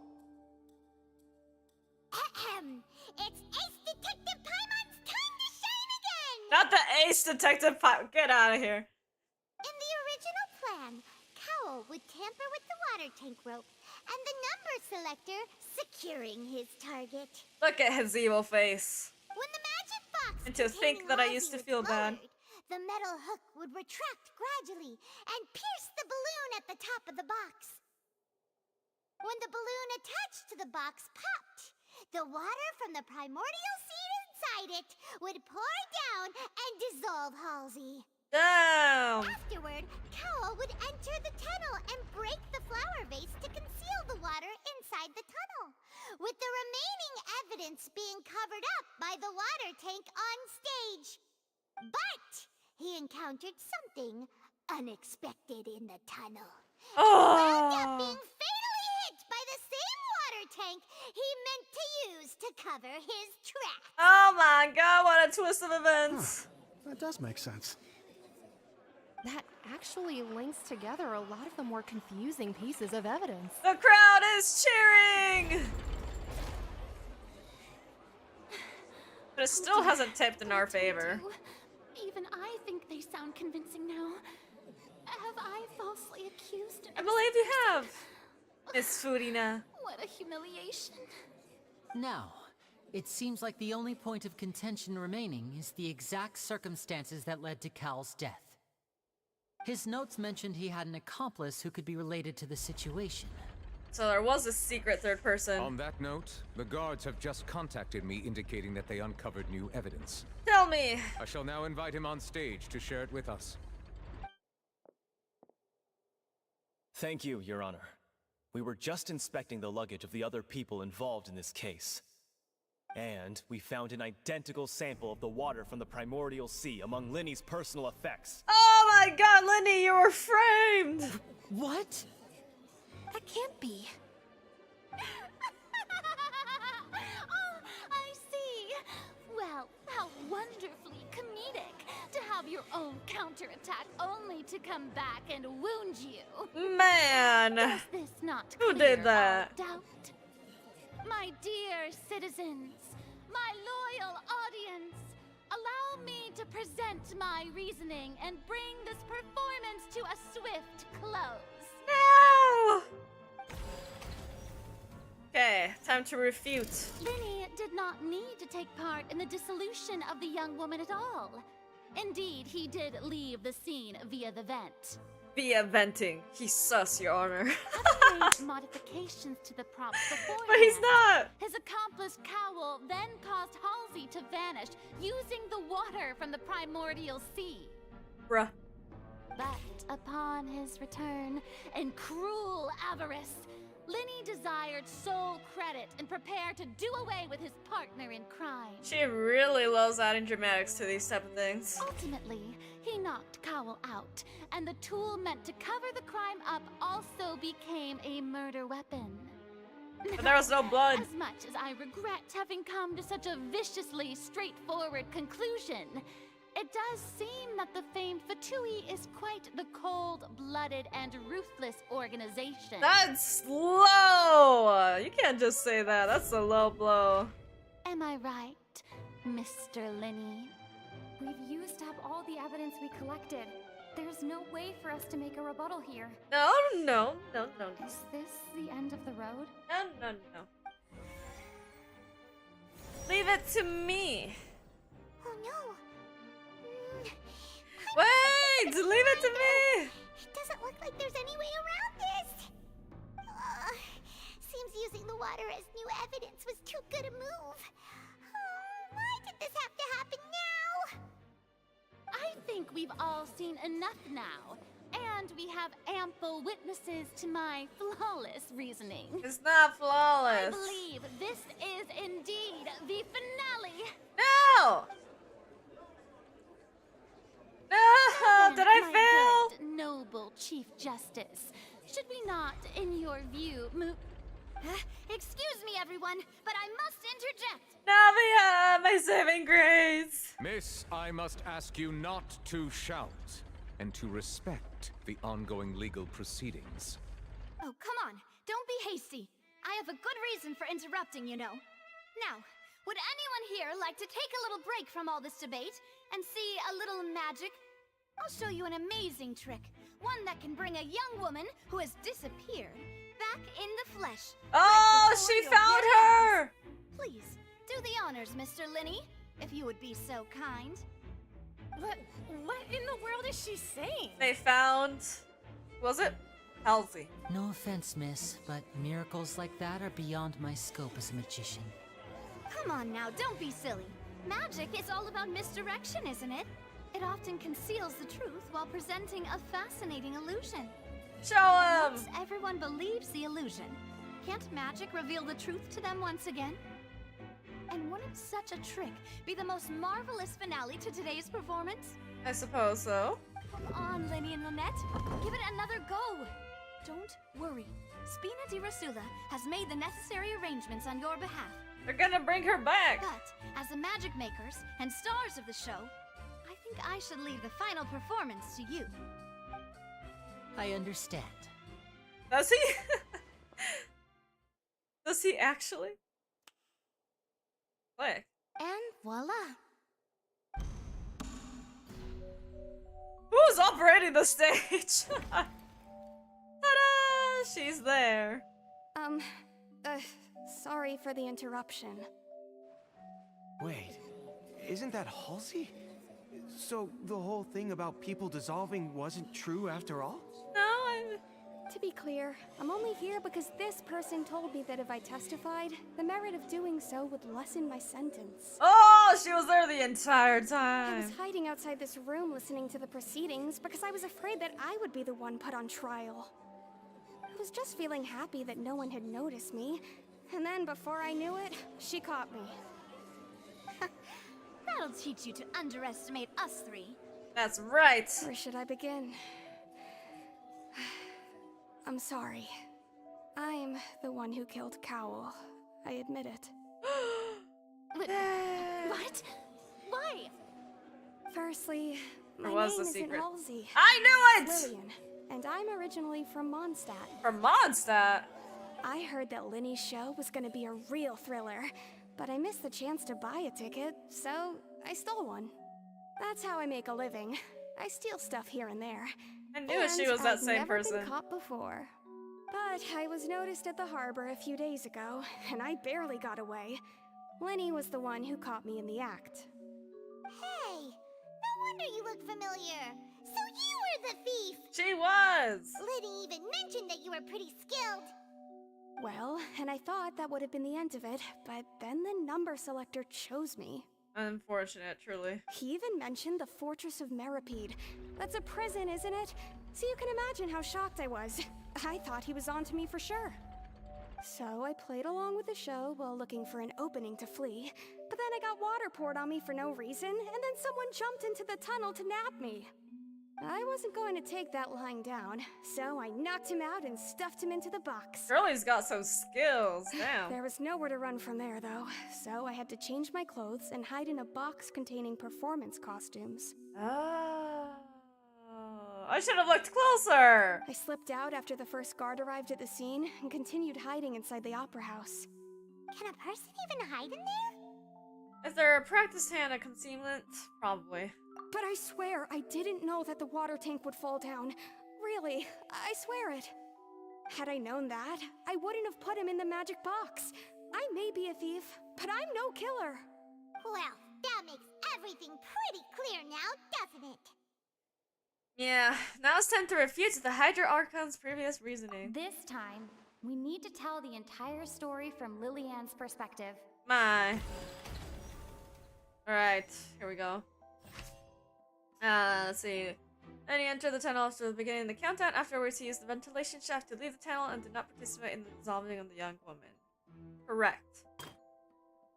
It's Ace Detective Paimon's time to shine again! Not the Ace Detective Get out of here. In the original plan, Cowell would tamper with the water tank rope and the number selector securing his target. Look at his evil face. When the magic box And to think that I used to feel bad. The metal hook would retract gradually and pierce the balloon at the top of the box. When the balloon attached to the box popped, the water from the primordial seed inside it would pour down and dissolve Halsey. Damn! Afterward, Cowell would enter the tunnel and break the flower vase to conceal the water inside the tunnel, with the remaining evidence being covered up by the water tank on stage. But he encountered something unexpected in the tunnel. Oh! He wound up being fatally hit by the same water tank he meant to use to cover his tracks. Oh my god, what a twist of events! That does make sense. That actually links together a lot of the more confusing pieces of evidence. The crowd is cheering! But it still hasn't tipped in our favor. Even I think they sound convincing now. Have I falsely accused? I believe you have, Miss Furina. What a humiliation. Now, it seems like the only point of contention remaining is the exact circumstances that led to Cal's death. His notes mentioned he had an accomplice who could be related to the situation. So there was a secret third person. On that note, the guards have just contacted me indicating that they uncovered new evidence. Tell me! I shall now invite him on stage to share it with us. Thank you, Your Honor. We were just inspecting the luggage of the other people involved in this case. And we found an identical sample of the water from the primordial sea among Lyney's personal effects. Oh my god, Lyney, you were framed! What? That can't be. Oh, I see. Well, how wonderfully comedic to have your own counterattack only to come back and wound you. Man! Does this not Who clear did that? all doubt? My dear citizens, my loyal audience, allow me to present my reasoning and bring this performance to a swift close. No! Okay, time to refute. Lyney did not need to take part in the dissolution of the young woman at all. Indeed, he did leave the scene via the vent. Via venting. He's sus, Your Honor. Having made modifications to the props beforehand, But he's not! His accomplice Cowell then caused Halsey to vanish using the water from the primordial sea. Bruh. But upon his return, in cruel avarice, Lyney desired sole credit and prepared to do away with his partner in crime. She really loves adding dramatics to these type of things. Ultimately, he knocked Cowell out, and the tool meant to cover the crime up also became a murder weapon. But there was no blood. As much as I regret having come to such a viciously straightforward conclusion, it does seem that the famed Fatui is quite the cold-blooded and ruthless organization. That's low! You can't just say that. That's a low blow. Am I right, Mr. Lyney? We've used up all the evidence we collected. There's no way for us to make a rebuttal here. No. Is this the end of the road? No. Leave it to me. Oh no. Wait! Leave it to me! It doesn't look like there's any way around this. Seems using the water as new evidence was too good a move. Why did this have to happen now? I think we've all seen enough now, and we have ample witnesses to my flawless reasoning. It's not flawless. I believe this is indeed the finale. No! No! Did I fail? Good, noble Chief Justice, should we not, in your view, move? Excuse me, everyone, but I must interject. Navia, my saving grace. Miss, I must ask you not to shout and to respect the ongoing legal proceedings. Oh, come on. Don't be hasty. I have a good reason for interrupting, you know. Now, would anyone here like to take a little break from all this debate and see a little magic? I'll show you an amazing trick. One that can bring a young woman who has disappeared back in the flesh. Oh, she found her! Please, do the honors, Mr. Lyney, if you would be so kind. What in the world is she saying? They found... Was it? Halsey. No offense, miss, but miracles like that are beyond my scope as a magician. Come on now, don't be silly. Magic is all about misdirection, isn't it? It often conceals the truth while presenting a fascinating illusion. Show him! Once everyone believes the illusion, can't magic reveal the truth to them once again? And wouldn't such a trick be the most marvelous finale to today's performance? I suppose so. Come on, Lyney and Lynette. Give it another go. Don't worry. Spina di Rasula has made the necessary arrangements on your behalf. They're gonna bring her back. But, as the magic makers and stars of the show, I think I should leave the final performance to you. I understand. Does he? Does he actually? Play. And voila. Who's operating the stage? Ta-da! She's there. Sorry for the interruption. Wait, isn't that Halsey? So the whole thing about people dissolving wasn't true after all? No, To be clear, I'm only here because this person told me that if I testified, the merit of doing so would lessen my sentence. Oh, she was there the entire I was time. hiding outside this room listening to the proceedings because I was afraid that I would be the one put on trial. I was just feeling happy that no one had noticed me, and then before I knew it, she caught me. That'll teach you to underestimate us three. That's right. Where should I begin? I'm sorry. I'm the one who killed Cowl. I admit it. What? Why? Firstly, my There was name a isn't secret. Halsey. I knew it! It's Lillian, and I'm originally from Mondstadt. From Mondstadt? I heard that Lyney's show was gonna be a real thriller, but I missed the chance to buy a ticket, so I stole one. That's how I make a living. I steal stuff here and there. I knew she was that same I've never person. been caught before. But I was noticed at the harbor a few days ago, and I barely got away. Lyney was the one who caught me in the act. Hey, no wonder you look familiar. So you were the thief. She was. Lyney even mentioned that you were pretty skilled. Well, and I thought that would have been the end of it, but then the number selector chose me. Unfortunate, truly. He even mentioned the Fortress of Meripede. That's a prison, isn't it? So you can imagine how shocked I was. I thought he was on to me for sure. So I played along with the show while looking for an opening to flee. But then I got water poured on me for no reason, and then someone jumped into the tunnel to nab me. I wasn't going to take that lying down, so I knocked him out and stuffed him into the box. Girlie's got some skills, damn. There was nowhere to run from there, though, so I had to change my clothes and hide in a box containing performance costumes. Oh, I should have looked closer. I slipped out after the first guard arrived at the scene and continued hiding inside the opera house. Can a person even hide in there? Is there a practice hand at concealment? Probably. But I swear, I didn't know that the water tank would fall down. Really, I swear it. Had I known that, I wouldn't have put him in the magic box. I may be a thief, but I'm no killer. Well, that makes everything pretty clear now, doesn't it? Yeah, now it's time to refute the Hydra Archon's previous reasoning. This time, we need to tell the entire story from Lillian's perspective. My. Alright, here we go. Let's see. Then he entered the tunnel after the beginning of the countdown. Afterwards, he used the ventilation shaft to leave the tunnel and did not participate in the dissolving of the young woman. Correct.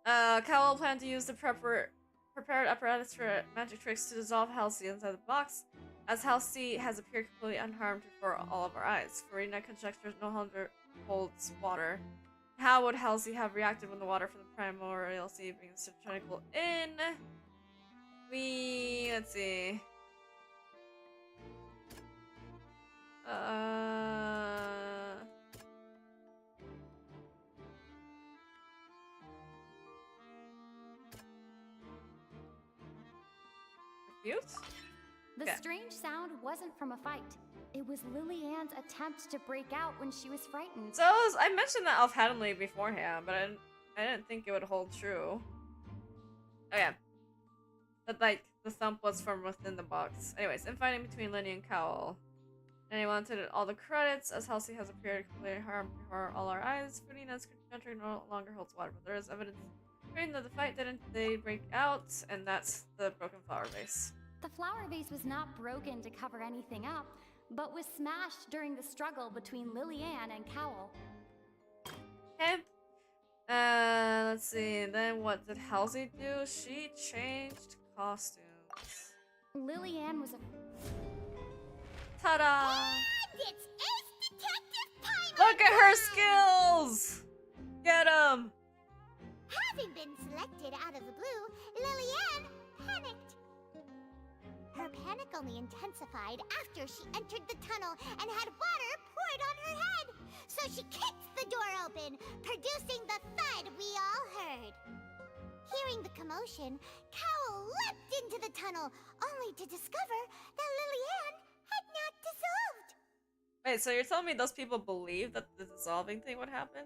Cowell planned to use the prepared apparatus for magic tricks to dissolve Halsey inside the box, as Halsey has appeared completely unharmed before all of our eyes. Farina conjectures no longer holds water. How would Halsey have reacted when the water from the primordial sea brings tranquil in? Let's see. Cute? The Okay. strange sound wasn't from a fight. It was Lillian's attempt to break out when she was frightened. So I mentioned that offhandedly beforehand, but I didn't think it would hold true. Okay. But like the thump was from within the box. Anyways, infighting between Lyney and Cowell. And he wanted all the credits, as Halsey has appeared completely harmed before all our eyes. Farina's country no longer holds water, but there is evidence proving that the fight didn't they break out, and that's the broken flower vase. The flower vase was not broken to cover anything up, but was smashed during the struggle between Lillian and Cowell. Okay. Let's see. Then what did Halsey do? She changed costumes. Lillian was a... Ta-da! And it's Ace Detective time! Look at her skills! Get 'em! Having been selected out of the blue, Lillian panicked. Her panic only intensified after she entered the tunnel and had water poured on her head. So she kicked the door open, producing the thud we all heard. Hearing the commotion, Cowell leapt into the tunnel, only to discover that Lillian had not dissolved. Wait, so you're telling me those people believe that the dissolving thing would happen?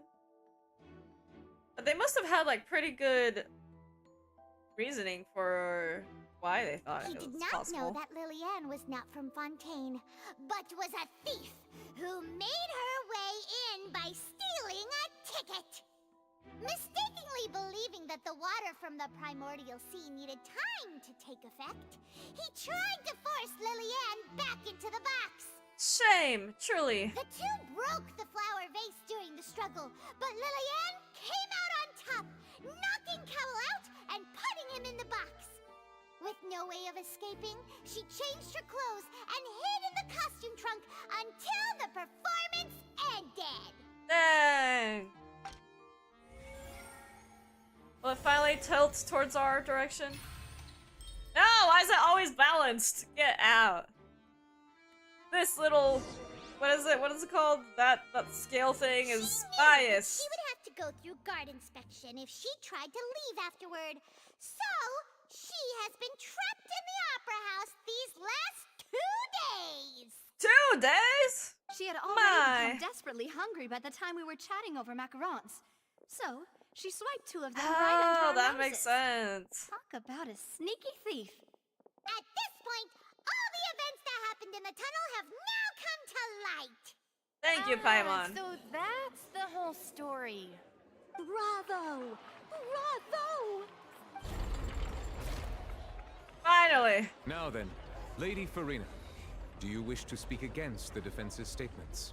But they must have had like pretty good reasoning for why they thought He it did was not possible. know that Lillian was not from Fontaine, but was a thief who made her way in by stealing a ticket. Mistakenly believing that the water from the primordial sea needed time to take effect, he tried to force Lillian back into the box. Shame, truly. The two broke the flower vase during the struggle, but Lillian came out on top, knocking Cowell out and putting him in the box. With no way of escaping, she changed her clothes and hid in the costume trunk until the performance ended. Dang. Will it finally tilt towards our direction? No, why is it always balanced? Get out. This little, what is it called? That scale thing is biased. She would have to go through guard inspection if she tried to leave afterward. So, she has been trapped in the Opera House these last 2 days. 2 days? She had already become desperately hungry by the time we were chatting over macarons. So, she swiped 2 of them right under Oh, our that noses. makes sense. Talk about a sneaky thief. At this point, all the events that happened in the tunnel have now come to light. Thank you, Paimon. So that's the whole story. Bravo! Bravo! Finally. Now then, Lady Farina, do you wish to speak against the defense's statements?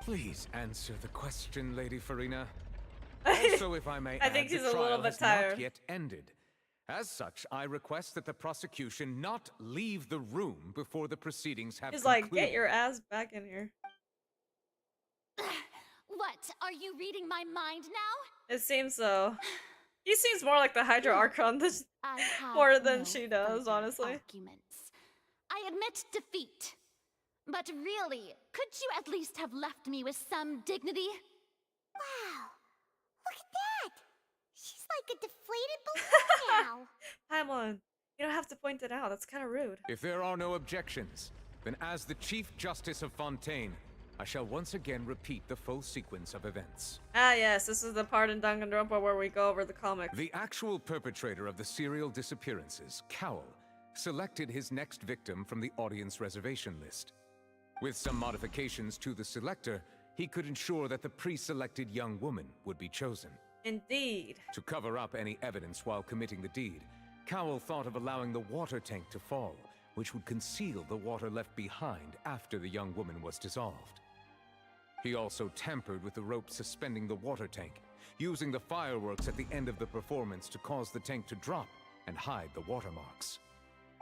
Please answer the question, Lady Farina. Also, if I may I think add, he's the a trial little bit has tired. not yet ended. As such, I request that the prosecution not leave the room before the proceedings have He's concluded. like, get your ass back in here. What? Are you reading my mind now? It seems so. He seems more like the Hydra Archon than I have more than no she does, further honestly. Arguments. I admit defeat. But really, could you at least have left me with some dignity? Wow, look at that. She's like a deflated balloon now. Paimon, you don't have to point it out. That's kind of rude. If there are no objections, then as the Chief Justice of Fontaine, I shall once again repeat the full sequence of events. Ah, yes, this is the part in Danganronpa where we go over the comic. The actual perpetrator of the serial disappearances, Cowell, selected his next victim from the audience reservation list. With some modifications to the selector, he could ensure that the pre-selected young woman would be chosen. Indeed. To cover up any evidence while committing the deed, Cowell thought of allowing the water tank to fall, which would conceal the water left behind after the young woman was dissolved. He also tampered with the rope suspending the water tank, using the fireworks at the end of the performance to cause the tank to drop and hide the watermarks.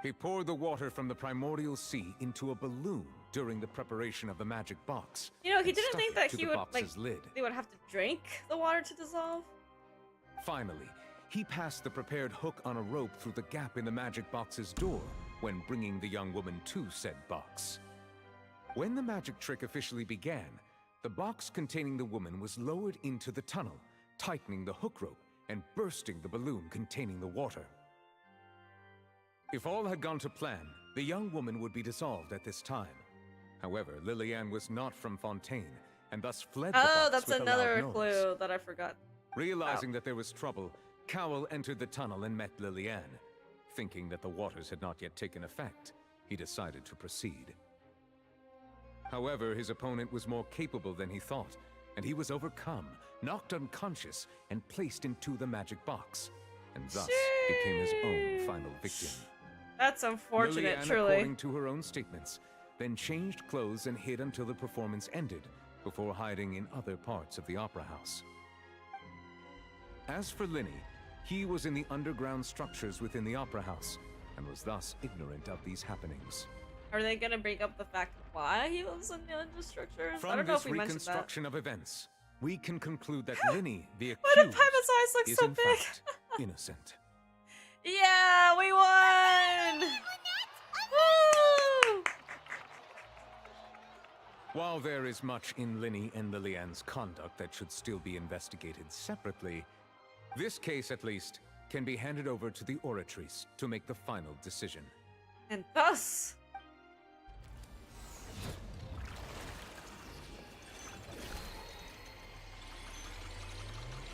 He poured the water from the primordial sea into a balloon during the preparation of the magic box. You know, he and didn't stuck think it that to he the would, box's lid. they would have to drink the water to dissolve. Finally, he passed the prepared hook on a rope through the gap in the magic box's door when bringing the young woman to said box. When the magic trick officially began, the box containing the woman was lowered into the tunnel, tightening the hook rope and bursting the balloon containing the water. If all had gone to plan, the young woman would be dissolved at this time. However, Lillian was not from Fontaine, and thus fled the Oh, box that's with a another loud noise. clue that I forgot. Realizing that there was trouble, Cowell entered the tunnel and met Lillian. Thinking that the waters had not yet taken effect, he decided to proceed. However, his opponent was more capable than he thought, and he was overcome, knocked unconscious, and placed into the magic box, and thus became his own final victim. That's unfortunate, Lillian, truly. according to her own statements, then changed clothes and hid until the performance ended, before hiding in other parts of the opera house. As for Lyney, he was in the underground structures within the opera house, and was thus ignorant of these happenings. Are they gonna bring up the fact why he lives in the infrastructure? I From don't know this if we mentioned that. reconstruction of events, we can conclude that Lyney, the Why did accused, Paimon's eyes look is so in big? fact innocent. Yeah, we won! Woo! While there is much in Lyney and Lillian's conduct that should still be investigated separately, this case, at least, can be handed over to the Oratrice to make the final decision. And thus...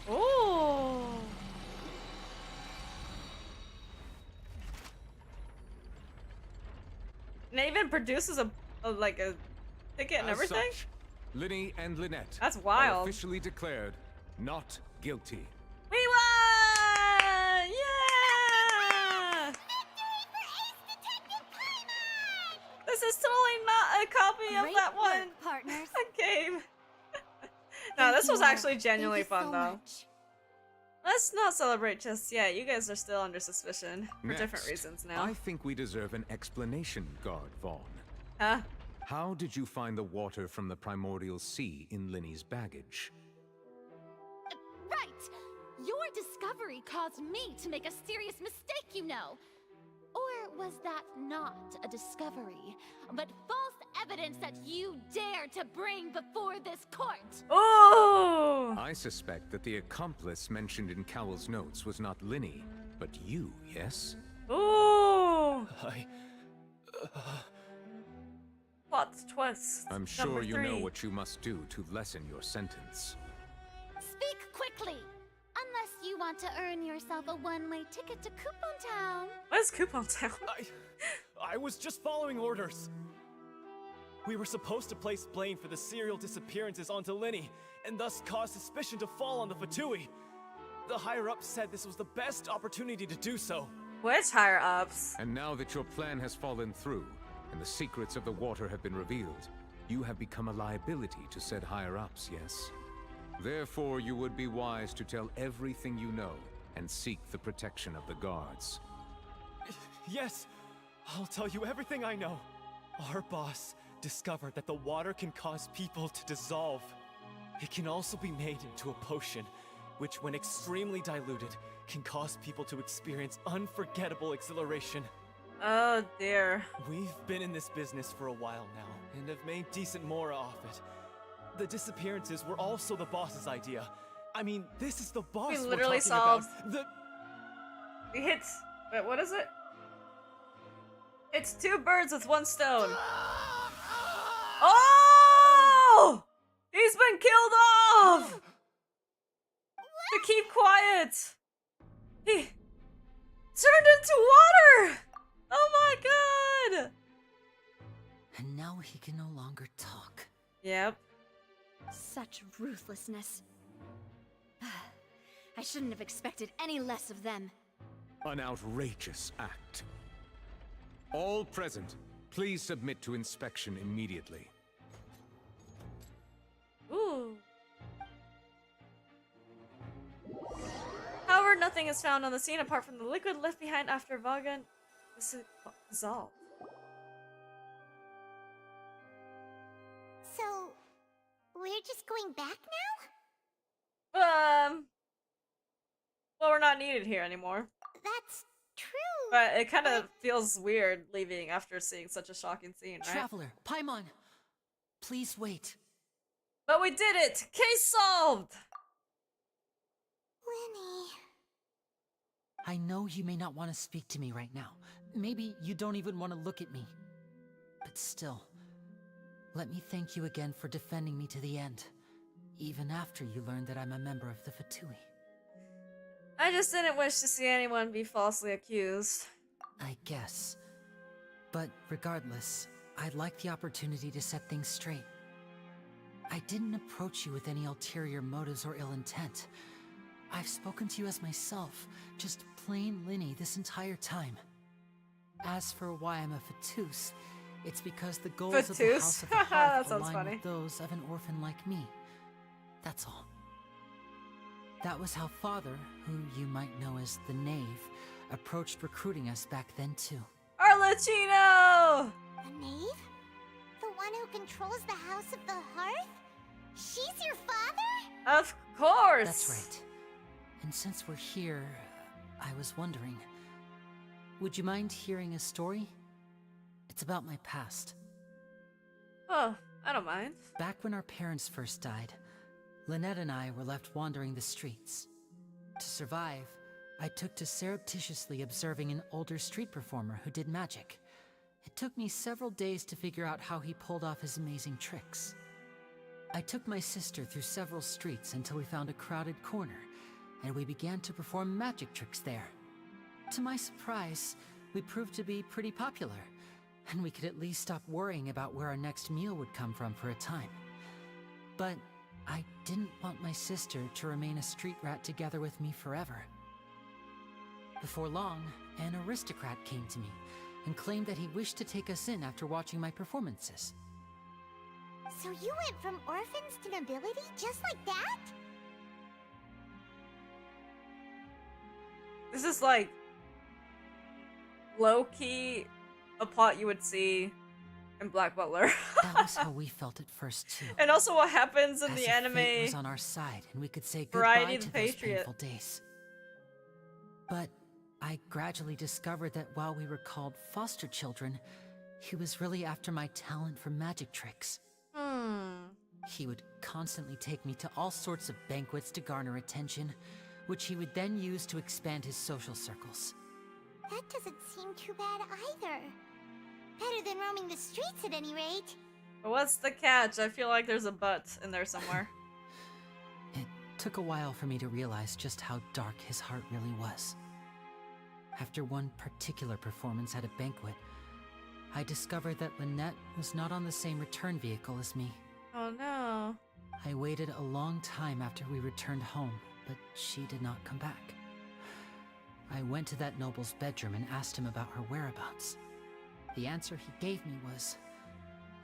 Oh. And it even produces a ticket and As everything? such, Lyney and Lynette That's are wild. officially declared not guilty. We won! Yeah! This is totally not a copy of Great that one. work, partners. Game. No, this was actually genuinely fun though. Much. Let's not celebrate just yet. You guys are still under suspicion for different Next, reasons now. I think we deserve an explanation, Guard Vaughn. Huh? How did you find the water from the primordial sea in Lyney's baggage? Right! Your discovery caused me to make a serious mistake, you know. Or was that not a discovery, but false evidence that you dare to bring before this court? Oh! I suspect that the accomplice mentioned in Cowell's notes was not Lyney, but you, yes? Oh! I... Plot twist. I'm sure you know what you must do to lessen your sentence. Speak quickly! Unless you want to earn yourself a one-way ticket to Coupon Town. What is Coupon Town? I was just following orders. We were supposed to place blame for the serial disappearances onto Lyney, and thus cause suspicion to fall on the Fatui. The higher-ups said this was the best opportunity to do so. Which higher-ups? And now that your plan has fallen through, and the secrets of the water have been revealed, you have become a liability to said higher-ups, yes? Therefore, you would be wise to tell everything you know, and seek the protection of the guards. Yes, I'll tell you everything I know. Our boss discovered that the water can cause people to dissolve. It can also be made into a potion, which when extremely diluted, can cause people to experience unforgettable exhilaration. Oh dear. We've been in this business for a while now, and have made decent mora off it. The disappearances were also the boss's idea. I mean, this is the boss We we're literally talking solved. about. We hit. Wait, what is it? It's two birds with one stone. Oh! He's been killed off! To keep quiet! He turned into water! Oh my god! And now he can no longer talk. Yep. Such ruthlessness. I shouldn't have expected any less of them. An outrageous act. All present, please submit to inspection immediately. Ooh. However, nothing is found on the scene apart from the liquid left behind after Vagan dissolved. So, we're just going back now? Well, we're not needed here anymore. That's true. But it kind of feels weird leaving after seeing such a shocking scene, right? Traveler, Paimon, please wait. But we did it! Case solved! Lyney. I know you may not want to speak to me right now. Maybe you don't even want to look at me. But still, let me thank you again for defending me to the end, even after you learned that I'm a member of the Fatui. I just didn't wish to see anyone be falsely accused. I guess. But regardless, I'd like the opportunity to set things straight. I didn't approach you with any ulterior motives or ill intent. I've spoken to you as myself, just plain Lyney this entire time. As for why I'm a Fatus, it's because the goals of the House of the that Hearth sounds align funny. with those of an orphan like me. That's all. That was how Father, who you might know as the Knave, approached recruiting us back then too. Arlecchino! The knave? The one who controls the House of the Hearth? She's your father? Of course! That's right. And since we're here, I was wondering, would you mind hearing a story? It's about my past. Oh, I don't mind. Back when our parents first died, Lynette and I were left wandering the streets. To survive, I took to surreptitiously observing an older street performer who did magic. It took me several days to figure out how he pulled off his amazing tricks. I took my sister through several streets until we found a crowded corner and we began to perform magic tricks there. To my surprise, we proved to be pretty popular, and we could at least stop worrying about where our next meal would come from for a time. But I didn't want my sister to remain a street rat together with me forever. Before long, an aristocrat came to me and claimed that he wished to take us in after watching my performances. So you went from orphans to nobility just like that? This is like low-key a plot you would see in Black Butler. That was how we felt at first too. And also what happens in As the if anime fate was on our side, and we could say Variety goodbye the to those Patriot. painful days. But I gradually discovered that while we were called foster children, he was really after my talent for magic tricks. He would constantly take me to all sorts of banquets to garner attention, which he would then use to expand his social circles. That doesn't seem too bad either. Better than roaming the streets at any rate. But what's the catch? I feel like there's a but in there somewhere. It took a while for me to realize just how dark his heart really was. After one particular performance at a banquet, I discovered that Lynette was not on the same return vehicle as me. Oh no. I waited a long time after we returned home, but she did not come back. I went to that noble's bedroom and asked him about her whereabouts. The answer he gave me was,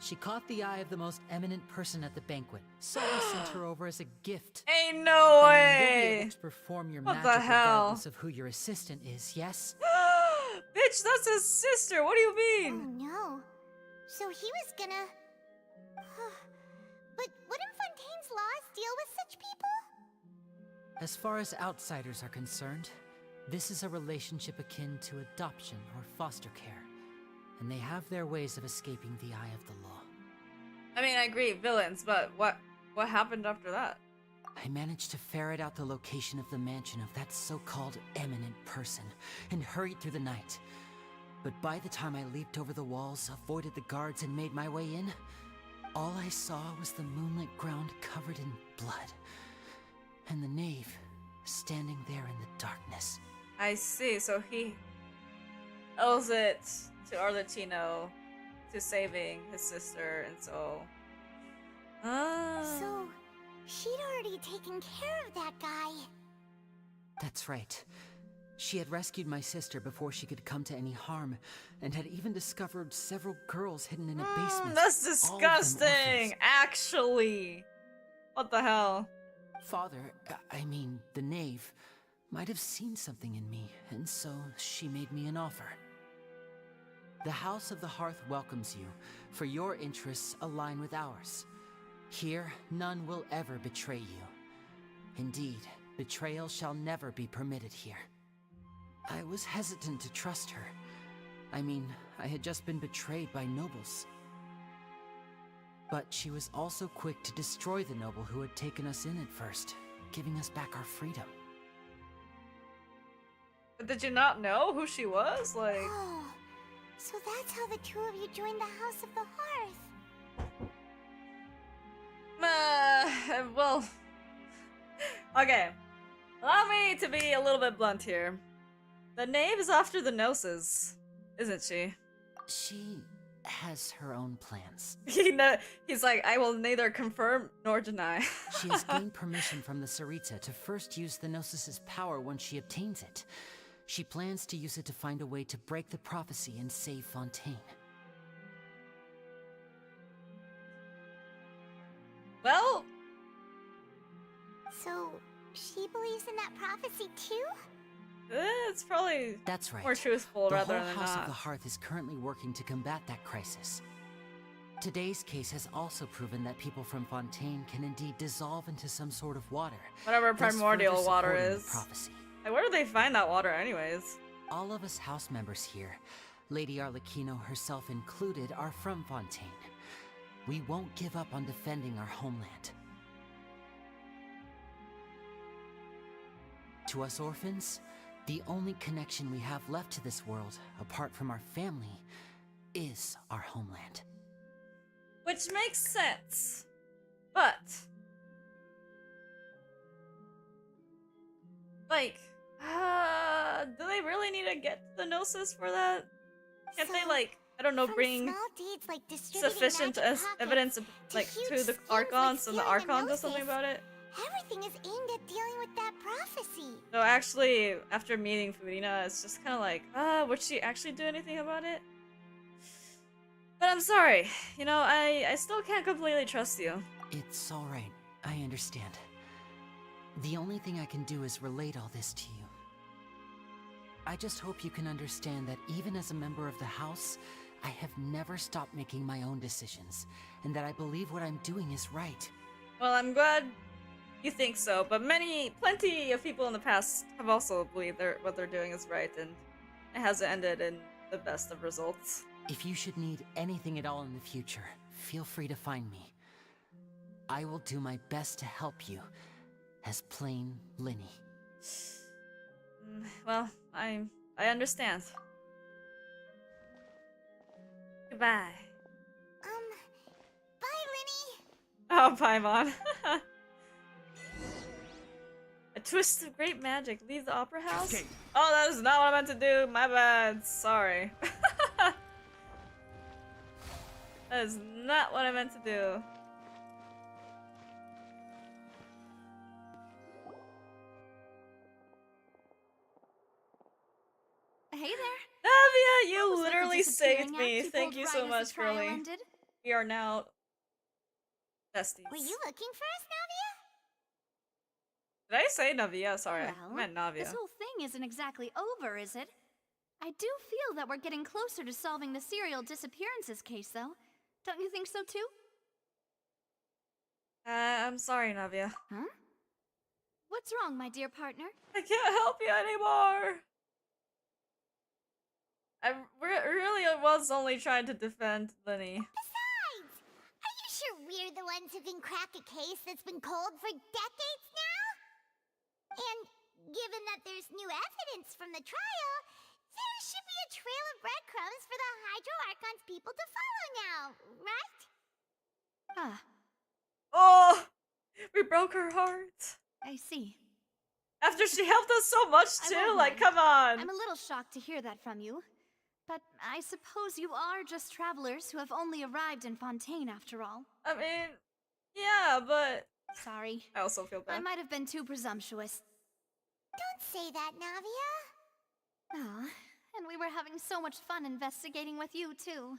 she caught the eye of the most eminent person at the banquet, so I sent her over as a gift. Ain't no And way! you'll be able to perform your What magic the hell? regardless of who your assistant is, yes? Bitch, that's his sister! What do you mean? Oh no. So he was gonna... But wouldn't Fontaine's laws deal with such people? As far as outsiders are concerned, this is a relationship akin to adoption or foster care, and they have their ways of escaping the eye of the law. I mean, I agree, villains, but what happened after that? I managed to ferret out the location of the mansion of that so-called eminent person, and hurried through the night. But by the time I leaped over the walls, avoided the guards, and made my way in, all I saw was the moonlit ground covered in blood, and the knave standing there in the darkness. I see, so he owes it to Arlecchino to saving his sister, and so... So, she'd already taken care of that guy. That's right. She had rescued my sister before she could come to any harm, and had even discovered several girls hidden in a basement. That's all of them disgusting, orphans. actually! What the hell? Father, I mean, the knave, might have seen something in me, and so she made me an offer. The House of the Hearth welcomes you, for your interests align with ours. Here, none will ever betray you. Indeed, betrayal shall never be permitted here. I was hesitant to trust her. I mean, I had just been betrayed by nobles. But she was also quick to destroy the noble who had taken us in at first, giving us back our freedom. But did you not know who she was? Like... Oh, so that's how the two of you joined the House of the Hearth. Well... Okay. Allow me to be a little bit blunt here. The knave is after the Gnosis, isn't she? She has her own plans. He's like, I will neither confirm nor deny. She has gained permission from the Sarita to first use the Gnosis' power once she obtains it. She plans to use it to find a way to break the prophecy and save Fontaine. Well... So, she believes in that prophecy too? It's probably That's right. more truthful The rather whole than House not. of the Hearth is currently working to combat that crisis. Today's case has also proven that people from Fontaine can indeed dissolve into some sort of water. Whatever thus primordial further water supporting the is. prophecy. Like, where do they find that water anyways? All of us house members here, Lady Arlecchino herself included, are from Fontaine. We won't give up on defending our homeland. To us orphans, the only connection we have left to this world, apart from our family, is our homeland. Which makes sense. But... Like, do they really need to get the Gnosis for that? Can't they, like, I don't know, From bring small deeds like distributing sufficient magic pockets evidence, to like, huge to the schemes like Archons, and the stealing a Archon does something Gnosis, about it? everything is aimed at dealing with that prophecy. So actually, after meeting Furina, it's just kind of like, would she actually do anything about it? But I'm sorry, you know, I still can't completely trust you. It's alright. I understand. The only thing I can do is relate all this to you. I just hope you can understand that even as a member of the House, I have never stopped making my own decisions, and that I believe what I'm doing is right. Well, I'm glad you think so, but plenty of people in the past have also believed what they're doing is right, and it hasn't ended in the best of results. If you should need anything at all in the future, feel free to find me. I will do my best to help you, as plain Lyney. Well, I understand. Goodbye. Bye, Lyney. Oh, Paimon. A twist of great magic. Leave the opera house? Oh, that is not what I meant to do. My bad. Sorry. That is not what I meant to do. Hey there. Navia, you What was with the literally saved disappearing me. act you Thank pulled you right so as much, the trial girlie. ended? We are now besties. Were you looking for us, Navia? Did I say Navia? Sorry, I Well, meant Navia. this whole thing isn't exactly over, is it? I do feel that we're getting closer to solving the serial disappearances case, though. Don't you think so, too? I'm sorry, Navia. Huh? What's wrong, my dear partner? I can't help you anymore. I really was only trying to defend Lyney. Besides, are you sure we're the ones who can crack a case that's been cold for decades now? And given that there's new evidence from the trial, there should be a trail of breadcrumbs for the Hydro Archon's people to follow now, right? Ah. Oh, we broke her heart. I see. After she helped us so much I too, won't like, lie. come on. I'm a little shocked to hear that from you. But I suppose you are just travelers who have only arrived in Fontaine after all. I mean, yeah, but... Sorry. I also feel bad. I might have been too presumptuous. Don't say that, Navia. Ah, and we were having so much fun investigating with you, too.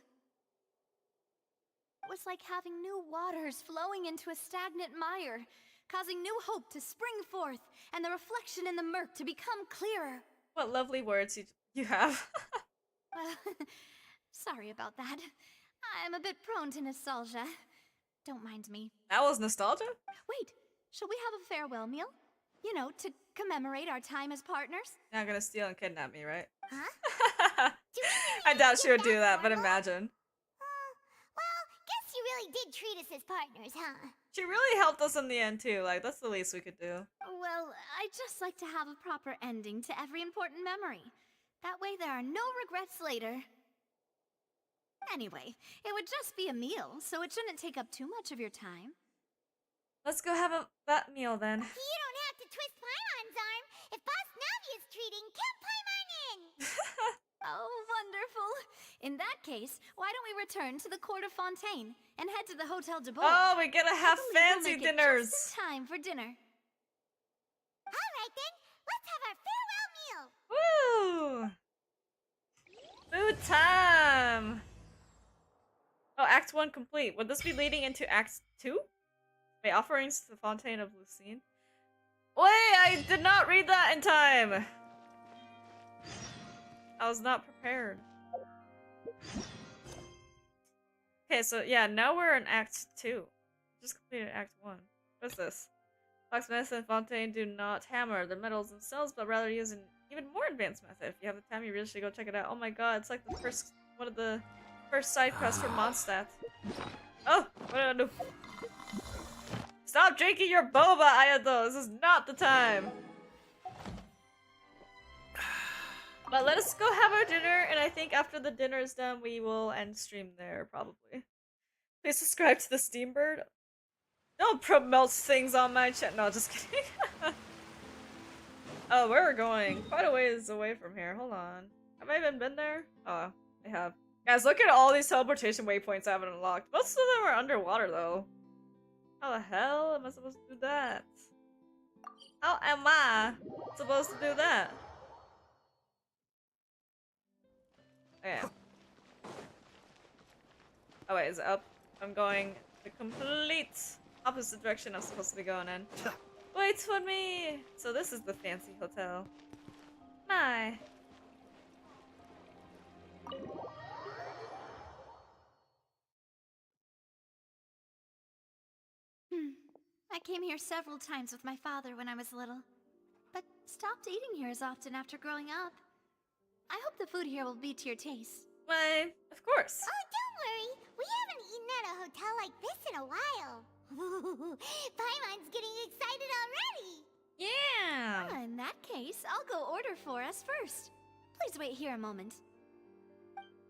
It was like having new waters flowing into a stagnant mire, causing new hope to spring forth, and the reflection in the murk to become clearer. What lovely words you have. Sorry about that. I'm a bit prone to nostalgia. Don't mind me. That was nostalgia? Wait, shall we have a farewell meal? You know, to commemorate our time as partners? You're not gonna steal and kidnap me, right? Huh? I doubt she would do that, but imagine. Well, guess you really did treat us as partners, huh? She really helped us in the end too, like, that's the least we could do. Well, I'd just like to have a proper ending to every important memory. That way there are no regrets later. Anyway, it would just be a meal, so it shouldn't take up too much of your time. Let's go have that meal then. You don't have to twist Paimon's arm. If Boss Navia's treating, count Paimon in! Oh, wonderful. In that case, why don't we return to the Court of Fontaine and head to the Hotel de Bois? Oh, we gotta have I believe we'll fancy make it dinners. just in time for dinner. Alright then, let's have our farewell meal! Woo! Food time! Oh, Act 1 complete. Would this be leading into Act 2? Wait, offerings to the Fontaine of Lucine? Wait, I did not read that in time! I was not prepared. Okay, so yeah, now we're in Act 2. Just completed Act 1. What's this? Blacksmiths and Fontaine do not hammer the metals themselves, but rather use an even more advanced method. If you have the time, you really should go check it out. Oh my god, it's like the first one of the first side quests for Mondstadt. Oh, what did I do? Stop drinking your boba, Ayato! This is not the time! But let us go have our dinner, and I think after the dinner is done, we will end stream there, probably. Please subscribe to the Steambird. Don't promote things on my channel. No, just kidding. Oh, where we're going? Quite a ways away from here. Hold on. Have I even been there? Oh, I have. Guys, look at all these teleportation waypoints I haven't unlocked. Most of them are underwater, though. How the hell am I supposed to do that? How am I supposed to do that? Okay. Oh wait, is it up? I'm going the complete opposite direction I'm supposed to be going in. Wait for me! So this is the fancy hotel. My. I came here several times with my father when I was little, but stopped eating here as often after growing up. I hope the food here will be to your taste. Why, of course. Oh, don't worry. We haven't eaten at a hotel like this in a while. Paimon's getting excited already. Yeah. In that case, I'll go order for us first. Please wait here a moment.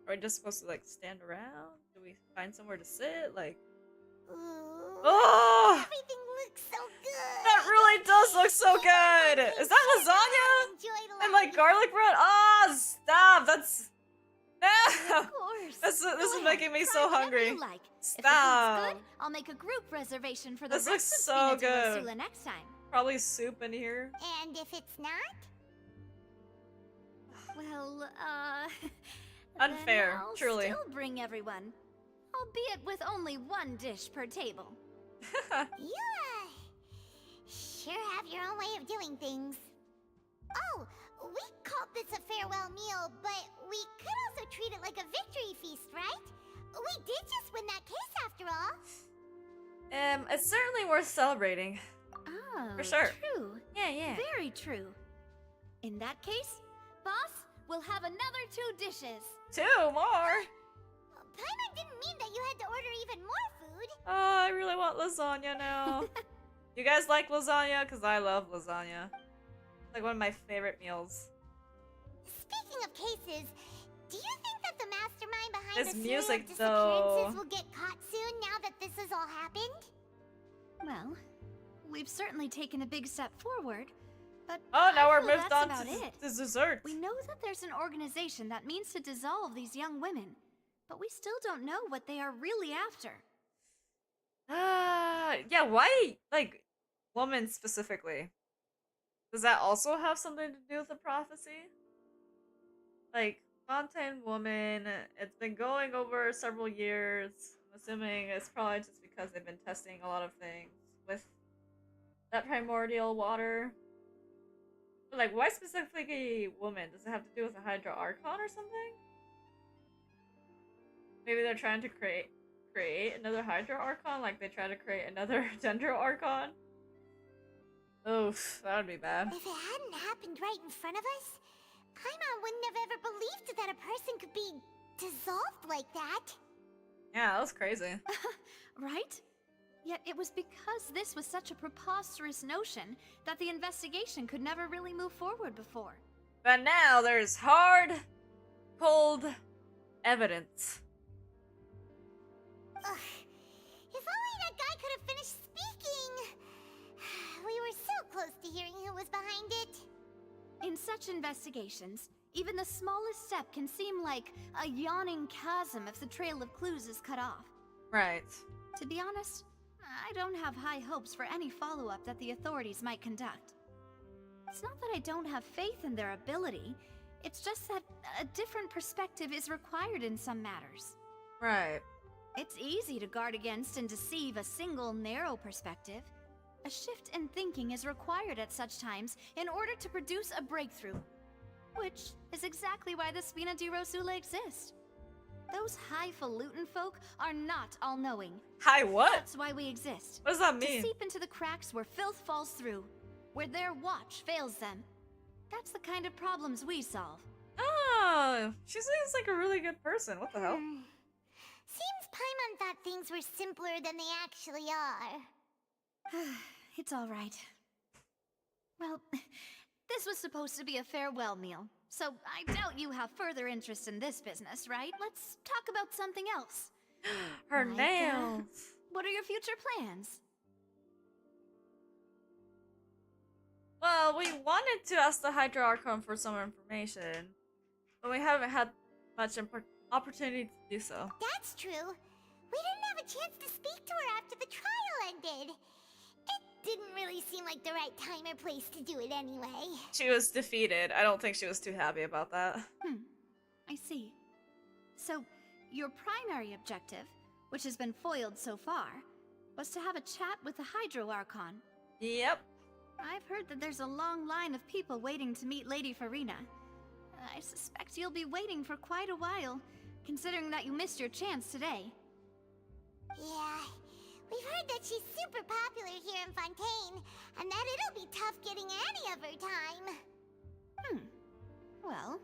Are we just supposed to like stand around? Do we find somewhere to sit? Like, Ooh, oh, everything looks so good. that really does look so good. Is that lasagna? And like garlic bread? Oh, stop! That's no. Of course. This is Go making ahead, me try so whatever hungry. you like. Stop. If the food's good, I'll make a group reservation for the This rest looks of so Spina de good. Rosula next time. Probably soup in here. And if it's not? Well, Unfair, then I'll truly. still bring everyone, albeit with only one dish per table. You, sure have your own way of doing things. Oh, we called this a farewell meal, but we could also treat it like a victory feast, right? We did just win that case after all. It's certainly worth celebrating. Oh, For sure. True. Yeah. Very true. In that case, boss, we'll have another 2 dishes. 2 more? Paimon didn't mean that you had to order even more food. Oh, I really want lasagna now. You guys like lasagna? Because I love lasagna. It's like one of my favorite meals. Speaking of cases, do you think that the mastermind behind This the music, series of though. disappearances will get caught soon now that this has all happened? Well, we've certainly taken a big step forward, but Oh, now I we're feel moved that's on about to it. dessert. We know that there's an organization that means to dissolve these young women, but we still don't know what they are really after. Yeah, why, like, woman specifically? Does that also have something to do with the prophecy? Like, Fontaine woman, it's been going over several years. I'm assuming it's probably just because they've been testing a lot of things with that primordial water. But, like, why specifically woman? Does it have to do with the Hydra Archon or something? Maybe they're trying to create another Hydra Archon, like they try to create another Dendro Archon. Oof, that would be bad. If it hadn't happened right in front of us, Paimon wouldn't have ever believed that a person could be dissolved like that. Yeah, that was crazy. Right? Yet it was because this was such a preposterous notion that the investigation could never really move forward before. But now there's hard, cold evidence. Ugh. If only that guy could have finished speaking. We were so close to hearing who was behind it. In such investigations, even the smallest step can seem like a yawning chasm if the trail of clues is cut off. Right. To be honest, I don't have high hopes for any follow-up that the authorities might conduct. It's not that I don't have faith in their ability, it's just that a different perspective is required in some matters. Right. It's easy to guard against and deceive a single narrow perspective. A shift in thinking is required at such times in order to produce a breakthrough. Which is exactly why the Spina di Rosula exist. Those highfalutin folk are not all-knowing. Hi what? That's why we exist. What does that mean? To seep into the cracks where filth falls through, where their watch fails them. That's the kind of problems we solve. Oh, she seems like a really good person. What the hell? Seems Paimon thought things were simpler than they actually are. It's all right. Well, this was supposed to be a farewell meal, so I doubt you have further interest in this business, right? Let's talk about something else. Her Like, nails. What are your future plans? Well, we wanted to ask the Hydra Archon for some information, but we haven't had much opportunity to do so. That's true. We didn't have a chance to speak to her after the trial ended. It didn't really seem like the right time or place to do it anyway. She was defeated. I don't think she was too happy about that. I see. So, your primary objective, which has been foiled so far, was to have a chat with the Hydro Archon. Yep. I've heard that there's a long line of people waiting to meet Lady Farina. I suspect you'll be waiting for quite a while, considering that you missed your chance today. Yeah, we've heard that she's super popular here in Fontaine, and that it'll be tough getting any of her time. Well,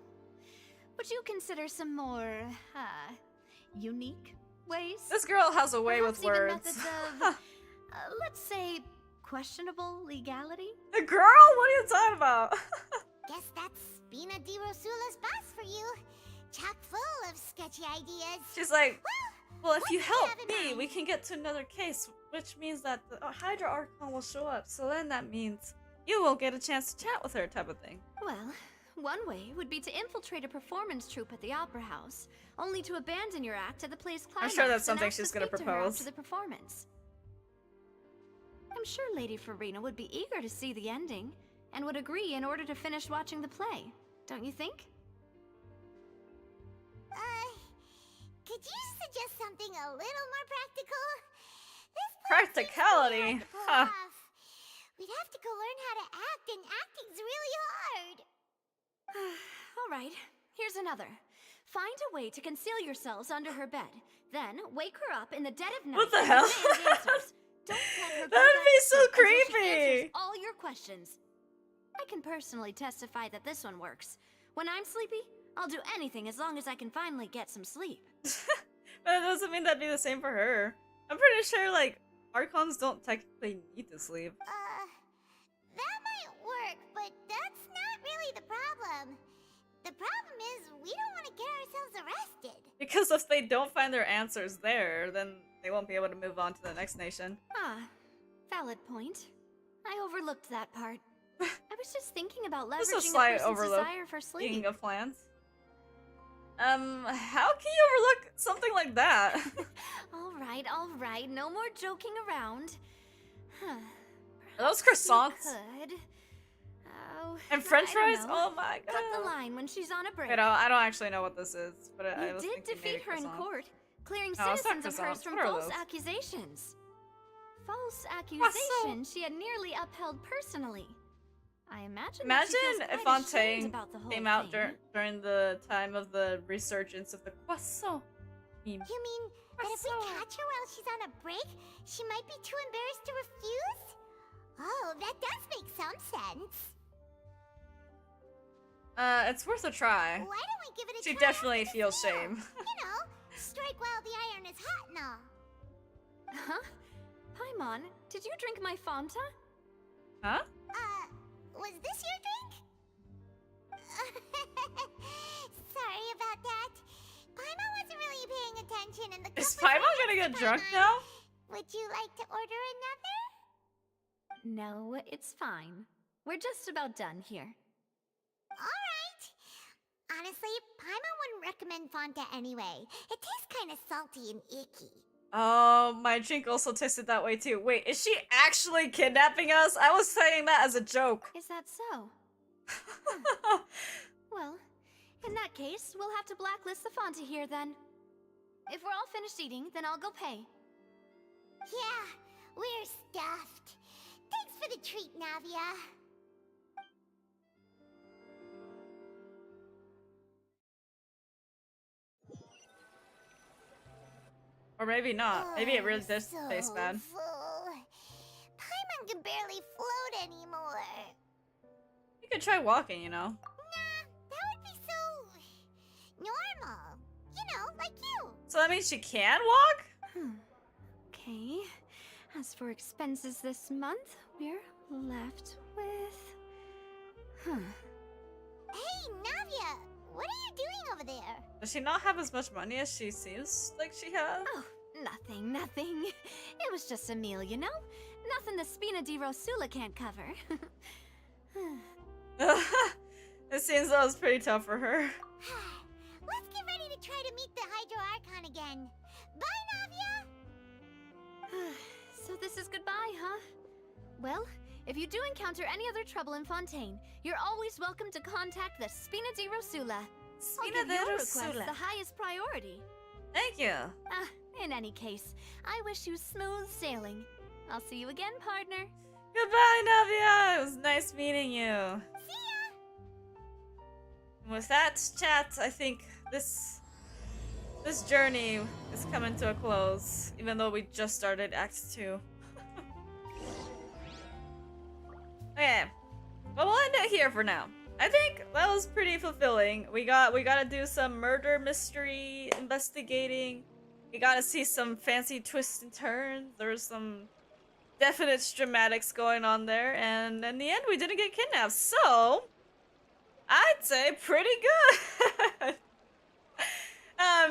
would you consider some more, unique ways? This girl has a way Perhaps with even words. methods of, let's say, questionable legality? Girl, what are you talking about? Guess that's Spina di Rosula's boss for you. Chock full of sketchy ideas. She's like, well, if what you do help have in me, mind? we can get to another case, which means that the Hydra Archon will show up. So then that means you will get a chance to chat with her, type of thing. Well, one way would be to infiltrate a performance troupe at the Opera House, only to abandon your act at the play's climax. I'm sure that's and something ask to she's gonna speak to her propose. after the performance. I'm sure Lady Farina would be eager to see the ending, and would agree in order to finish watching the play. Don't you think? Could you suggest something a little more practical? This Practicality? Huh. We'd have to go learn how to act, and acting's really hard. Alright, here's another. Find a way to conceal yourselves under her bed. Then wake her up in the dead of night. What the and hell? demand answers. Don't let her go That'd back be to so sleep until she creepy. answers all your questions. I can personally testify that this one works. When I'm sleepy, I'll do anything as long as I can finally get some sleep. But that doesn't mean that'd be the same for her. I'm pretty sure, like, Archons don't technically need to sleep. That might work, but that's not really the problem. The problem is we don't want to get ourselves arrested. Because if they don't find their answers there, then they won't be able to move on to the next nation. Valid point. I overlooked that part. I was just thinking about Just a leveraging a slight person's overlook. desire for sleep. Speaking of plans. How can you overlook something like that? Alright, no more joking around. Are those Perhaps you croissants? could. Oh, And French I don't fries? know. Oh my god. Cut the line when she's on a break. Wait, I don't actually know what this is, but I You was did thinking maybe defeat her in croissants. court, clearing No, it's not citizens of hers croissants. from What are false those? accusations. False accusations she had nearly upheld personally. I imagine that she feels Imagine if quite ashamed Fontaine about the whole came out thing. during the time of the resurgence of the croissant meme. You mean that if we catch her while she's on a break, she might be too embarrassed to refuse? Oh, that does make some sense. It's worth a try. Why don't we give it a She try? definitely feels shame. You know, strike while the iron is hot and all. Huh? Paimon, did you drink my Fanta? Huh? Was this your drink? Sorry about that. Paimon wasn't really paying attention and the cup Is was Paimon right gonna next get to drunk Paimon. now? Would you like to order another? No, it's fine. We're just about done here. Alright. Honestly, Paimon wouldn't recommend Fanta anyway. It tastes kind of salty and icky. Oh, my drink also tasted that way too. Wait, is she actually kidnapping us? I was saying that as a joke. Is that so? Well, in that case, we'll have to blacklist the Fanta here then. If we're all finished eating, then I'll go pay. Yeah, we're stuffed. Thanks for the treat, Navia. Or maybe not. Maybe it really does So taste bad. full. Paimon can barely float anymore. You could try walking, you know. That would be so normal. You know, like you. So that means she can walk? Okay. As for expenses this month, we're left with... Hey, Navia, what are you doing over there? Does she not have as much money as she seems like she has? Oh, nothing. It was just a meal, you know? Nothing the Spina di Rosula can't cover. It seems that was pretty tough for her. Let's get ready to try to meet the Hydro Archon again. Bye, Navia! So this is goodbye, huh? Well, if you do encounter any other trouble in Fontaine, you're always welcome to contact the Spina di Rosula. I'll give your request the highest priority. Thank you. In any case, I wish you smooth sailing. I'll see you again, partner. Goodbye, Navia. It was nice meeting you. See ya! And with that, chat, I think this journey is coming to a close, even though we just started Act 2. Okay, but we'll end it here for now. I think that was pretty fulfilling. We gotta do some murder mystery investigating. We gotta see some fancy twists and turns. There's some definite dramatics going on there, and in the end, we didn't get kidnapped. So I'd say pretty good.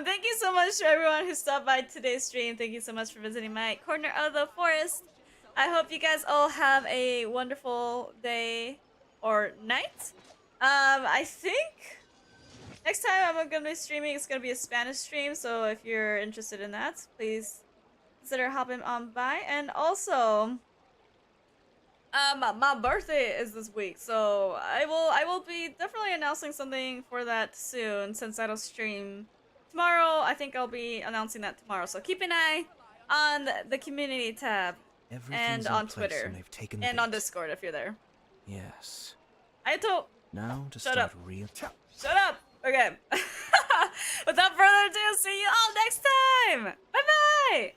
Thank you so much to everyone who stopped by today's stream. Thank you so much for visiting my corner of the forest. I hope you guys all have a wonderful day or night. I think next time I'm gonna be streaming, it's gonna be a Spanish stream, so if you're interested in that, please consider hopping on by. And also, my birthday is this week, so I will be definitely announcing something for that soon, since I don't stream tomorrow. I think I'll be announcing that tomorrow, so keep an eye on the community tab and on Twitter and on Discord if you're there. Yes. I told. Now to Shut start up. real. Shut up. Okay. Without further ado, see you all next time. Bye bye.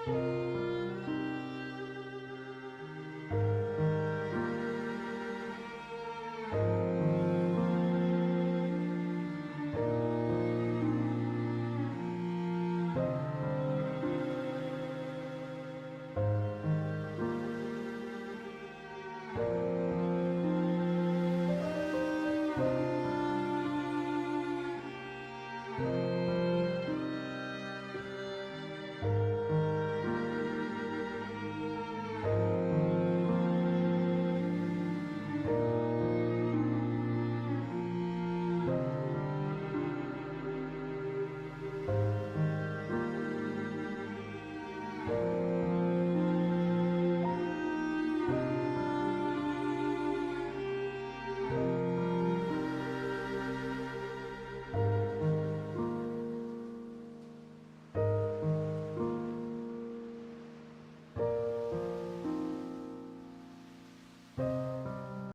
you